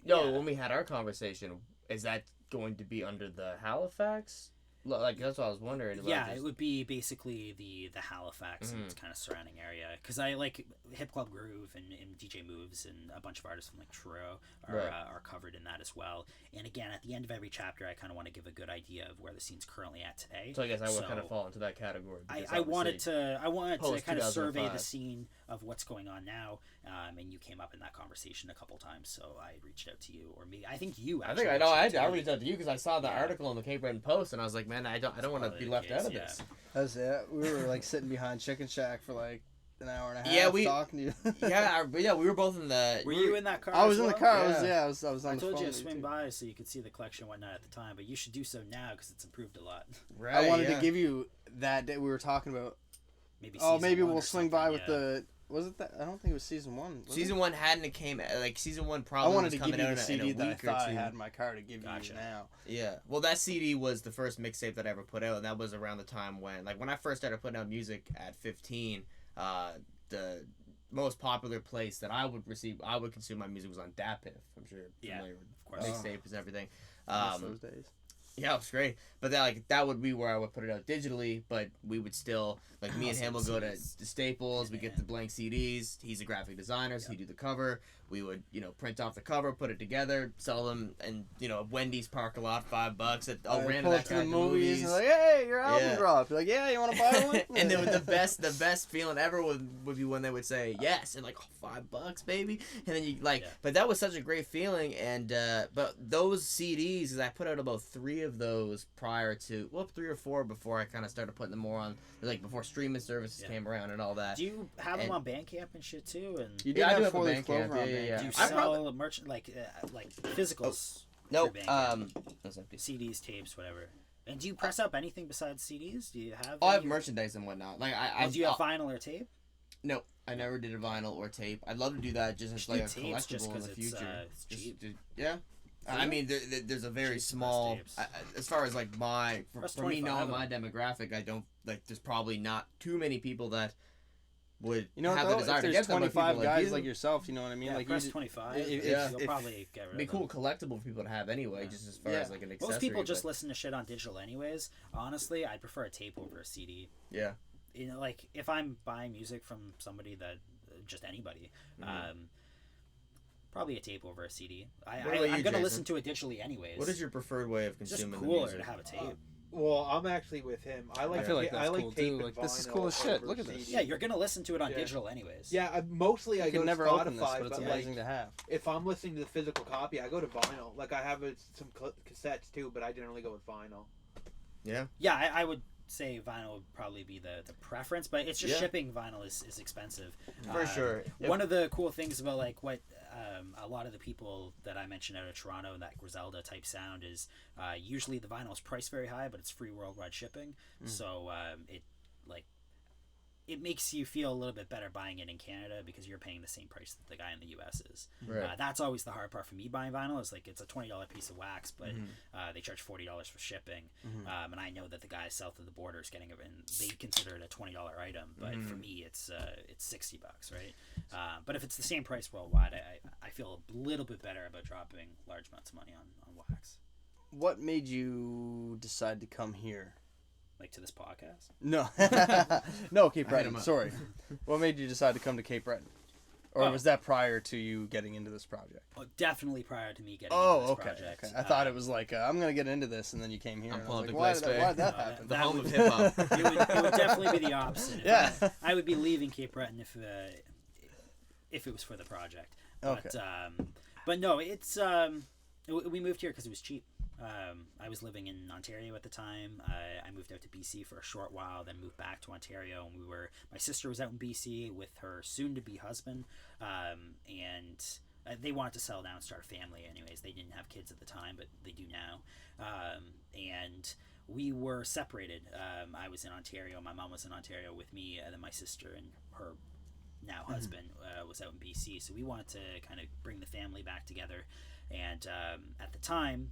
Speaker 5: No, when we had our conversation, is that going to be under the Halifax? Like, that's what I was wondering about.
Speaker 3: Yeah, it would be basically the Halifax and its kind of surrounding area, because I like Hip Club Groove and DJ Moves, and a bunch of artists from like Truro are covered in that as well. And again, at the end of every chapter, I kind of want to give a good idea of where the scene's currently at today.
Speaker 5: So I guess I would kind of fall into that category.
Speaker 3: I wanted to kind of survey the scene of what's going on now, and you came up in that conversation a couple times, so I reached out to you, or me. I think you.
Speaker 5: I reached out to you because I saw the article in the Cape Breton Post, and I was like, man, I don't want to be left out of this.
Speaker 1: That's it. We were like sitting behind Chicken Shack for like an hour and a half talking to you.
Speaker 5: We were both in the.
Speaker 3: Were you in that car?
Speaker 1: I was in the car.
Speaker 3: Yeah.
Speaker 1: I was on the phone.
Speaker 3: I told you to swing by so you could see the collection and whatnot at the time, but you should do so now because it's improved a lot.
Speaker 1: Right. I wanted to give you that day we were talking about. Maybe we'll swing by with the. Was it that? I don't think it was season 1.
Speaker 5: Season 1 hadn't came like season 1 probably.
Speaker 1: I wanted
Speaker 5: was
Speaker 1: to
Speaker 5: coming
Speaker 1: give you
Speaker 5: out
Speaker 1: the CD
Speaker 5: in a
Speaker 1: that
Speaker 5: week
Speaker 1: I thought
Speaker 5: or two.
Speaker 1: I had in my car to give you now.
Speaker 5: Yeah, well, that CD was the first mixtape that I ever put out, and that was around the time when I first started putting out music at 15. The most popular place that I would consume my music was on DAPIF. I'm sure you're familiar with mixtapes and everything.
Speaker 1: Those days.
Speaker 5: Yeah, it was great. But that would be where I would put it out digitally, but we would still, like, me and him would go to Staples, we get the blank CDs, he's a graphic designer, so he'd do the cover, we would, print off the cover, put it together, sell them, and, Wendy's parking lot, $5, I'll ran to that guy at the movies.
Speaker 1: And like, hey, your album dropped. You're like, yeah, you want to buy one?
Speaker 5: And then the best feeling ever would be when they would say, yes, and like, $5, baby, and then you, but that was such a great feeling, and, but those CDs, I put out about 3 of those prior to 3 or 4 before I kind of started putting them more on, like, before streaming services came around and all that.
Speaker 3: Do you have them on Bandcamp and shit too? And
Speaker 1: you do have a
Speaker 5: Bandcamp.
Speaker 3: Do you sell merch like physicals?
Speaker 5: Nope.
Speaker 3: CDs, tapes, whatever. And do you press up anything besides CDs? Do you have?
Speaker 5: I have merchandise and whatnot. Like
Speaker 3: do you have vinyl or tape?
Speaker 5: No, I never did a vinyl or tape. I'd love to do that just as like a collectible in the future.
Speaker 3: It's cheap.
Speaker 5: Yeah. I mean, there's a very small, as far as like for me knowing my demographic, I don't, like, there's probably not too many people that would have the desire to get them.
Speaker 1: There's 25 guys like yourself, you know what I mean?
Speaker 3: Yeah,
Speaker 1: like
Speaker 3: press 25. You'll probably get rid of
Speaker 5: be cool collectible for people to have anyway, just as far as like an accessory.
Speaker 3: Most people just listen to shit on digital anyways. Honestly, I prefer a tape over a CD.
Speaker 5: Yeah.
Speaker 3: Like, if I'm buying music from somebody that, just anybody, probably a tape over a CD. I'm going to listen to it digitally anyways.
Speaker 5: What is your preferred way of consuming
Speaker 3: the music? It's
Speaker 5: music?
Speaker 3: cooler to have a tape.
Speaker 4: Well, I'm actually with him. I
Speaker 1: feel like that's cool
Speaker 4: tape
Speaker 1: too. Like, this is cool as shit. Look at this.
Speaker 3: Yeah, you're going to listen to it on digital anyways.
Speaker 4: Yeah, I go to
Speaker 1: never
Speaker 4: Spotify,
Speaker 1: open this, but it's amazing to have.
Speaker 4: If I'm listening to the physical copy, I go to vinyl. Like, I have some cassettes too, but I generally go with vinyl.
Speaker 5: Yeah.
Speaker 3: Yeah, I would say vinyl would probably be the preference, but it's just shipping vinyl is expensive.
Speaker 5: For sure.
Speaker 3: One of the cool things about like what a lot of the people that I mentioned out of Toronto, that Griselda type sound, is usually the vinyl is priced very high, but it's free worldwide shipping. So it makes you feel a little bit better buying it in Canada because you're paying the same price that the guy in the U.S. is.
Speaker 5: Right.
Speaker 3: That's always the hard part for me buying vinyl. Is like it's a $20 piece of wax, but they charge $40 for shipping, and I know that the guy south of the border is getting it, and they consider it a $20 item. But for me, it's $60, right? But if it's the same price worldwide, I feel a little bit better about dropping large amounts of money on wax.
Speaker 1: What made you decide to come here?
Speaker 3: Like to this podcast?
Speaker 1: No. No, Cape Breton. Sorry. What made you decide to come to Cape Breton? Or was that prior to you getting into this project?
Speaker 3: Oh, definitely prior to me getting into this project.
Speaker 1: Okay. I thought it was like, I'm going to get into this, and then you came here.
Speaker 5: I'm
Speaker 1: pulling
Speaker 5: like,
Speaker 1: why did that happen?
Speaker 5: The home of hip-hop.
Speaker 3: It would definitely be the opposite.
Speaker 1: Yeah.
Speaker 3: I would be leaving Cape Breton if it was for the project.
Speaker 1: Okay.
Speaker 3: But no, it's... we moved here because it was cheap. I was living in Ontario at the time. I moved out to BC for a short while, then moved back to Ontario, and my sister was out in BC with her soon-to-be husband, and they wanted to settle down and start a family anyways. They didn't have kids at the time, but they do now. And we were separated. I was in Ontario, my mom was in Ontario with me, and then my sister and her now husband was out in BC, so we wanted to kind of bring the family back together. And at the time,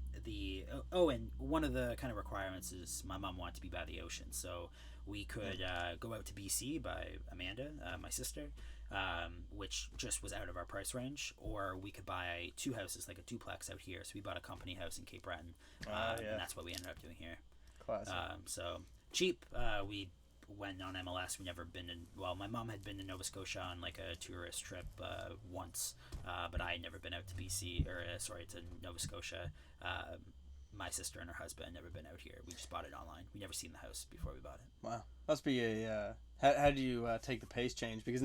Speaker 3: and one of the kind of requirements is my mom wanted to be by the ocean, so we could go out to BC by Amanda, my sister, which just was out of our price range, or we could buy 2 houses, like a duplex out here. So we bought a company house in Cape Breton, and that's what we ended up doing here.
Speaker 1: Classic.
Speaker 3: So cheap. We went on MLS. We never been in. Well, my mom had been to Nova Scotia on like a tourist trip once, but I had never been out to BC to Nova Scotia. My sister and her husband had never been out here. We just bought it online. We never seen the house before we bought it.
Speaker 1: Wow, must be a. How do you take the pace change? Because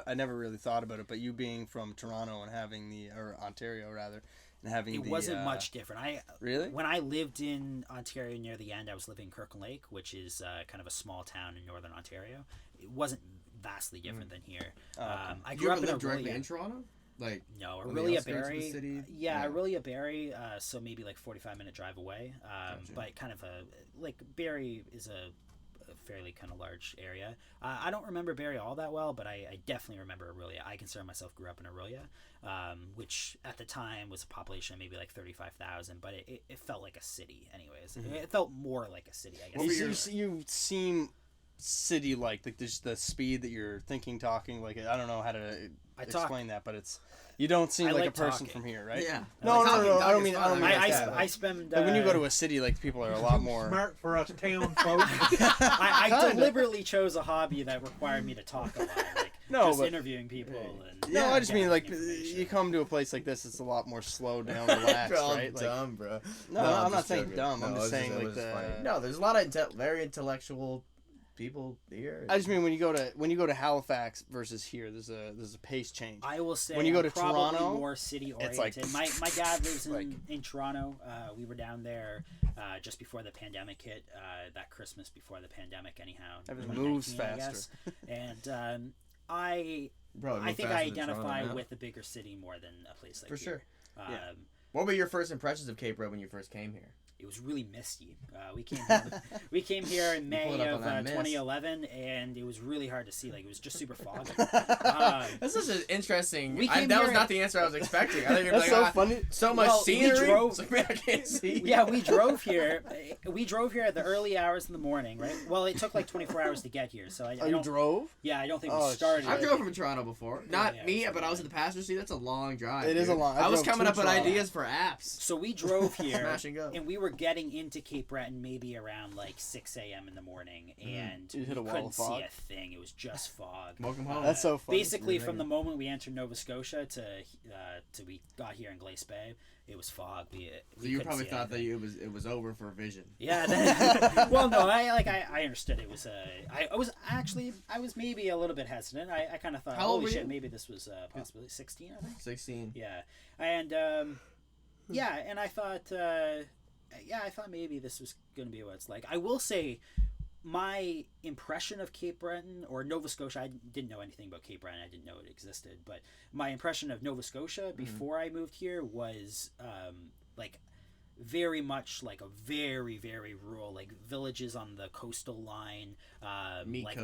Speaker 1: I never really thought about it, but you being from Toronto and having Ontario rather. It
Speaker 3: wasn't much different.
Speaker 1: Really?
Speaker 3: When I lived in Ontario near the end, I was living in Kirkland Lake, which is kind of a small town in northern Ontario. It wasn't vastly different than here. I grew up
Speaker 2: directly in Toronto? Like
Speaker 3: no, Aurelia Barrie. Yeah, Aurelia Barrie. So maybe like 45-minute drive away. Gotcha. But kind of Barrie is a fairly kind of large area. I don't remember Barrie all that well, but I definitely remember Aurelia. I consider myself grew up in Aurelia, which at the time was a population of maybe like 35,000, but it felt like a city anyways. It felt more like a city, I guess.
Speaker 1: You seem city-like just the speed that you're talking, like I don't know how to explain that, but it's you don't seem like a person from here, right?
Speaker 2: Yeah.
Speaker 1: No. I don't mean
Speaker 3: I spend
Speaker 1: when you go to a city, like people are a lot more
Speaker 4: smart for us town folks.
Speaker 3: I deliberately chose a hobby that required me to talk a lot, like interviewing people. And
Speaker 1: I just mean like you come to a place like this, it's a lot more slow down, relaxed, right?
Speaker 5: Dumb, bro.
Speaker 1: No, I'm not saying dumb. I'm just saying like
Speaker 5: there's a lot of very intellectual people here.
Speaker 1: I just mean when you go to Halifax versus here, there's a pace change.
Speaker 3: I will say
Speaker 1: when you go to Toronto,
Speaker 3: more city oriented.
Speaker 1: It's like
Speaker 3: my dad lives in Toronto. We were down there just before the pandemic hit. That Christmas before the pandemic, anyhow.
Speaker 1: Everything moves faster.
Speaker 3: And I think I identify with a bigger city more than a place like
Speaker 5: for
Speaker 3: here.
Speaker 5: Sure. What were your first impressions of Cape Breton when you first came here?
Speaker 3: It was really misty. We came here in May of 2011, and it was really hard to see. Like it was just super foggy.
Speaker 5: That's such an interesting. That was not the answer I was expecting. I think it was
Speaker 1: so funny.
Speaker 5: So much scenery.
Speaker 3: I can't see. Yeah, we drove here. We drove here at the early hours in the morning, right? Well, it took like 24 hours to get here. So
Speaker 1: you drove?
Speaker 3: Yeah, I don't think we started.
Speaker 2: I've drove from Toronto before. Not me, but I was in the passenger seat. That's a long drive.
Speaker 1: It is a long.
Speaker 2: I was coming up with ideas for apps.
Speaker 3: So we drove here,
Speaker 2: Smash and go.
Speaker 3: And we were getting into Cape Breton maybe around like 6 a.m. in the morning, and
Speaker 1: you hit a wall
Speaker 3: couldn't
Speaker 1: of fog.
Speaker 3: see a thing. It was just fog.
Speaker 2: Welcome home.
Speaker 1: That's so funny.
Speaker 3: Basically, from the moment we entered Nova Scotia to we got here in Glace Bay, it was fog.
Speaker 2: So you probably thought that it was over for vision.
Speaker 3: Yeah. Well, no, I understood it was. I was maybe a little bit hesitant. I kind of thought, holy shit, maybe this was possibly 16. I think
Speaker 2: 16.
Speaker 3: Yeah, and and I thought. I thought maybe this was going to be what it's like. I will say my impression of Cape Breton or Nova Scotia, I didn't know anything about Cape Breton. I didn't know it existed. But my impression of Nova Scotia before I moved here was very much like a very, very rural, like villages on the coastal line, like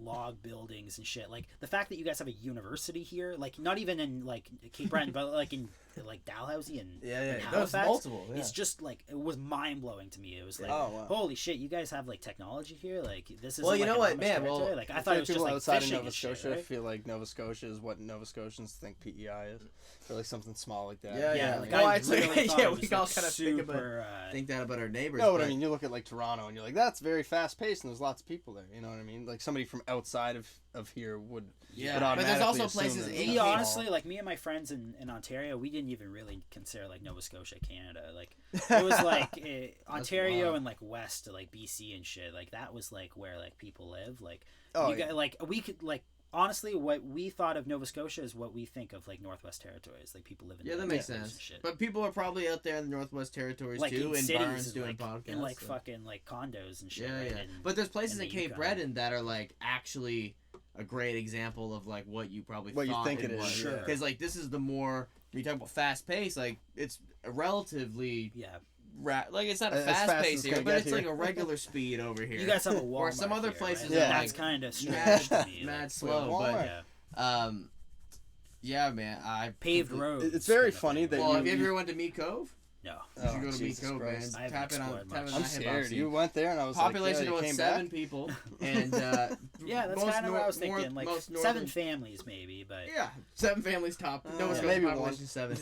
Speaker 3: log buildings and shit. Like the fact that you guys have a university here, like not even in like Cape Breton, but like in like Dalhousie and Halifax,
Speaker 5: multiple. Yeah.
Speaker 3: It's just like, it was mind blowing to me. It was like, holy shit, you guys have like technology here. Like this is
Speaker 5: you know what, man? Well,
Speaker 3: like I thought it was just like
Speaker 1: outside
Speaker 3: fishing
Speaker 1: of Nova Scotia.
Speaker 3: shit, right?
Speaker 1: I feel like Nova Scotia is what Nova Scotians think PEI is, or like something small like that.
Speaker 3: Yeah.
Speaker 2: Like,
Speaker 3: I
Speaker 2: well,
Speaker 3: really
Speaker 2: yeah,
Speaker 3: we
Speaker 2: all kind of think that about our neighbors.
Speaker 1: No, but I mean, you look at like Toronto, and you're like, that's very fast paced, and there's lots of people there. You know what I mean? Like somebody from outside of here would.
Speaker 2: Yeah, but there's also places.
Speaker 3: We honestly, like me and my friends in Ontario, we didn't even really consider like Nova Scotia Canada. Like it was like Ontario and like west to like BC and shit. Like that was like where like people live. Like guys, like we could like. Honestly, what we thought of Nova Scotia is what we think of like Northwest Territories. Like people live in
Speaker 2: that makes sense. And shit. But people are probably out there in the Northwest Territories
Speaker 3: like
Speaker 2: too, in barns doing
Speaker 3: like,
Speaker 2: podcasts,
Speaker 3: in like fucking like condos and shit.
Speaker 2: Yeah,
Speaker 3: right?
Speaker 2: yeah. But there's places in Cape Breton that are like actually a great example of like what you probably
Speaker 1: what
Speaker 2: thought
Speaker 1: you think it is.
Speaker 3: Sure.
Speaker 2: Because like this is the more you talk about fast pace. Like it's a relatively like it's not a fast pace here, but it's like a regular speed over here.
Speaker 3: You guys have a Walmart
Speaker 2: or some other
Speaker 3: here,
Speaker 2: places.
Speaker 3: Right? That's kind of strange to me.
Speaker 2: Mad slow, but yeah, man.
Speaker 3: Paved roads.
Speaker 1: It's very funny that.
Speaker 2: Well, have you ever went to Meat Cove?
Speaker 3: No.
Speaker 2: You should go to Meat Cove, man. Tap in on
Speaker 1: I'm scared. You went there, and I was
Speaker 2: population
Speaker 1: like,
Speaker 2: of 7 people, and
Speaker 3: yeah, that's kind of what I was thinking. Like 7 families, maybe, but
Speaker 2: 7 families top. No, it's maybe population 7.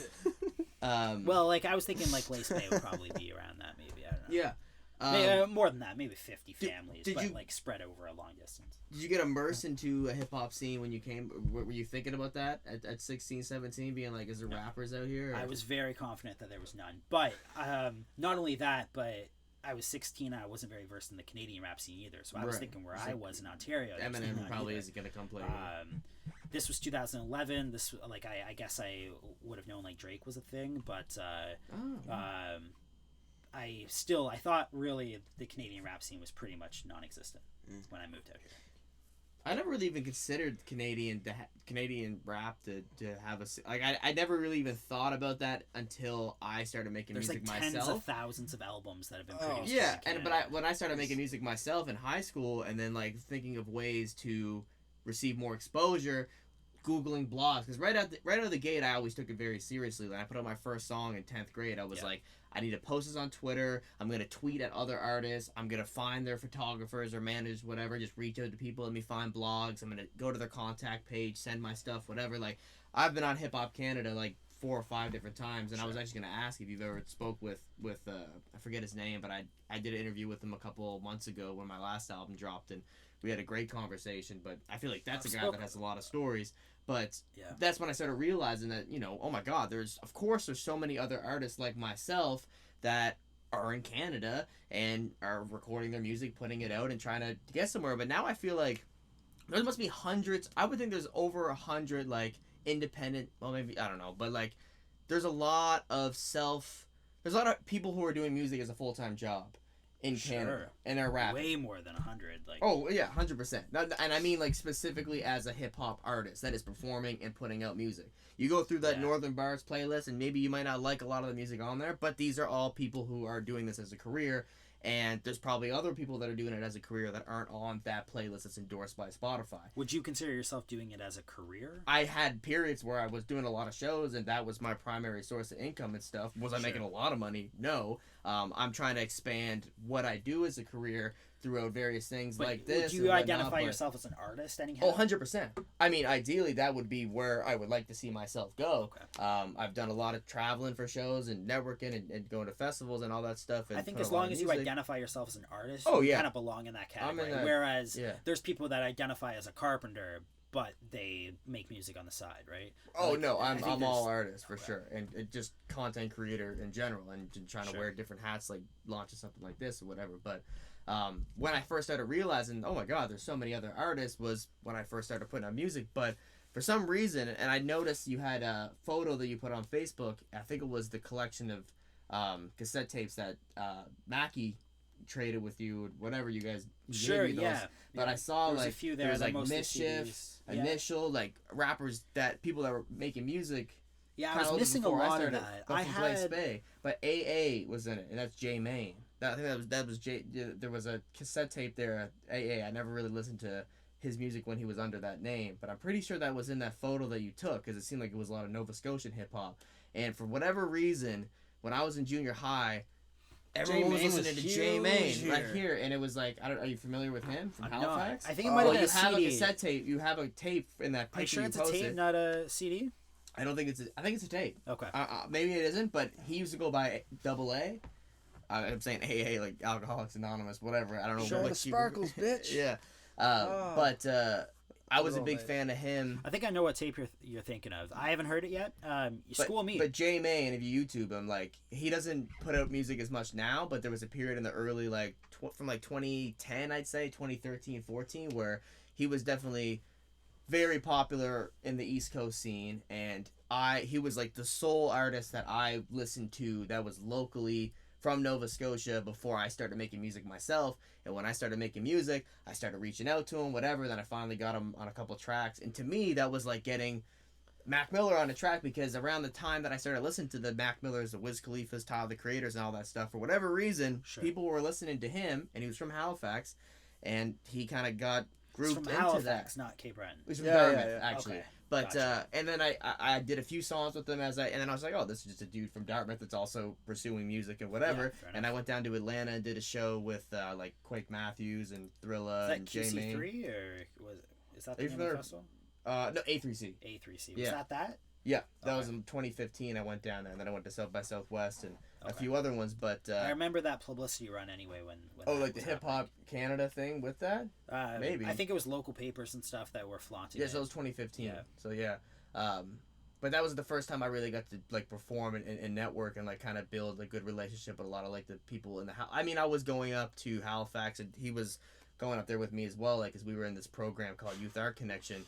Speaker 3: Well, like I was thinking, like Lace Bay would probably be around that. Maybe I don't know.
Speaker 2: Yeah.
Speaker 3: Maybe, more than that, maybe 50 families, but like spread over a long distance.
Speaker 2: Did you get immersed into a hip hop scene when you came? Were you thinking about that at 16, 17, being like, is there rappers out here? Or?
Speaker 3: I was very confident that there was none. But not only that, but I was 16 and I wasn't very versed in the Canadian rap scene either. So I was thinking where I was in Ontario.
Speaker 2: Eminem probably isn't going to come play.
Speaker 3: This was 2011. This like I guess I would have known like Drake was a thing, but I thought really the Canadian rap scene was pretty much non-existent when I moved out here.
Speaker 2: I never really even considered Canadian rap to have a like. I never really even thought about that until I started making music myself.
Speaker 3: There's like tens of thousands of albums that have been produced.
Speaker 2: Yeah, when I started making music myself in high school, and then like thinking of ways to receive more exposure, Googling blogs, because right out of the gate, I always took it very seriously. When I put out my first song in 10th grade, I was like, I need to post this on Twitter. I'm going to tweet at other artists. I'm going to find their photographers or managers, whatever. Just reach out to people. Let me find blogs. I'm going to go to their contact page, send my stuff, whatever. Like, I've been on Hip Hop Canada like 4 or 5 different times, and I was actually going to ask if you've ever spoke with I forget his name, but I did an interview with him a couple months ago when my last album dropped, and we had a great conversation. But I feel like that's a guy that has a lot of stories. But that's when I started realizing that, oh my God, there's so many other artists like myself that are in Canada and are recording their music, putting it out, and trying to get somewhere. But now I feel like there must be hundreds. I would think there's over 100 like independent. Well, maybe I don't know, but like there's a lot of people who are doing music as a full-time job in Canada, and they're rapping.
Speaker 3: Way more than 100. Like
Speaker 2: 100%. And I mean like specifically as a hip hop artist that is performing and putting out music. You go through that Northern Bars playlist, and maybe you might not like a lot of the music on there, but these are all people who are doing this as a career. And there's probably other people that are doing it as a career that aren't on that playlist that's endorsed by Spotify.
Speaker 3: Would you consider yourself doing it as a career?
Speaker 2: I had periods where I was doing a lot of shows, and that was my primary source of income and stuff. Was I making a lot of money? No. I'm trying to expand what I do as a career throughout various things like this.
Speaker 3: Would you identify yourself as an artist anyhow?
Speaker 2: 100%. I mean, ideally, that would be where I would like to see myself go. Okay. I've done a lot of traveling for shows and networking and going to festivals and all that stuff. And
Speaker 3: I think as long as you identify yourself as an artist, you kind of belong in that category. Whereas there's people that identify as a carpenter, but they make music on the side, right?
Speaker 2: Oh, like, no, I'm all artist for sure. And just content creator in general, and trying to wear different hats, like launching something like this or whatever. But when I first started realizing, oh my God, there's so many other artists, was when I first started putting out music. But for some reason, and I noticed you had a photo that you put on Facebook, I think it was the collection of cassette tapes that Mackie traded with you, whatever you guys gave me those. But I saw like a few there was like Mischief, Initial, like rappers, that people that were making music
Speaker 3: Yeah, I was missing a lot of that.
Speaker 5: I had Bay, but AA was in it, and that's J Main. I think that was J. There was a cassette tape there. AA. I never really listened to his music when he was under that name, but I'm pretty sure that was in that photo that you took because it seemed like it was a lot of Nova Scotian hip hop. And for whatever reason, when I was in junior high, everyone was listening to J Main right here, and it was like, are you familiar with him from Halifax?
Speaker 3: I think it might have been
Speaker 5: a CD.
Speaker 3: You have
Speaker 5: a cassette tape. You have a tape in that picture.
Speaker 3: Are you sure
Speaker 5: it's
Speaker 3: a tape, not a CD?
Speaker 5: I don't think I think it's a tape.
Speaker 3: Okay.
Speaker 5: Maybe it isn't, but he used to go by AA. I'm saying AA, like Alcoholics Anonymous, whatever. I don't know.
Speaker 1: Show the sparkles, bitch.
Speaker 5: Yeah. But I was a big fan of him.
Speaker 3: I think I know what tape you're thinking of. I haven't heard it yet. School me.
Speaker 5: But J Main, if you YouTube him, like he doesn't put out music as much now, but there was a period in the early from 2010, I'd say 2013, 14, where he was definitely very popular in the East Coast scene, and he was like the sole artist that I listened to that was locally from Nova Scotia before I started making music myself. And when I started making music, I started reaching out to him, whatever. Then I finally got him on a couple tracks. And to me, that was like getting Mac Miller on a track, because around the time that I started listening to the Mac Millers, the Wiz Khalifa's, Tyler, the Creators, and all that stuff, for whatever reason, people were listening to him, and he was from Halifax, and he kind of got grouped into
Speaker 3: Halifax,
Speaker 5: that.
Speaker 3: not Cape Breton.
Speaker 5: It was from Dartmouth, actually.
Speaker 3: Okay.
Speaker 5: But
Speaker 3: gotcha.
Speaker 5: And then I did a few songs with them and then I was like, oh, this is just a dude from Dartmouth that's also pursuing music and whatever.
Speaker 3: Yeah,
Speaker 5: and I went down to Atlanta and did a show with like Quake Matthews and Thrilla and J Main.
Speaker 3: QC3 or is that the name of the festival?
Speaker 5: No, A3C.
Speaker 3: A3C. Was that?
Speaker 5: Yeah, that was in 2015. I went down there, and then I went to South by Southwest and a few other ones. But
Speaker 3: I remember that publicity run anyway when
Speaker 5: like the Hip Hop Canada thing with that. Maybe
Speaker 3: I think it was local papers and stuff that were flaunting.
Speaker 5: Yeah, so it was 2015. Yeah. So yeah, but that was the first time I really got to like perform and network and like kind of build a good relationship with a lot of like the people in the house. I mean, I was going up to Halifax, and he was going up there with me as well, like, because we were in this program called Youth Art Connection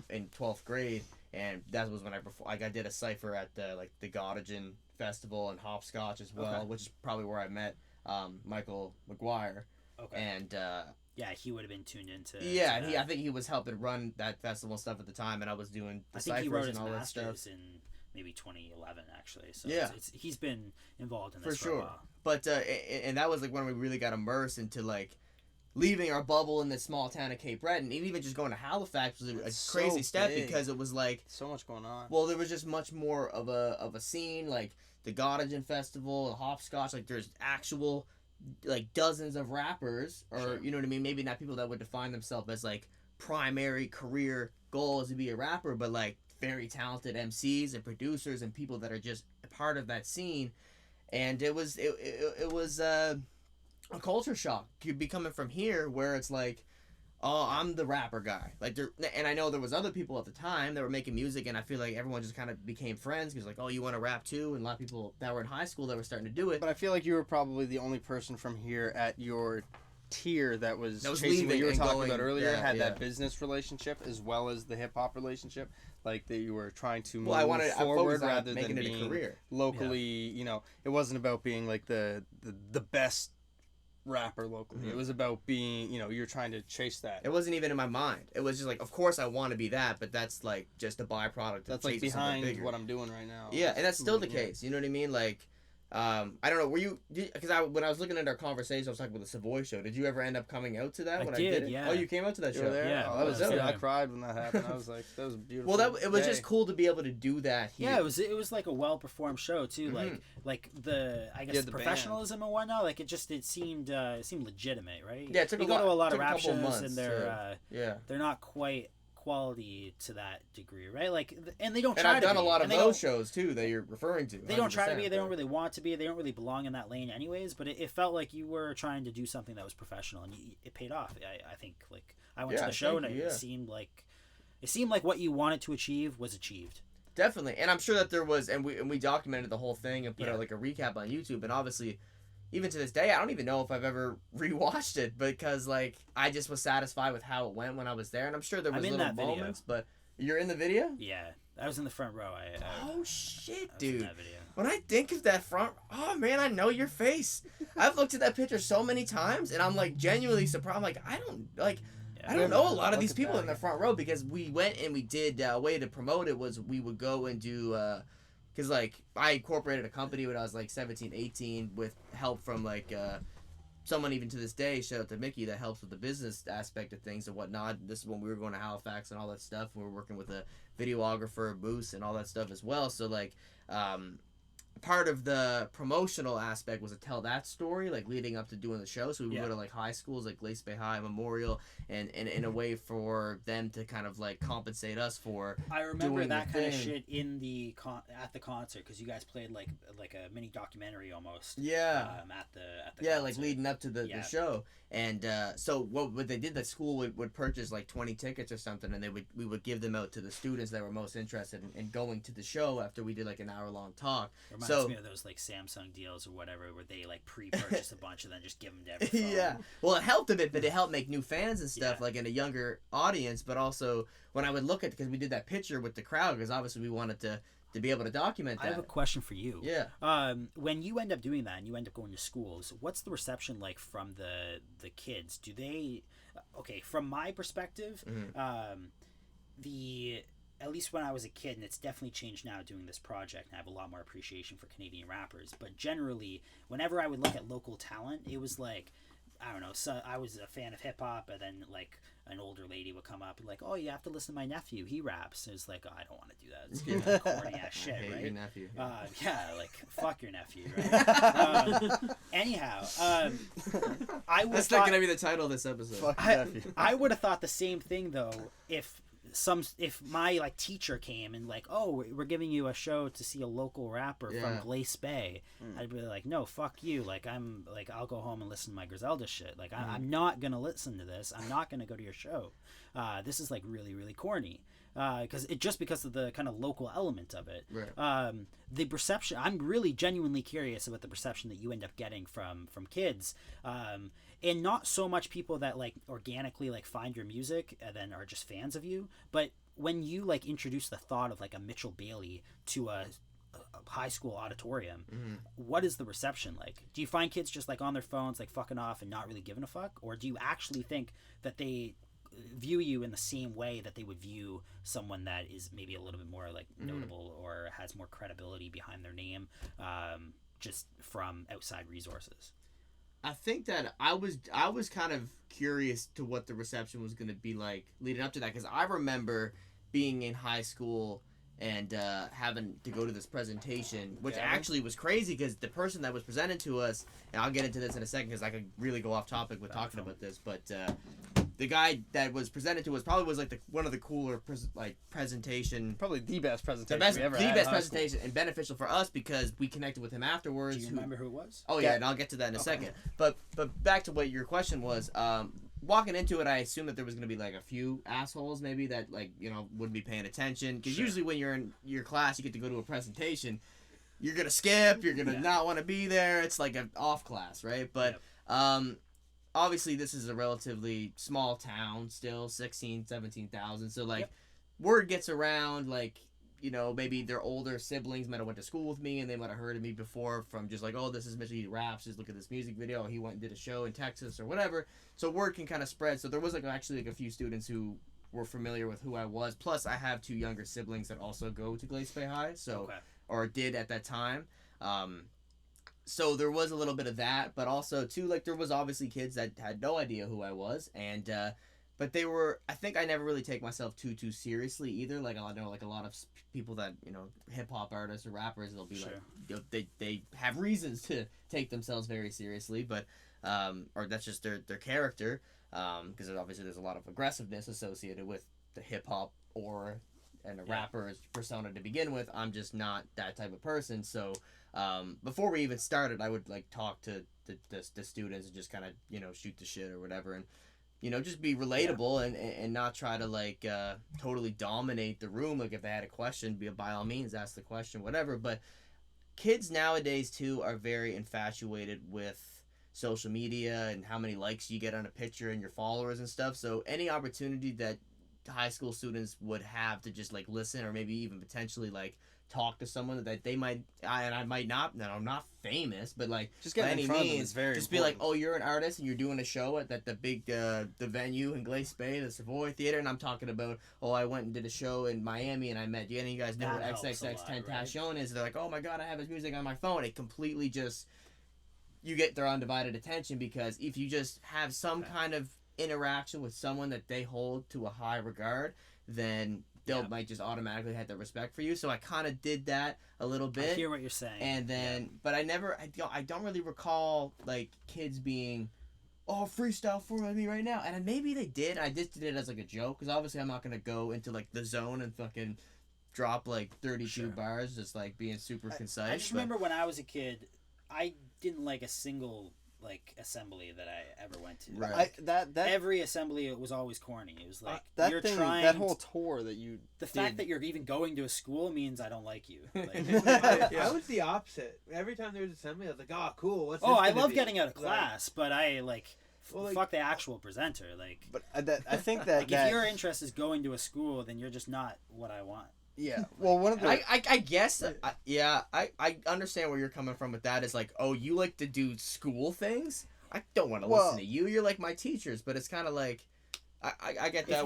Speaker 5: in 12th grade. And that was when I did a cipher at the Gottingen Festival and Hopscotch as well, which is probably where I met Michael McGuire.
Speaker 3: Okay.
Speaker 5: And
Speaker 3: yeah, he would have been tuned into.
Speaker 5: Yeah, and I think he was helping run that festival stuff at the time, and I was doing the ciphers and all that stuff.
Speaker 3: I think he wrote his masters in maybe 2011 actually. So
Speaker 5: yeah,
Speaker 3: he's been involved in this
Speaker 5: for sure.
Speaker 3: A while.
Speaker 5: But and that was like when we really got immersed into like leaving our bubble in this small town of Cape Breton, and even just going to Halifax was a crazy step, because it was like
Speaker 1: so much going on.
Speaker 5: Well, there was just much more of a scene, like the Gottingen Festival, the Hopscotch. Like there's actual like dozens of rappers, or you know what I mean. Maybe not people that would define themselves as like primary career goal is to be a rapper, but like very talented MCs and producers and people that are just a part of that scene. And it was a culture shock. Could be coming from here, where it's like, oh, I'm the rapper guy. Like and I know there was other people at the time that were making music, and I feel like everyone just kind of became friends because like, oh, you want to rap too, and a lot of people that were in high school that were starting to do it.
Speaker 1: But I feel like you were probably the only person from here at your tier that was chasing what you were talking about earlier, had that business relationship as well as the hip hop relationship, like that you were trying to move forward rather than being a career. Locally. You know, it wasn't about being like the best rapper locally. Mm-hmm. It was about being, you know, you're trying to chase that.
Speaker 5: It wasn't even in my mind. It was just like, of course I want to be that, but that's like just a byproduct.
Speaker 1: That's like behind what I'm doing right now.
Speaker 5: Yeah, and that's still the case. You know what I mean? Like, I don't know. Were you? Because when I was looking at our conversation, I was talking about the Savoy show. Did you ever end up coming out to that? I did it?
Speaker 3: Yeah.
Speaker 5: Oh, you came out to that show?
Speaker 1: You were there?
Speaker 3: Yeah.
Speaker 1: Oh, that was dope. I cried when that happened. I was like, that was beautiful.
Speaker 5: Well, it was just cool to be able to do that here.
Speaker 3: Yeah, it was like a well performed show too. Mm-hmm. Like the the professionalism and whatnot. Like it seemed legitimate, right?
Speaker 5: Yeah, it took
Speaker 3: you go to a lot of rap shows and they're not quite quality to that degree, right? Like, and they don't try to be.
Speaker 5: And I've done a lot of those shows too that you're referring to.
Speaker 3: They don't try to be. They don't really want to be. They don't really belong in that lane, anyways. But it felt like you were trying to do something that was professional, and it paid off. I think like I went to the show and it seemed like what you wanted to achieve was achieved.
Speaker 5: Definitely, and I'm sure that there was, and we documented the whole thing and put out like a recap on YouTube, and obviously, even to this day, I don't even know if I've ever rewatched it, because like I just was satisfied with how it went when I was there, and I'm sure there was little moments. But you're in the video?
Speaker 3: Yeah, I was in the front row.
Speaker 5: Oh shit, dude! In that video. When I think of that front, oh man, I know your face. I've looked at that picture so many times, and I'm like genuinely surprised. I'm like, I don't like.
Speaker 2: I don't know a lot of these people in the front row because we went and we did a way to promote it was we would go and do because like I incorporated a company when I was like 17, 18 with help from like someone even to this day, shout out to Mickey, that helps with the business aspect of things and whatnot. This is when we were going to Halifax and all that stuff. We were working with a videographer, Moose, and all that stuff as well. So like part of the promotional aspect was to tell that story, like leading up to doing the show. So we would go to like high schools, like Glace Bay High, Memorial, and in a way for them to kind of like compensate us for.
Speaker 3: I remember doing that kind of shit in the at the concert because you guys played like a mini documentary almost.
Speaker 2: Yeah.
Speaker 3: At the
Speaker 2: yeah,
Speaker 3: concert.
Speaker 2: Like leading up to the show, and so what they did, the school would purchase like 20 tickets or something, and we would give them out to the students that were most interested in going to the show after we did like an hour-long talk.
Speaker 3: Reminds me of those like Samsung deals or whatever where they like pre-purchase a bunch and then just give them to everyone.
Speaker 2: Yeah, well, it helped a bit, but it helped make new fans and stuff like in a younger audience. But also when I would look at, because we did that picture with the crowd, because obviously we wanted to be able to document that.
Speaker 3: I have a question for you.
Speaker 2: Yeah.
Speaker 3: When you end up doing that and you end up going to schools, what's the reception like from the kids? Do they? Okay, from my perspective, at least when I was a kid, and it's definitely changed now doing this project, and I have a lot more appreciation for Canadian rappers. But generally, whenever I would look at local talent, it was like, I don't know, so I was a fan of hip hop, and then like an older lady would come up and like, oh, you have to listen to my nephew, he raps. It was like, oh, I don't want to do that. It's kind of corny ass shit,
Speaker 2: I hate
Speaker 3: right?
Speaker 2: your nephew.
Speaker 3: Yeah, like fuck your nephew, right? Anyhow, I would.
Speaker 2: That's not gonna be the title of this episode.
Speaker 3: I would have thought the same thing though if my like teacher came and like, oh, we're giving you a show to see a local rapper from Glace Bay, I'd be like, no, fuck you. Like I'll go home and listen to my Griselda shit. Like I'm not gonna listen to this. I'm not gonna go to your show. This is like really, really corny. Because of the kind of local element of it.
Speaker 2: Right.
Speaker 3: The perception, I'm really genuinely curious about the perception that you end up getting from kids. And not so much people that like organically like find your music and then are just fans of you, but when you like introduce the thought of like a Mitchell Bailey to a high school auditorium, what is the reception like? Do you find kids just like on their phones like fucking off and not really giving a fuck, or do you actually think that they view you in the same way that they would view someone that is maybe a little bit more like notable or has more credibility behind their name, just from outside resources?
Speaker 2: I think that I was kind of curious to what the reception was going to be like leading up to that, because I remember being in high school and having to go to this presentation, which actually was crazy because the person that was presented to us, and I'll get into this in a second because I could really go off topic with talking about this, but the guy that was presented to us probably was like one of the cooler presentation,
Speaker 1: probably the best presentation
Speaker 2: presentation, and beneficial for us because we connected with him afterwards.
Speaker 3: Do you remember who it was?
Speaker 2: Oh yeah, and I'll get to that in a second. But back to what your question was. Walking into it, I assumed that there was going to be like a few assholes maybe that like, you know, wouldn't be paying attention, because usually when you're in your class, you get to go to a presentation, you're gonna skip, you're gonna not want to be there. It's like an off class, right? But obviously this is a relatively small town still, 16,000, 17,000. So like word gets around, like, you know, maybe their older siblings might have went to school with me and they might have heard of me before from just like, oh, this is Mitchell, he raps, just look at this music video, he went and did a show in Texas or whatever. So word can kind of spread. So there was like actually like a few students who were familiar with who I was. Plus I have two younger siblings that also go to Glace Bay High, so or did at that time. So there was a little bit of that, but also too, like, there was obviously kids that had no idea who I was, and but they were, I think I never really take myself too seriously either. Like, I know like a lot of people that, you know, hip hop artists or rappers, they'll be like, you know, they have reasons to take themselves very seriously, but or that's just their character, because obviously there's a lot of aggressiveness associated with the hip hop and a rapper's persona to begin with. I'm just not that type of person. So before we even started, I would like talk to the students and just kind of, you know, shoot the shit or whatever, and, you know, just be relatable and not try to like totally dominate the room. Like if they had a question, by all means ask the question, whatever. But kids nowadays too are very infatuated with social media and how many likes you get on a picture and your followers and stuff. So any opportunity that high school students would have to just like listen or maybe even potentially like
Speaker 5: talk to someone that they might, and I might not, no, I'm not famous, but like
Speaker 1: just getting in front of them is very
Speaker 5: just
Speaker 1: important.
Speaker 5: Be like, oh, you're an artist and you're doing a show at the big the venue in Glace Bay, the Savoy Theater, and I'm talking about, oh, I went and did a show in Miami and I met you, and you guys know what XXXTentacion is. They're like, oh my god, I have his music on my phone. It completely just, you get their undivided attention, because if you just have some kind of interaction with someone that they hold to a high regard, then they'll might just automatically have the respect for you. So I kind of did that a little bit.
Speaker 3: I hear what you're saying.
Speaker 5: And then, but I don't really recall like kids being, oh, freestyle for me right now. And maybe they did. I just did it as like a joke, because obviously I'm not gonna go into like the zone and fucking drop like 32 bars, just like being super concise.
Speaker 3: I just remember when I was a kid, I didn't like a single like assembly that I ever went to.
Speaker 1: Right.
Speaker 3: Every assembly, it was always corny. It was like
Speaker 1: that whole tour that you.
Speaker 3: The fact that you're even going to a school means I don't like you. Like,
Speaker 4: I was the opposite. Every time there was assembly, I was like, oh, cool. What's this
Speaker 3: I love getting out of class, but I like. Fuck the actual presenter, like.
Speaker 1: But I think that
Speaker 3: if your interest is going to a school, then you're just not what I want.
Speaker 1: Yeah. Well, one of the
Speaker 5: I guess I understand where you're coming from with that. Is like, oh, you like to do school things. I don't want to listen to you. You're like my teachers, but it's kind of like I get that.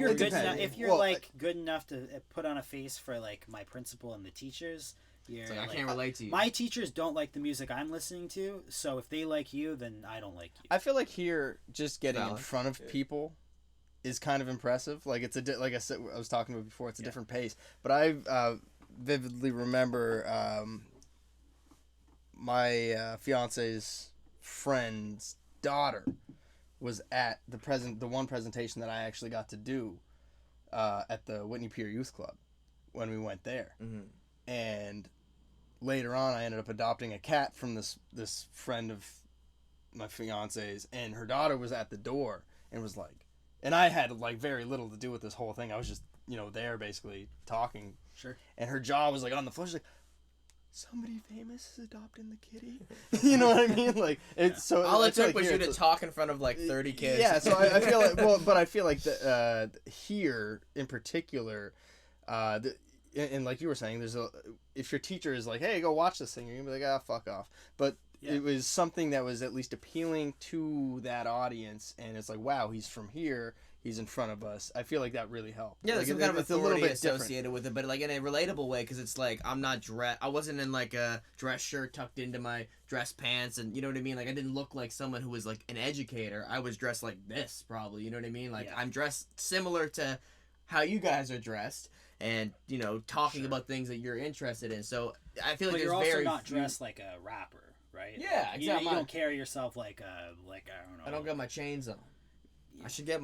Speaker 3: If you're like good enough to put on a face for like my principal and the teachers.
Speaker 5: Like, I can't relate to you.
Speaker 3: My teachers don't like the music I'm listening to, so if they like you, then I don't like you.
Speaker 1: I feel like here, just getting in front of people is kind of impressive. Like it's like I said, I was talking about before. It's a different pace. But I vividly remember my fiance's friend's daughter was at the one presentation that I actually got to do at the Whitney Pier Youth Club when we went there, and later on I ended up adopting a cat from this friend of my fiance's, and her daughter was at the door and was like. And I had like very little to do with this whole thing. I was just, there basically talking.
Speaker 3: Sure.
Speaker 1: And her jaw was like on the floor. She's like, somebody famous is adopting the kitty. You know what I mean? Like it's so.
Speaker 5: All it took was you to talk in front of like 30 kids.
Speaker 1: Yeah. So I feel like but I feel like here in particular, and like you were saying, if your teacher is like, hey, go watch this thing, you're gonna be like, fuck off. But. Yeah. It was something that was at least appealing to that audience, and it's like, wow, he's from here, he's in front of us. I feel like that really helped.
Speaker 5: Yeah, there's some kind of authority associated with it, but like in a relatable way, because it's like I wasn't in like a dress shirt tucked into my dress pants, and you know what I mean. Like I didn't look like someone who was like an educator. I was dressed like this, probably. You know what I mean? Like I'm dressed similar to how you guys are dressed. And talking about things that you're interested in. So I feel like
Speaker 3: you're also not dressed like a rapper. Right?
Speaker 5: Yeah, exactly.
Speaker 3: You don't carry yourself like I don't know.
Speaker 5: I don't got my chains on. Yeah. I should get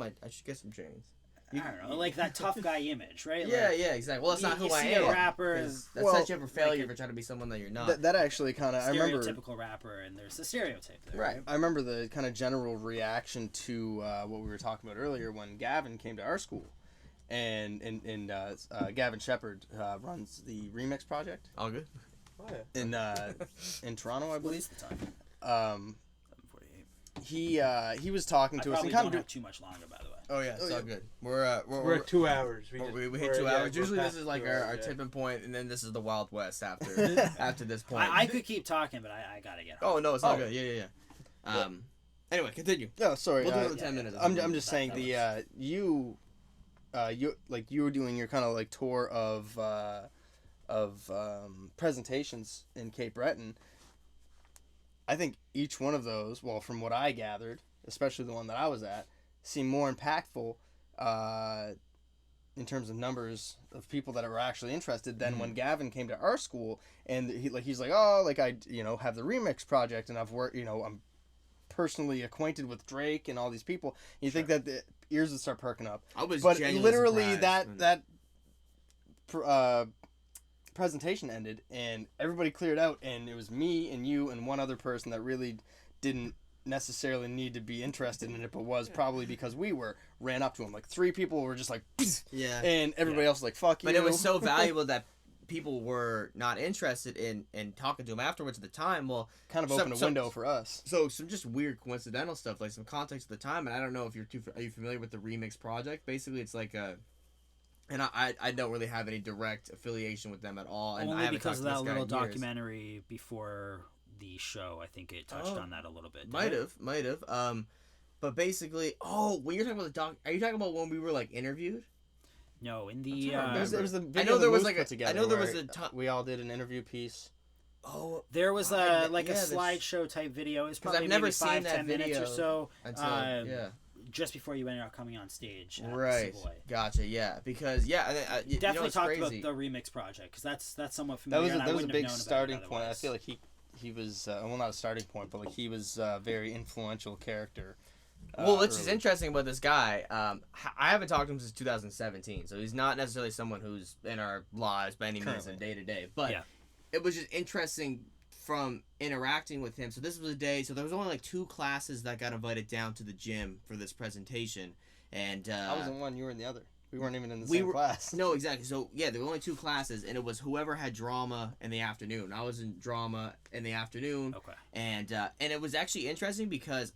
Speaker 5: some chains.
Speaker 3: I don't know, like that tough guy image, right?
Speaker 5: Yeah, exactly. Well, that's not who I am.
Speaker 3: A rapper,
Speaker 5: that's such a failure if you're trying to be someone that you're not.
Speaker 1: That actually kind of I remember
Speaker 3: stereotypical rapper, and there's a stereotype there.
Speaker 1: Right. I remember the kind of general reaction to what we were talking about earlier when Gavin came to our school, and Gavin Shepard runs the Remix Project.
Speaker 5: All good.
Speaker 1: Oh, yeah. In Toronto, I believe.
Speaker 3: What's the time?
Speaker 1: 7:48. He was talking to us.
Speaker 3: We don't have too much longer, by the way.
Speaker 5: Oh yeah, it's all good. We're
Speaker 4: at 2 hours.
Speaker 5: We hit 2 hours. Usually this is like our tipping point, and then this is the Wild West after this point.
Speaker 3: I could keep talking, but I gotta get
Speaker 5: home. Oh no, it's all good. Yeah. Anyway, continue.
Speaker 1: Oh, sorry.
Speaker 5: We'll do it in 10 minutes.
Speaker 1: I'm just saying you were doing your kind of like tour of presentations in Cape Breton. I think each one of those, well, from what I gathered, especially the one that I was at, seemed more impactful in terms of numbers of people that were actually interested than when Gavin came to our school, and he's like, oh, like I have the Remix Project, and I've worked, I'm personally acquainted with Drake and all these people. You think that the ears would start perking up.
Speaker 5: I was
Speaker 1: but
Speaker 5: genuinely
Speaker 1: literally
Speaker 5: surprised.
Speaker 1: that presentation ended and everybody cleared out, and it was me and you and one other person that really didn't necessarily need to be interested in it, but was probably because we ran up to him. Like 3 people were just like,
Speaker 5: yeah,
Speaker 1: and everybody else was like, fuck you.
Speaker 5: But it was so valuable that people were not interested in talking to him afterwards at the time. Well,
Speaker 1: kind of opened a window for us.
Speaker 5: So some just weird coincidental stuff, like some context at the time, and I don't know if are you familiar with the Remix Project? Basically, it's like And I don't really have any direct affiliation with them at all. And
Speaker 3: only
Speaker 5: I
Speaker 3: because of that little documentary before the show. I think it touched on that a little bit.
Speaker 5: Might have. But basically, when you're talking about the doc, are you talking about when we were like interviewed?
Speaker 3: No, in the
Speaker 1: there was a video
Speaker 5: I know there was like
Speaker 1: we all did an interview piece.
Speaker 3: Oh, there was a slideshow type video. It's probably
Speaker 5: I've never
Speaker 3: maybe
Speaker 5: seen
Speaker 3: 5-10 minutes or so.
Speaker 5: Until,
Speaker 3: just before you ended up coming on stage.
Speaker 5: Right.
Speaker 3: Savoy.
Speaker 5: Gotcha. Yeah, because
Speaker 3: definitely talked about the remix project because that's somewhat familiar.
Speaker 1: That was a big starting point. I feel like he was not a starting point, but like he was a very influential character.
Speaker 5: Which is interesting about this guy, I haven't talked to him since 2017, so he's not necessarily someone who's in our lives by any means in day to day. But it was just interesting from interacting with him. So this was a day. So there was only like 2 classes that got invited down to the gym for this presentation, and
Speaker 1: I was in one, you were in the other. We weren't even in the same class.
Speaker 5: No, exactly. So there were only 2 classes, and it was whoever had drama in the afternoon. I was in drama in the afternoon.
Speaker 3: Okay.
Speaker 5: And it was actually interesting because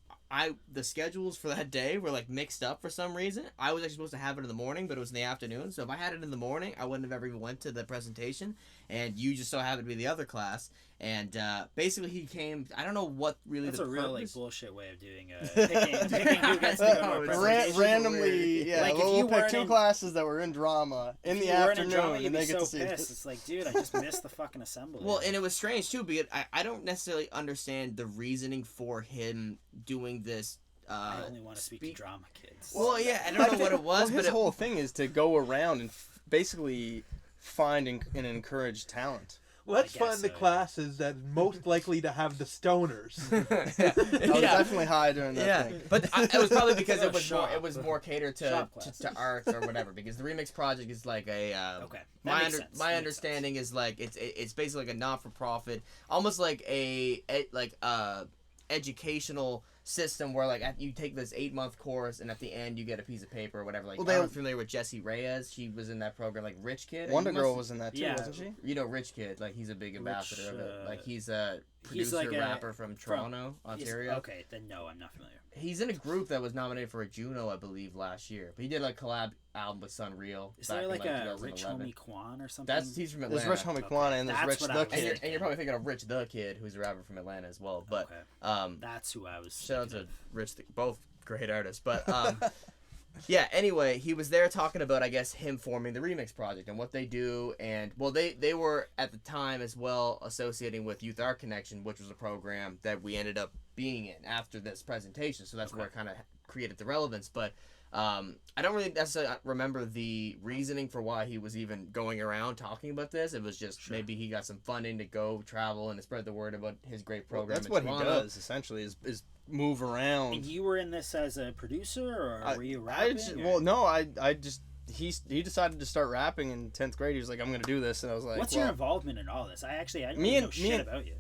Speaker 5: the schedules for that day were like mixed up for some reason. I was actually supposed to have it in the morning, but it was in the afternoon. So if I had it in the morning, I wouldn't have ever even went to the presentation. And you just so happened to be the other class. And basically he came. I don't know what really.
Speaker 3: That's
Speaker 5: the
Speaker 3: a
Speaker 5: purpose.
Speaker 3: real like bullshit way of doing picking who gets to go to a presentation.
Speaker 1: Randomly, yeah.
Speaker 3: Like
Speaker 1: we'll pick 2 classes that were in drama in the afternoon,
Speaker 3: drama,
Speaker 1: and they get to see
Speaker 3: it. It's like, dude, I just missed the fucking assembly.
Speaker 5: Well, and it was strange too because I don't necessarily understand the reasoning for him doing this.
Speaker 3: I only want to speak to drama kids.
Speaker 5: Well, yeah, I don't know what it was,
Speaker 1: but his whole thing is to go around and basically find and encourage talent.
Speaker 4: Let's find the classes that's most likely to have the stoners.
Speaker 1: I was definitely high during that thing.
Speaker 5: But it was probably because it was more catered to arts or whatever. Because the Remix Project is like a my understanding is like it's basically like a not-for-profit, almost like a educational system where like you take this 8-month course and at the end you get a piece of paper or whatever. Like I'm familiar with Jessie Reyes. She was in that program. Like Rich Kid.
Speaker 1: Wonder Girl was in that too, wasn't she?
Speaker 5: You know Rich Kid. Like he's a big ambassador of it. Like he's a producer, rapper from Toronto, Ontario.
Speaker 3: Okay, then no, I'm not familiar.
Speaker 5: He's in a group that was nominated for a Juno, I believe, last year. But he did like a collab album with Sunreal.
Speaker 3: Is there like a Rich Homie Quan or something?
Speaker 5: He's from Atlanta.
Speaker 1: There's Rich Homie Quan and there's Rich the Kid.
Speaker 5: And you're probably thinking of Rich the Kid, who's a rapper from Atlanta as well. But
Speaker 3: that's who I was.
Speaker 5: Shout out to Rich, both great artists. But yeah. Anyway, he was there talking about, I guess, him forming the Remix Project and what they do. And well, they were at the time as well associating with Youth Art Connection, which was a program that we ended up being in after this presentation. So that's where it kind of created the relevance. But I don't really necessarily remember the reasoning for why he was even going around talking about this. It was just maybe he got some funding to go travel and spread the word about his great program.
Speaker 1: That's what he does essentially is move around.
Speaker 3: And you were in this as a producer, or were you rapping?
Speaker 1: He decided to start rapping in 10th grade. He was like, I'm going to do this, and I was like,
Speaker 3: what's your involvement in all this? I didn't know shit about you.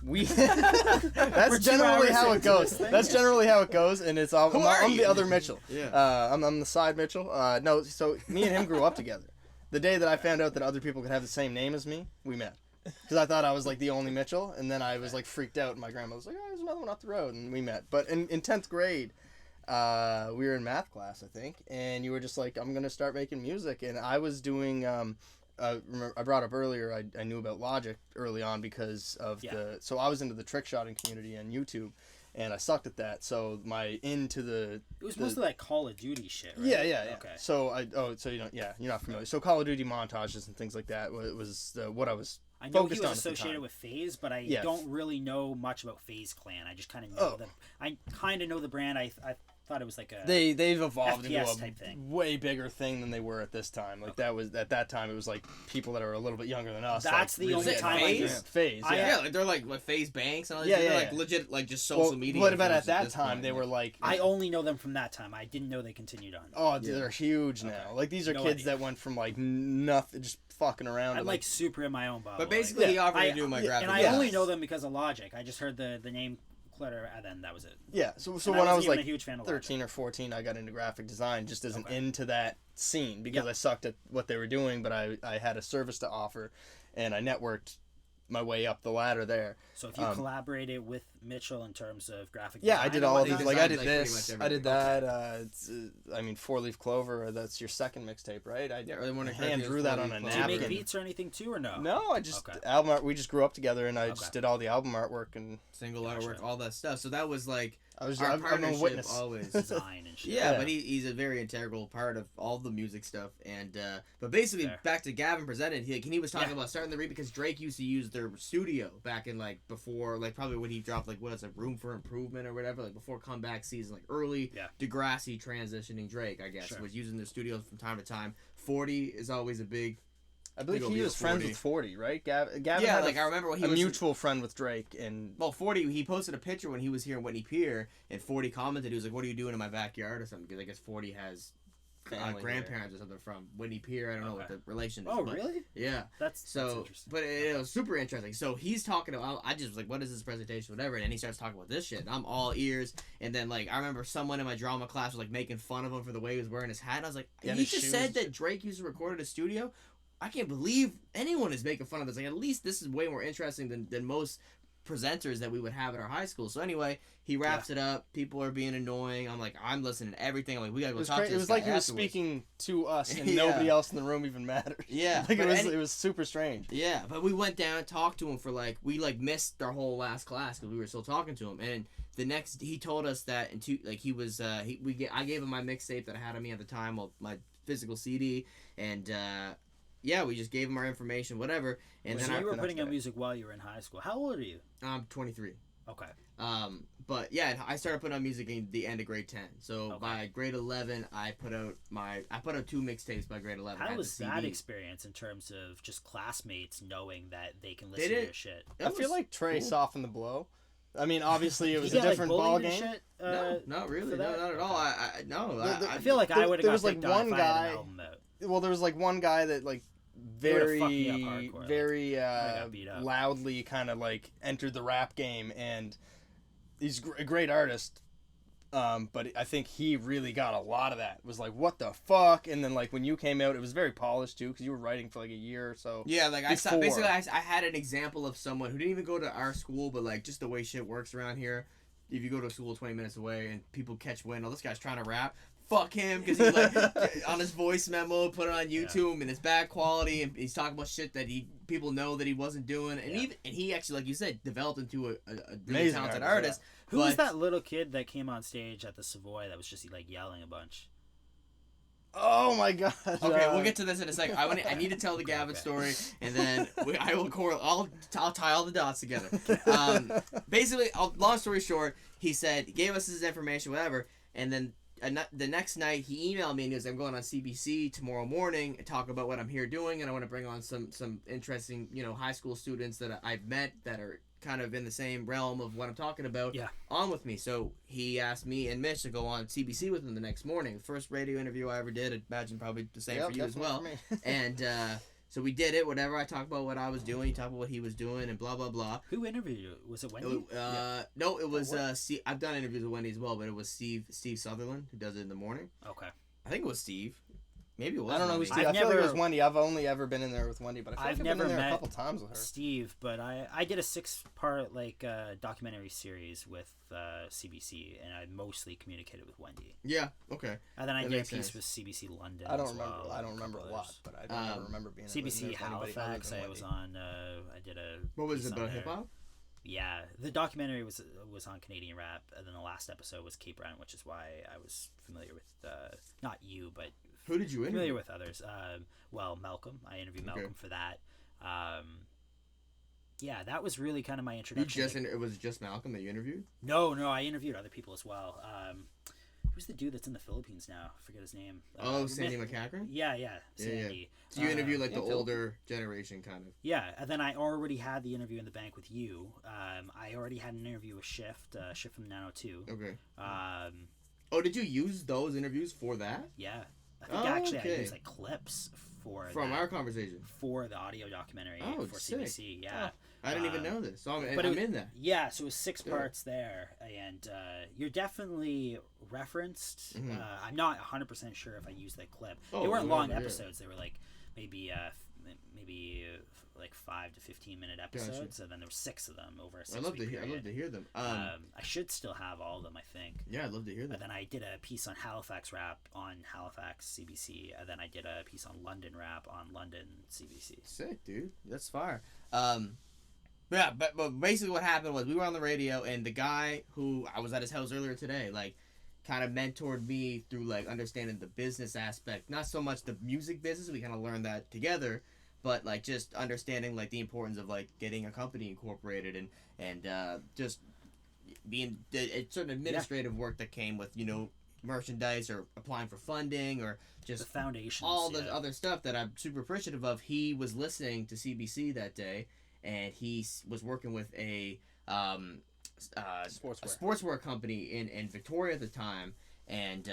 Speaker 1: That's generally how it goes. That's generally how it goes, and it's I'm the other Mitchell.
Speaker 5: Yeah.
Speaker 1: I'm the side Mitchell. No, so me and him grew up together. The day that I found out that other people could have the same name as me, we met. Because I thought I was like the only Mitchell, and then I was like freaked out, and my grandma was like, "Oh, there's another one off the road," and we met. But in 10th grade, we were in math class, I think, and you were just like, "I'm gonna start making music," and I was doing. Remember, I brought up earlier, I knew about Logic early on because of so I was into the trick shotting community on YouTube, and I sucked at that. So it was
Speaker 3: mostly like Call of Duty shit, right?
Speaker 1: Yeah.
Speaker 3: Okay.
Speaker 1: So you're not familiar. So Call of Duty montages and things like that was what I was.
Speaker 3: I know he was associated with FaZe, but I don't really know much about FaZe Clan. I just kind of know them. I kind of know the brand. I thought it was like a
Speaker 1: they've evolved
Speaker 3: FPS
Speaker 1: into
Speaker 3: type thing.
Speaker 1: Way bigger thing than they were at this time. Like that was at that time it was like people that are a little bit younger than us.
Speaker 3: That's
Speaker 1: like,
Speaker 3: the only time
Speaker 1: FaZe.
Speaker 5: Yeah, like they're like FaZe Banks and all that. They're like legit, like just social media.
Speaker 1: What about at that time? They were like.
Speaker 3: I only know them from that time. I didn't know they continued on.
Speaker 1: Oh, they're huge now. Like these are kids that went from like nothing, just fucking around.
Speaker 3: I'm like super in my own bubble.
Speaker 5: But basically, he offered to do my graphic.
Speaker 3: And I only know them because of Logic. I just heard the name. Clutter, and then that was it.
Speaker 1: Yeah, so when I was like 13 or 14, I got into graphic design just as an into that scene because I sucked at what they were doing, but I had a service to offer, and I networked my way up the ladder there.
Speaker 3: So if you collaborated with Mitchell in terms of graphic
Speaker 1: design,
Speaker 3: I
Speaker 1: did all of these. Like I did this, I did that. I mean, 4-Leaf Clover. That's your second mixtape, right? I hand drew that on a napkin.
Speaker 3: Did you make beats or anything too, or no?
Speaker 1: No, I just album art. We just grew up together, and I just did all the album artwork and
Speaker 2: single artwork, all that stuff. So that was like.
Speaker 1: I'm a witness.
Speaker 2: Always
Speaker 3: design and shit.
Speaker 2: Yeah, but he's a very integral part of all the music stuff. And but basically, back to Gavin presented. He was talking about starting the read because Drake used to use their studio back in like before, like probably when he dropped like Room for Improvement or whatever, like before comeback season, like early Degrassi transitioning Drake, I guess, was using their studios from time to time. 40 is always a big.
Speaker 1: I believe he was friends with 40, right? Gavin
Speaker 2: yeah, like I remember when he was a
Speaker 1: mutual friend with Drake, and
Speaker 2: 40. He posted a picture when he was here in Whitney Pier, and 40 commented, he was like, "What are you doing in my backyard?" or something, because I guess 40 has grandparents or something from Whitney Pier. I don't know what the relation is.
Speaker 3: Oh, really?
Speaker 2: Yeah.
Speaker 3: That's interesting.
Speaker 2: But it was super interesting. So he's talking about. I just was like, "What is this presentation?" Whatever, and then he starts talking about this shit. And I'm all ears. And then like I remember someone in my drama class was like making fun of him for the way he was wearing his hat. And I was like, "He just said that Drake used to record at a studio." I can't believe anyone is making fun of this. Like, at least this is way more interesting than most presenters that we would have at our high school. So anyway, he wraps it up. People are being annoying. I'm like, I'm listening to everything. I'm like, we gotta go talk to this guy.
Speaker 1: It was like he was speaking to us, and nobody else in the room even mattered.
Speaker 2: Yeah,
Speaker 1: like it was super strange.
Speaker 2: Yeah, but we went down and talked to him for like we missed our whole last class because we were still talking to him. And the next, he told us that he was I gave him my mixtape that I had on me at the time, my physical CD, and. Yeah, we just gave him our information, whatever. And
Speaker 3: then you were putting out music while you were in high school. How old are you?
Speaker 2: I'm 23.
Speaker 3: Okay.
Speaker 2: But yeah, I started putting out music in the end of grade 10. So by grade 11, I put out 2 mixtapes by grade 11.
Speaker 3: How was that experience in terms of just classmates knowing that they can listen to your shit?
Speaker 1: I feel like Trey softened the blow. I mean, obviously it was a different ball game.
Speaker 2: No, not really. No, not at all.
Speaker 3: I feel like I would have got like one guy.
Speaker 1: Well, there was like one guy that like very loudly kind of like entered the rap game, and he's a great artist, but I think he really got a lot of that. It was like, what the fuck? And then like when you came out, it was very polished too, because you were writing for like a year or so.
Speaker 2: Yeah, like I had an example of someone who didn't even go to our school, but like just the way shit works around here, if you go to a school 20 minutes away and people catch wind, oh, this guy's trying to rap, fuck him, because he like on his voice memo, put it on YouTube, and it's bad quality, and he's talking about shit that people know that he wasn't doing, and he actually, like you said, developed into a really talented artist.
Speaker 3: Who was that little kid that came on stage at the Savoy that was just like yelling a bunch?
Speaker 1: Oh my god.
Speaker 2: Okay, we'll get to this in a second. I need to tell the Gavin story, and then I'll tie all the dots together. Basically, long story short, he gave us his information, whatever, and then the next night he emailed me and he was like, I'm going on CBC tomorrow morning and talk about what I'm here doing, and I want to bring on some interesting high school students that I've met that are kind of in the same realm of what I'm talking about on with me. So he asked me and Mitch to go on CBC with him the next morning. First radio interview I ever did. I'd imagine probably the same for you as well. And so we did it, whatever. I talked about what I was doing. He talked about what he was doing, and blah, blah, blah.
Speaker 3: Who interviewed you? Was it Wendy?
Speaker 2: No, it was I've done interviews with Wendy as well, but it was Steve Sutherland, who does it in the morning.
Speaker 3: Okay.
Speaker 2: I think it was Steve. Maybe it was.
Speaker 1: I don't know who Steve. I feel like it was Wendy. I've only ever been in there with Wendy, but I feel like I've
Speaker 3: never
Speaker 1: been in there
Speaker 3: met
Speaker 1: a couple times with her.
Speaker 3: Steve, but I did a 6-part documentary series with CBC, and I mostly communicated with Wendy.
Speaker 2: Yeah. Okay.
Speaker 3: And then I did a piece with CBC London.
Speaker 1: I don't remember a lot, but I don't remember being
Speaker 3: CBC Halifax. I was on. I did a.
Speaker 2: What was it about, hip hop?
Speaker 3: Yeah, the documentary was on Canadian rap, and then the last episode was Cape Brent, which is why I was familiar with not you, but.
Speaker 2: Who did you interview?
Speaker 3: Familiar with others. Well, Malcolm. I interviewed Malcolm for that. Yeah, that was really kind of my introduction.
Speaker 2: It was just Malcolm that you interviewed?
Speaker 3: No, I interviewed other people as well. Who's the dude that's in the Philippines now? I forget his name.
Speaker 2: Sandy McCachran?
Speaker 3: Yeah, Sandy.
Speaker 2: Yeah. So you interviewed like the older generation kind of.
Speaker 3: Yeah, and then I already had the interview in the bank with you. I already had an interview with Shift from 902.
Speaker 2: Okay. Did you use those interviews for that?
Speaker 3: Yeah. I think I used like clips
Speaker 2: from our conversation
Speaker 3: for the audio documentary for
Speaker 2: sick.
Speaker 3: CBC. Yeah,
Speaker 2: I didn't even know this. So I'm in that.
Speaker 3: Yeah, so it was 6 parts there, and you're definitely referenced. I'm not 100% sure if I used that clip. They weren't long episodes. They were like maybe maybe like 5 to 15-minute episodes, and then there were 6 of them over a 6-week period.
Speaker 2: I'd love to hear them.
Speaker 3: I should still have all of them, I think.
Speaker 2: Yeah, I'd love to hear them.
Speaker 3: But then I did a piece on Halifax rap on Halifax CBC, and then I did a piece on London rap on London CBC.
Speaker 2: Sick, dude. That's fire. Yeah, but basically what happened was we were on the radio, and the guy who I was at his house earlier today, like, kind of mentored me through, like, understanding the business aspect. Not so much the music business, we kind of learned that together, but, like, just understanding, like, the importance of, like, getting a company incorporated and just being certain administrative work that came with, you know, merchandise or applying for funding or just
Speaker 3: the foundations,
Speaker 2: all the other stuff that I'm super appreciative of. He was listening to CBC that day, and he was working with a sportswear company in Victoria at the time, and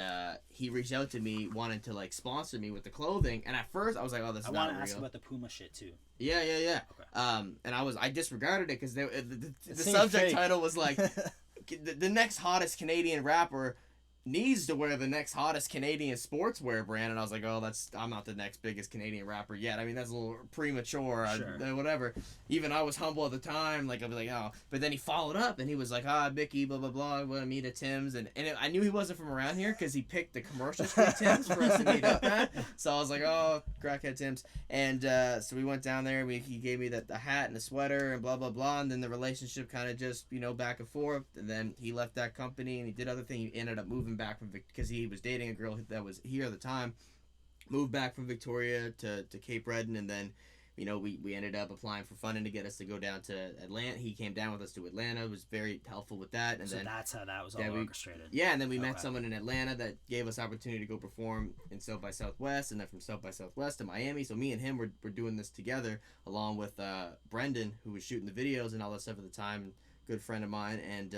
Speaker 2: he reached out to me wanting to like sponsor me with the clothing. And at first I was like, oh, this is not real. I want to
Speaker 3: ask about the Puma shit too.
Speaker 2: Yeah.
Speaker 3: Okay.
Speaker 2: And I disregarded it because the subject title was like the next hottest Canadian rapper needs to wear the next hottest Canadian sportswear brand, and I was like, oh, I'm not the next biggest Canadian rapper yet. I mean, that's a little premature.
Speaker 3: Sure.
Speaker 2: Whatever. Even I was humble at the time. Like, I was like, oh. But then he followed up, and he was like, Bicky, blah, blah, blah, I want to meet at Tim's. And I knew he wasn't from around here because he picked the Commercial Street Tim's for us to meet up at. So I was like, oh, crackhead Tim's. And so we went down there, and he gave me the hat and the sweater and blah, blah, blah. And then the relationship kind of just, you know, back and forth. And then he left that company, and he did other things. He ended up moving back from because he was dating a girl that was here at the time, moved back from Victoria to Cape Breton, and then, you know, we ended up applying for funding to get us to go down to Atlanta. He came down with us to Atlanta, was very helpful with that. And
Speaker 3: so
Speaker 2: then
Speaker 3: that's how that was all orchestrated.
Speaker 2: Yeah, and then we met someone in Atlanta that gave us opportunity to go perform in South by Southwest, and then from South by Southwest to Miami. So me and him were doing this together, along with Brendan, who was shooting the videos and all that stuff at the time, good friend of mine, and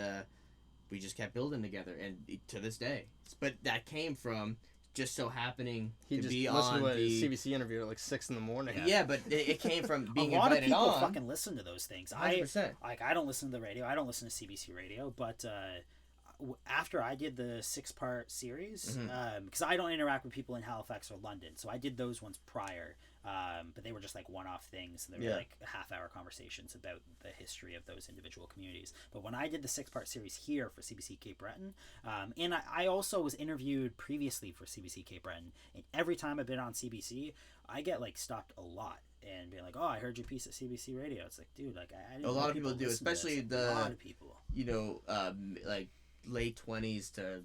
Speaker 2: we just kept building together, and to this day. But that came from just so happening to be on the
Speaker 1: CBC interview at like 6 in the morning.
Speaker 2: Yeah, but it came from being
Speaker 3: a lot
Speaker 2: invited
Speaker 3: of people
Speaker 2: on.
Speaker 3: fucking listen to those things.
Speaker 2: 100%.
Speaker 3: I don't listen to the radio. I don't listen to CBC radio, but after I did the 6-part series, because I don't interact with people in Halifax or London, so I did those ones prior, but they were just like one-off things. They were like half-hour conversations about the history of those individual communities. But when I did the 6-part series here for CBC Cape Breton, and I also was interviewed previously for CBC Cape Breton, and every time I've been on CBC, I get like stopped a lot and being like, oh, I heard your piece at CBC radio. It's like, dude, like I didn't
Speaker 2: a
Speaker 3: know
Speaker 2: lot of people do, especially
Speaker 3: a lot of people.
Speaker 2: You know, like late 20s to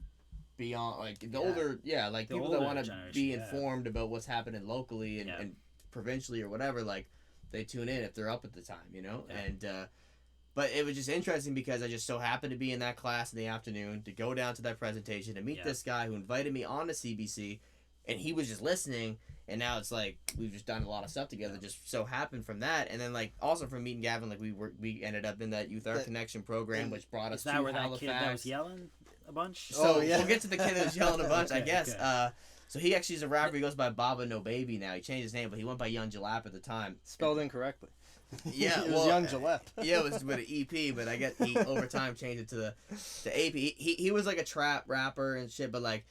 Speaker 2: beyond, like the older, like the people that want to be informed about what's happening locally and provincially or whatever, like they tune in if they're up at the time, you know. And but it was just interesting because I just so happened to be in that class in the afternoon to go down to that presentation and meet this guy who invited me on to CBC, and he was just listening. And now it's like we've just done a lot of stuff together. Just so happened from that, and then like also from meeting Gavin, like we ended up in that Youth Art Connection program, which brought us to Halifax. Is that where that kid that
Speaker 3: was yelling a bunch?
Speaker 2: So we'll get to the kid that was yelling a bunch, I guess. Okay. So he actually is a rapper. He goes by Baba No Baby now. He changed his name, but he went by Young Jalap at the time.
Speaker 1: Spelled incorrectly.
Speaker 2: Yeah,
Speaker 1: it was Young Jalap.
Speaker 2: Yeah, it was with an EP, but I guess he over time changed it to the AP. He was like a trap rapper and shit, but like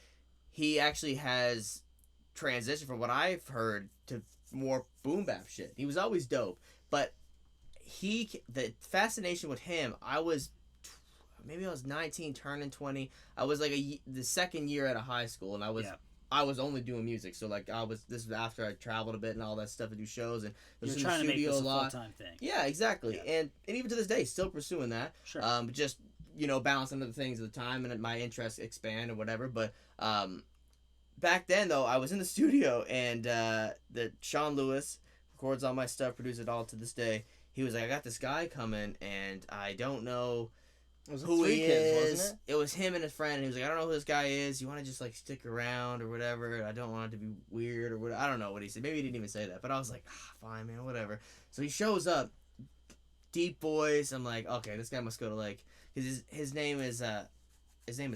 Speaker 2: he actually has transitioned from what I've heard to more boom bap shit. He was always dope, but the fascination with him, I was 19 turning 20. I was like the second year out of high school, and I was only doing music. So like this was after I traveled a bit and all that stuff to do shows, and
Speaker 3: was in the studio to make this a full-time thing.
Speaker 2: Yeah, exactly. Yeah. And even to this day, still pursuing that.
Speaker 3: Sure.
Speaker 2: Just, you know, balancing other things at the time, and my interests expand or whatever. But back then, though, I was in the studio, and the Sean Lewis records all my stuff, produces it all to this day. He was like, I got this guy coming, and I don't know who he is. Wasn't it? It was him and his friend, and he was like, I don't know who this guy is. You want to just, like, stick around or whatever? I don't want it to be weird or whatever. I don't know what he said. Maybe he didn't even say that, but I was like, fine, man, whatever. So he shows up, deep voice. I'm like, okay, this guy must go to, like, because his name is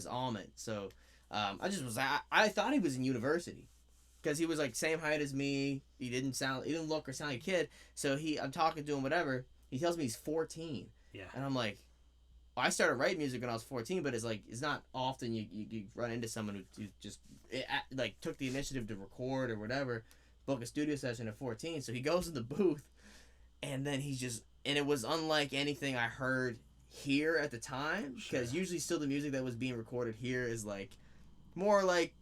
Speaker 2: Ahmed, so... I thought he was in university, because he was like same height as me. He didn't look or sound like a kid. So I'm talking to him, whatever. He tells me he's 14.
Speaker 3: Yeah.
Speaker 2: And I'm like, I started writing music when I was 14, but it's like it's not often you run into someone who just like took the initiative to record or whatever.
Speaker 5: book a studio session at 14. So he goes in the booth, and then and it was unlike anything I heard here at the time, because usually still the music that was being recorded here is like more like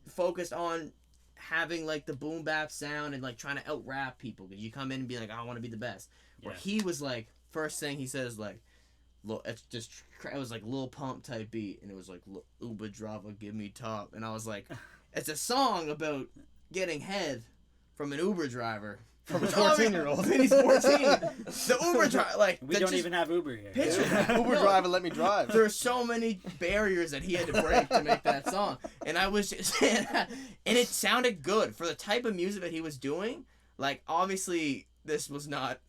Speaker 5: focused on having like the boom bap sound and like trying to out rap people, because you come in and be like, I want to be the best. Where he was like, first thing he says like, it was like Lil Pump type beat, and it was like Uber driver give me top, and I was like, it's a song about getting head from an Uber driver.
Speaker 1: From a 14-year-old.
Speaker 5: And he's 14. The Uber driver, like...
Speaker 3: We don't even have Uber here.
Speaker 1: Uber drive and let me drive.
Speaker 5: There's so many barriers that he had to break to make that song. And I was just... and it sounded good. For the type of music that he was doing, like, obviously, this was not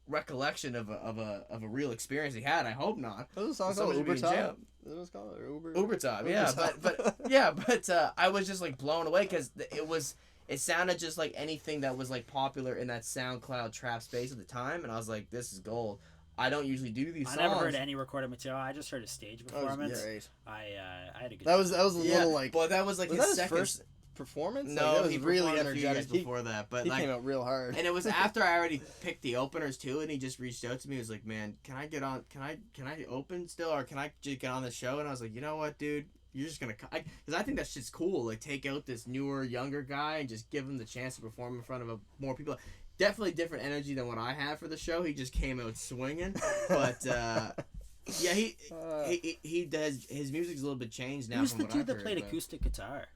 Speaker 5: recollection of a real experience he had. I hope not.
Speaker 1: What was the song called? Uber Top? It was called Uber Top,
Speaker 5: yeah. But I was just, like, blown away, because it sounded just like anything that was like popular in that SoundCloud trap space at the time, and I was like, "This is gold." I don't usually do these songs.
Speaker 3: I never heard any recorded material. I just heard a stage performance.
Speaker 1: That was great.
Speaker 3: I had a good.
Speaker 1: That was a little like.
Speaker 5: Well, that was like his
Speaker 1: first performance.
Speaker 5: No,
Speaker 1: like, that was
Speaker 5: he
Speaker 1: really energetic
Speaker 5: before that, but
Speaker 1: he
Speaker 5: like,
Speaker 1: came out real hard.
Speaker 5: And it was after I already picked the openers too, and he just reached out to me. He was like, "Man, can I get on? Can I open still, or can I just get on the show?" And I was like, "You know what, dude? You're just gonna," because I think that shit's cool. Like, take out this newer, younger guy and just give him the chance to perform in front of more people. Definitely different energy than what I had for the show. He just came out swinging, but yeah, he does. His music's a little bit changed now.
Speaker 3: Who's
Speaker 5: from
Speaker 3: the
Speaker 5: what
Speaker 3: dude
Speaker 5: I've
Speaker 3: that
Speaker 5: heard,
Speaker 3: played
Speaker 5: but...
Speaker 3: acoustic guitar?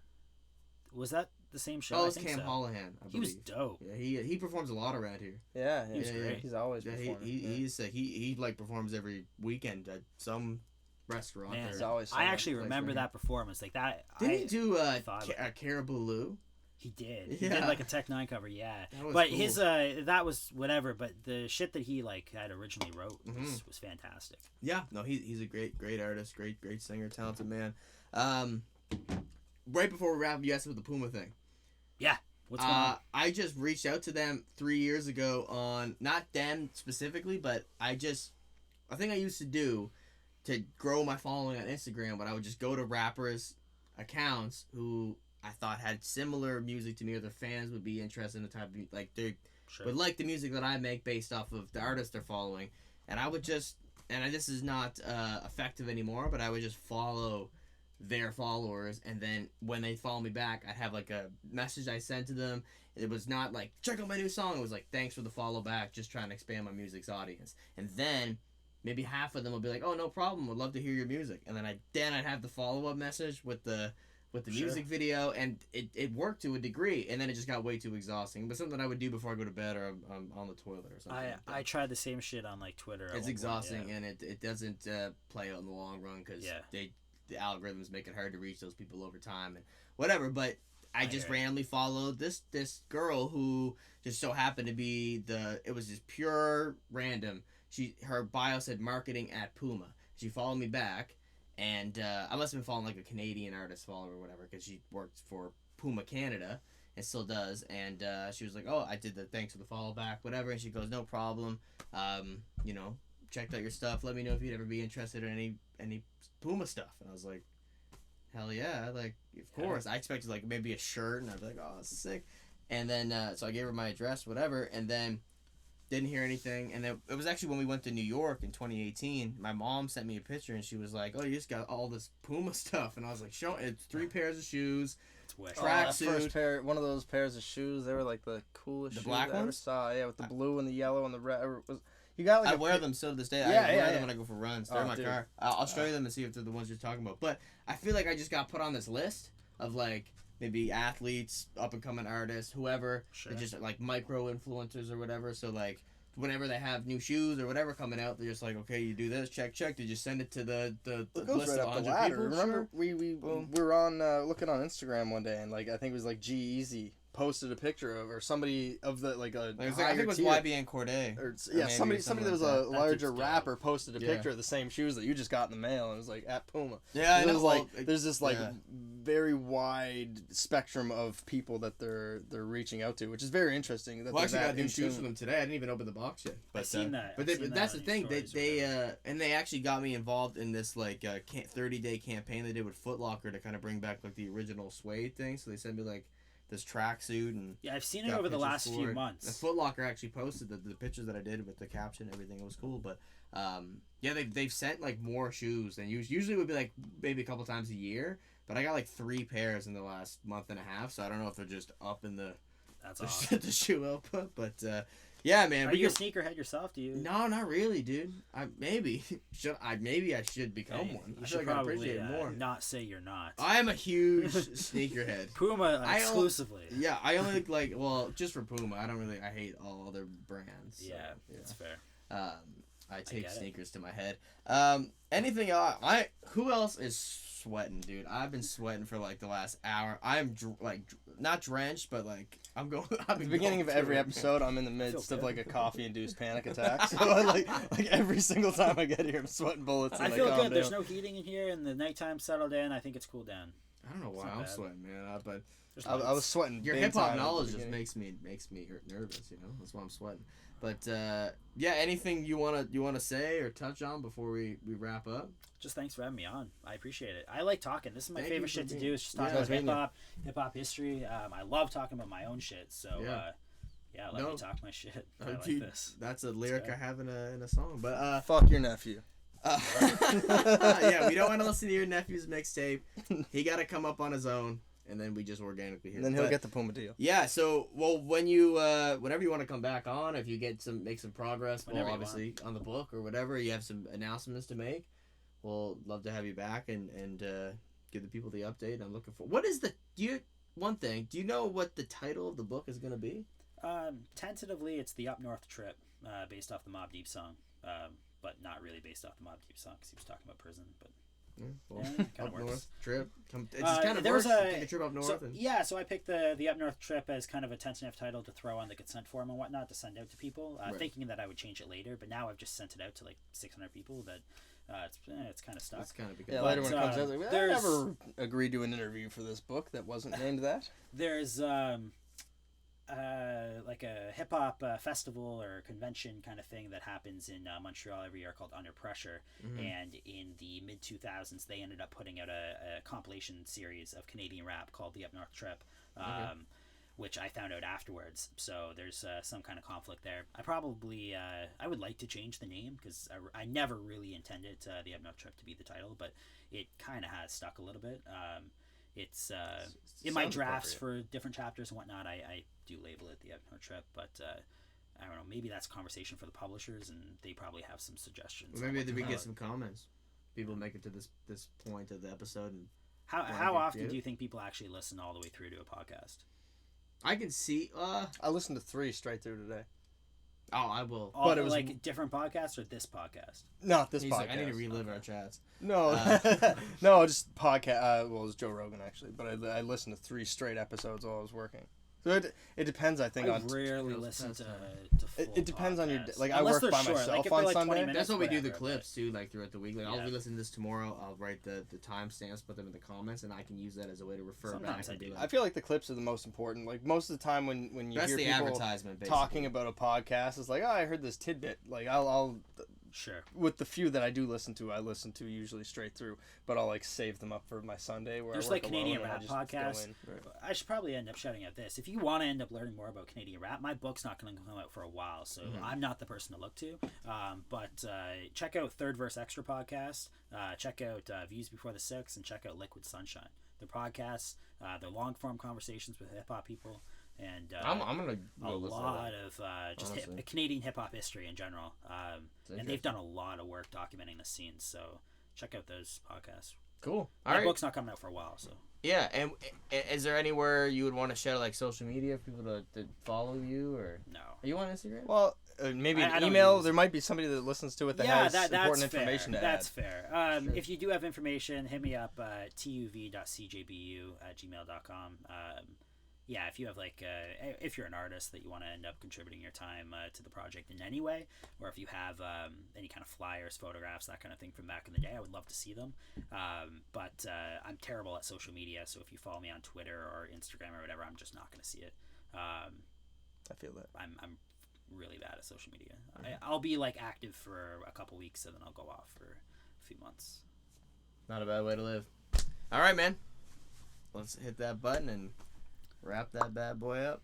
Speaker 3: Was that the same show?
Speaker 5: Oh,
Speaker 3: I
Speaker 5: it's
Speaker 3: think
Speaker 5: Cam
Speaker 3: so.
Speaker 5: Holohan. I believe.
Speaker 3: He was dope.
Speaker 5: Yeah, he performs a lot around here.
Speaker 1: Yeah,
Speaker 3: he was great.
Speaker 1: He's always performing.
Speaker 5: He like performs every weekend at some restaurant.
Speaker 3: Man,
Speaker 1: there's always
Speaker 3: I actually remember that performance. Like that.
Speaker 5: Did he do Caribou Lou?
Speaker 3: He did. He did like a Tech 9 cover, yeah.
Speaker 5: But
Speaker 3: cool. His that was whatever. But the shit that he like had originally wrote was fantastic.
Speaker 5: Yeah, no, he's a great artist, great singer, talented man. Right before we wrap up, you asked about the Puma thing.
Speaker 3: Yeah. What's going on?
Speaker 5: I just reached out to them 3 years ago on, not them specifically, but a thing I used to do to grow my following on Instagram, but I would just go to rappers' accounts who I thought had similar music to me, or their fans would be interested in the type of, like, they would like the music that I make based off of the artist they're following. And I would just, and this is not effective anymore, but I would just follow their followers, and then when they follow me back, I'd have like a message I sent to them. It was not like, check out my new song. It was like, thanks for the follow back, just trying to expand my music's audience. And then maybe half of them will be like, oh, no problem, would love to hear your music. And then I'd have the follow-up message with the music video, and it worked to a degree, and then it just got way too exhausting. But something I would do before I go to bed, or I'm on the toilet or something.
Speaker 3: I tried the same shit on like Twitter.
Speaker 5: It's exhausting, and it doesn't play out in the long run, because the algorithms make it hard to reach those people over time and whatever. But I just randomly followed this girl who just so happened to be it was just pure random. Her bio said marketing at Puma. She followed me back, and I must have been following like a Canadian artist follower or whatever, because she worked for Puma Canada and still does. And she was like, oh, I did the thanks for the follow back, whatever. And she goes, no problem. Checked out your stuff. Let me know if you'd ever be interested in any Puma stuff. And I was like, hell yeah, like, of course. I expected like maybe a shirt, and I'd be like, oh, this is sick. And then so I gave her my address, whatever, and then didn't hear anything. And then it was actually when we went to New York in 2018. My mom sent me a picture, and she was like, oh, you just got all this Puma stuff. And I was like, it's 3 pairs of shoes, tracksuit.
Speaker 1: First pair, one of those pairs of shoes, they were like the coolest shoes
Speaker 5: black
Speaker 1: I ever
Speaker 5: ones?
Speaker 1: saw. Yeah, with the blue and the yellow and the red. You got like
Speaker 5: I wear them still to this day.
Speaker 1: Yeah,
Speaker 5: I wear them when I go for runs. They're in my
Speaker 1: dude.
Speaker 5: car. I'll show you them and see if they're the ones you're talking about. But I feel like I just got put on this list of like maybe athletes, up and coming artists, whoever. They're just like micro influencers or whatever. So like whenever they have new shoes or whatever coming out, they're just like, okay, you do this, check. Did you send it to the list
Speaker 1: right
Speaker 5: of
Speaker 1: up the
Speaker 5: 100
Speaker 1: ladder.
Speaker 5: people?
Speaker 1: Remember we were on looking on Instagram one day, and like I think it was like G-Eazy posted a picture of, or somebody of the like a
Speaker 5: I think it was YBN Corday.
Speaker 1: Or somebody that was a larger rapper posted a picture of the same shoes that you just got in the mail, and it was like at Puma.
Speaker 5: Yeah, I know.
Speaker 1: Like there's this like very wide spectrum of people that they're reaching out to, which is very interesting. That
Speaker 5: I actually got new shoes for them today. I didn't even open the box yet. But
Speaker 3: I've seen that.
Speaker 5: But that's the thing. They actually got me involved in this like 30-day campaign they did with Foot Locker to kind of bring back like the original suede thing. So they sent me like
Speaker 2: this tracksuit and
Speaker 3: yeah, I've seen it over the last few months.
Speaker 2: The Foot Locker actually posted the pictures that I did with the caption and everything. It was cool, but yeah, they've sent like more shoes than usually would be like maybe a couple times a year, but I got like 3 pairs in the last month and a half, so I don't know if they're just up in the the shoe output, but yeah, man.
Speaker 3: Are you a sneakerhead yourself? Do you?
Speaker 2: No, not really, dude. Maybe I should become one.
Speaker 3: You should probably appreciate it more. Not say you're not.
Speaker 2: I am a huge sneakerhead.
Speaker 3: Puma exclusively.
Speaker 2: Yeah, I only like just for Puma. I hate all other brands. So,
Speaker 3: yeah, that's fair.
Speaker 2: I take sneakers to my head. Anything who else is sweating, dude? I've been sweating for like the last hour. I'm not drenched, but like I'm going.
Speaker 1: At the beginning of every episode, I'm in the midst of like a coffee-induced panic attack. So like every single time I get here, I'm sweating bullets.
Speaker 3: I feel good. There's no heating in here, and the nighttime settled in. I think it's cooled down.
Speaker 2: I don't know why I'm sweating, man. But
Speaker 1: I was sweating.
Speaker 2: Your hip hop knowledge just makes me nervous. You know, that's why I'm sweating. But yeah, anything you wanna say or touch on before we wrap up?
Speaker 3: Just thanks for having me on. I appreciate it. I like talking. This is my favorite shit to do. Is just talk about hip hop history. I love talking about my own shit. So let me talk my shit. I like this.
Speaker 2: That's a lyric I have in a song. But
Speaker 1: fuck your nephew.
Speaker 2: Yeah, we don't want to listen to your nephew's mixtape. He got to come up on his own. And then we just organically hear.
Speaker 1: Then he'll get the Puma deal.
Speaker 2: Yeah. So, when you, whenever you want to come back on, if you make some progress, obviously on the book or whatever, you have some announcements to make. We'll love to have you back and give the people the update. I'm looking for do you know what the title of the book is going to be?
Speaker 3: Tentatively, it's the Up North Trip, based off the Mobb Deep song, but not really based off the Mobb Deep song because he was talking about prison, but.
Speaker 2: Up north trip. It just kind of works. Take a trip up north.
Speaker 3: So I picked the Up North Trip as kind of a tentative title to throw on the consent form and whatnot to send out to people, thinking that I would change it later. But now I've just sent it out to like 600 people. That it's kind of stuck.
Speaker 2: It's kind of
Speaker 1: later when it comes out, like, I never agreed to an interview for this book that wasn't named that.
Speaker 3: There's like a hip hop festival or convention kind of thing that happens in Montreal every year called Under Pressure, and in the mid 2000s they ended up putting out a compilation series of Canadian rap called the Up North Trip, which I found out afterwards. So there's some kind of conflict there. I would like to change the name because I never really intended the Up North Trip to be the title, but it kind of has stuck a little bit. It's in my drafts for different chapters and whatnot. I do label it the Up North Trip, but I don't know. Maybe that's a conversation for the publishers, and they probably have some suggestions.
Speaker 2: Well, maybe we get some comments. People make it to this point of the episode, and
Speaker 3: how often do you think people actually listen all the way through to a podcast?
Speaker 2: I can see.
Speaker 1: I listened to 3 straight through today.
Speaker 2: Oh, I will.
Speaker 3: But it was like different podcasts or this podcast?
Speaker 1: Not this podcast.
Speaker 2: Like, I need to relive our chats.
Speaker 1: No, no, just podcast. Well, it was Joe Rogan actually, but I listened to 3 straight episodes while I was working. So it depends, I think.
Speaker 3: I rarely listen to full
Speaker 1: it depends
Speaker 3: podcasts.
Speaker 1: on your like. I work by myself on Sunday.
Speaker 2: That's what we do the clips too, like throughout the week. Like I'll re-listen to this tomorrow. I'll write the timestamps, put them in the comments, and I can use that as a way to refer back.
Speaker 1: I feel like the clips are the most important. Like most of the time when you hear people talking about a podcast, it's like, oh, I heard this tidbit. Like I'll
Speaker 3: Sure.
Speaker 1: With the few that I do listen to, I listen to usually straight through, but I'll like save them up for my Sunday where
Speaker 3: there's
Speaker 1: I work
Speaker 3: like Canadian
Speaker 1: rap
Speaker 3: podcasts. I should probably end up shouting out this. If you want to end up learning more about Canadian rap, my book's not going to come out for a while, so I'm not the person to look to. But check out Third Verse Extra podcast. Check out Views Before the Six, and check out Liquid Sunshine. They're podcasts. They're long form conversations with hip hop people. And
Speaker 2: I'm gonna
Speaker 3: a lot of just Canadian hip hop history in general, and they've done a lot of work documenting the scene. So check out those podcasts.
Speaker 2: Cool.
Speaker 3: My book's not coming out for a while, so
Speaker 2: yeah. And is there anywhere you would want to share like social media for people to follow you or
Speaker 3: no?
Speaker 2: Are you on Instagram?
Speaker 1: Well, maybe an email. There might be somebody that listens to it that has important information to add.
Speaker 3: That's fair. Sure. If you do have information, hit me up tuv.cjbu@gmail.com. Yeah, if you have if you're an artist that you want to end up contributing your time to the project in any way, or if you have any kind of flyers, photographs, that kind of thing from back in the day, I would love to see them. But I'm terrible at social media, so if you follow me on Twitter or Instagram or whatever, I'm just not going to see it.
Speaker 1: I feel that.
Speaker 3: I'm really bad at social media. I'll be active for a couple weeks, and then I'll go off for a few months.
Speaker 2: Not a bad way to live. All right, man. Let's hit that button and wrap that bad boy up.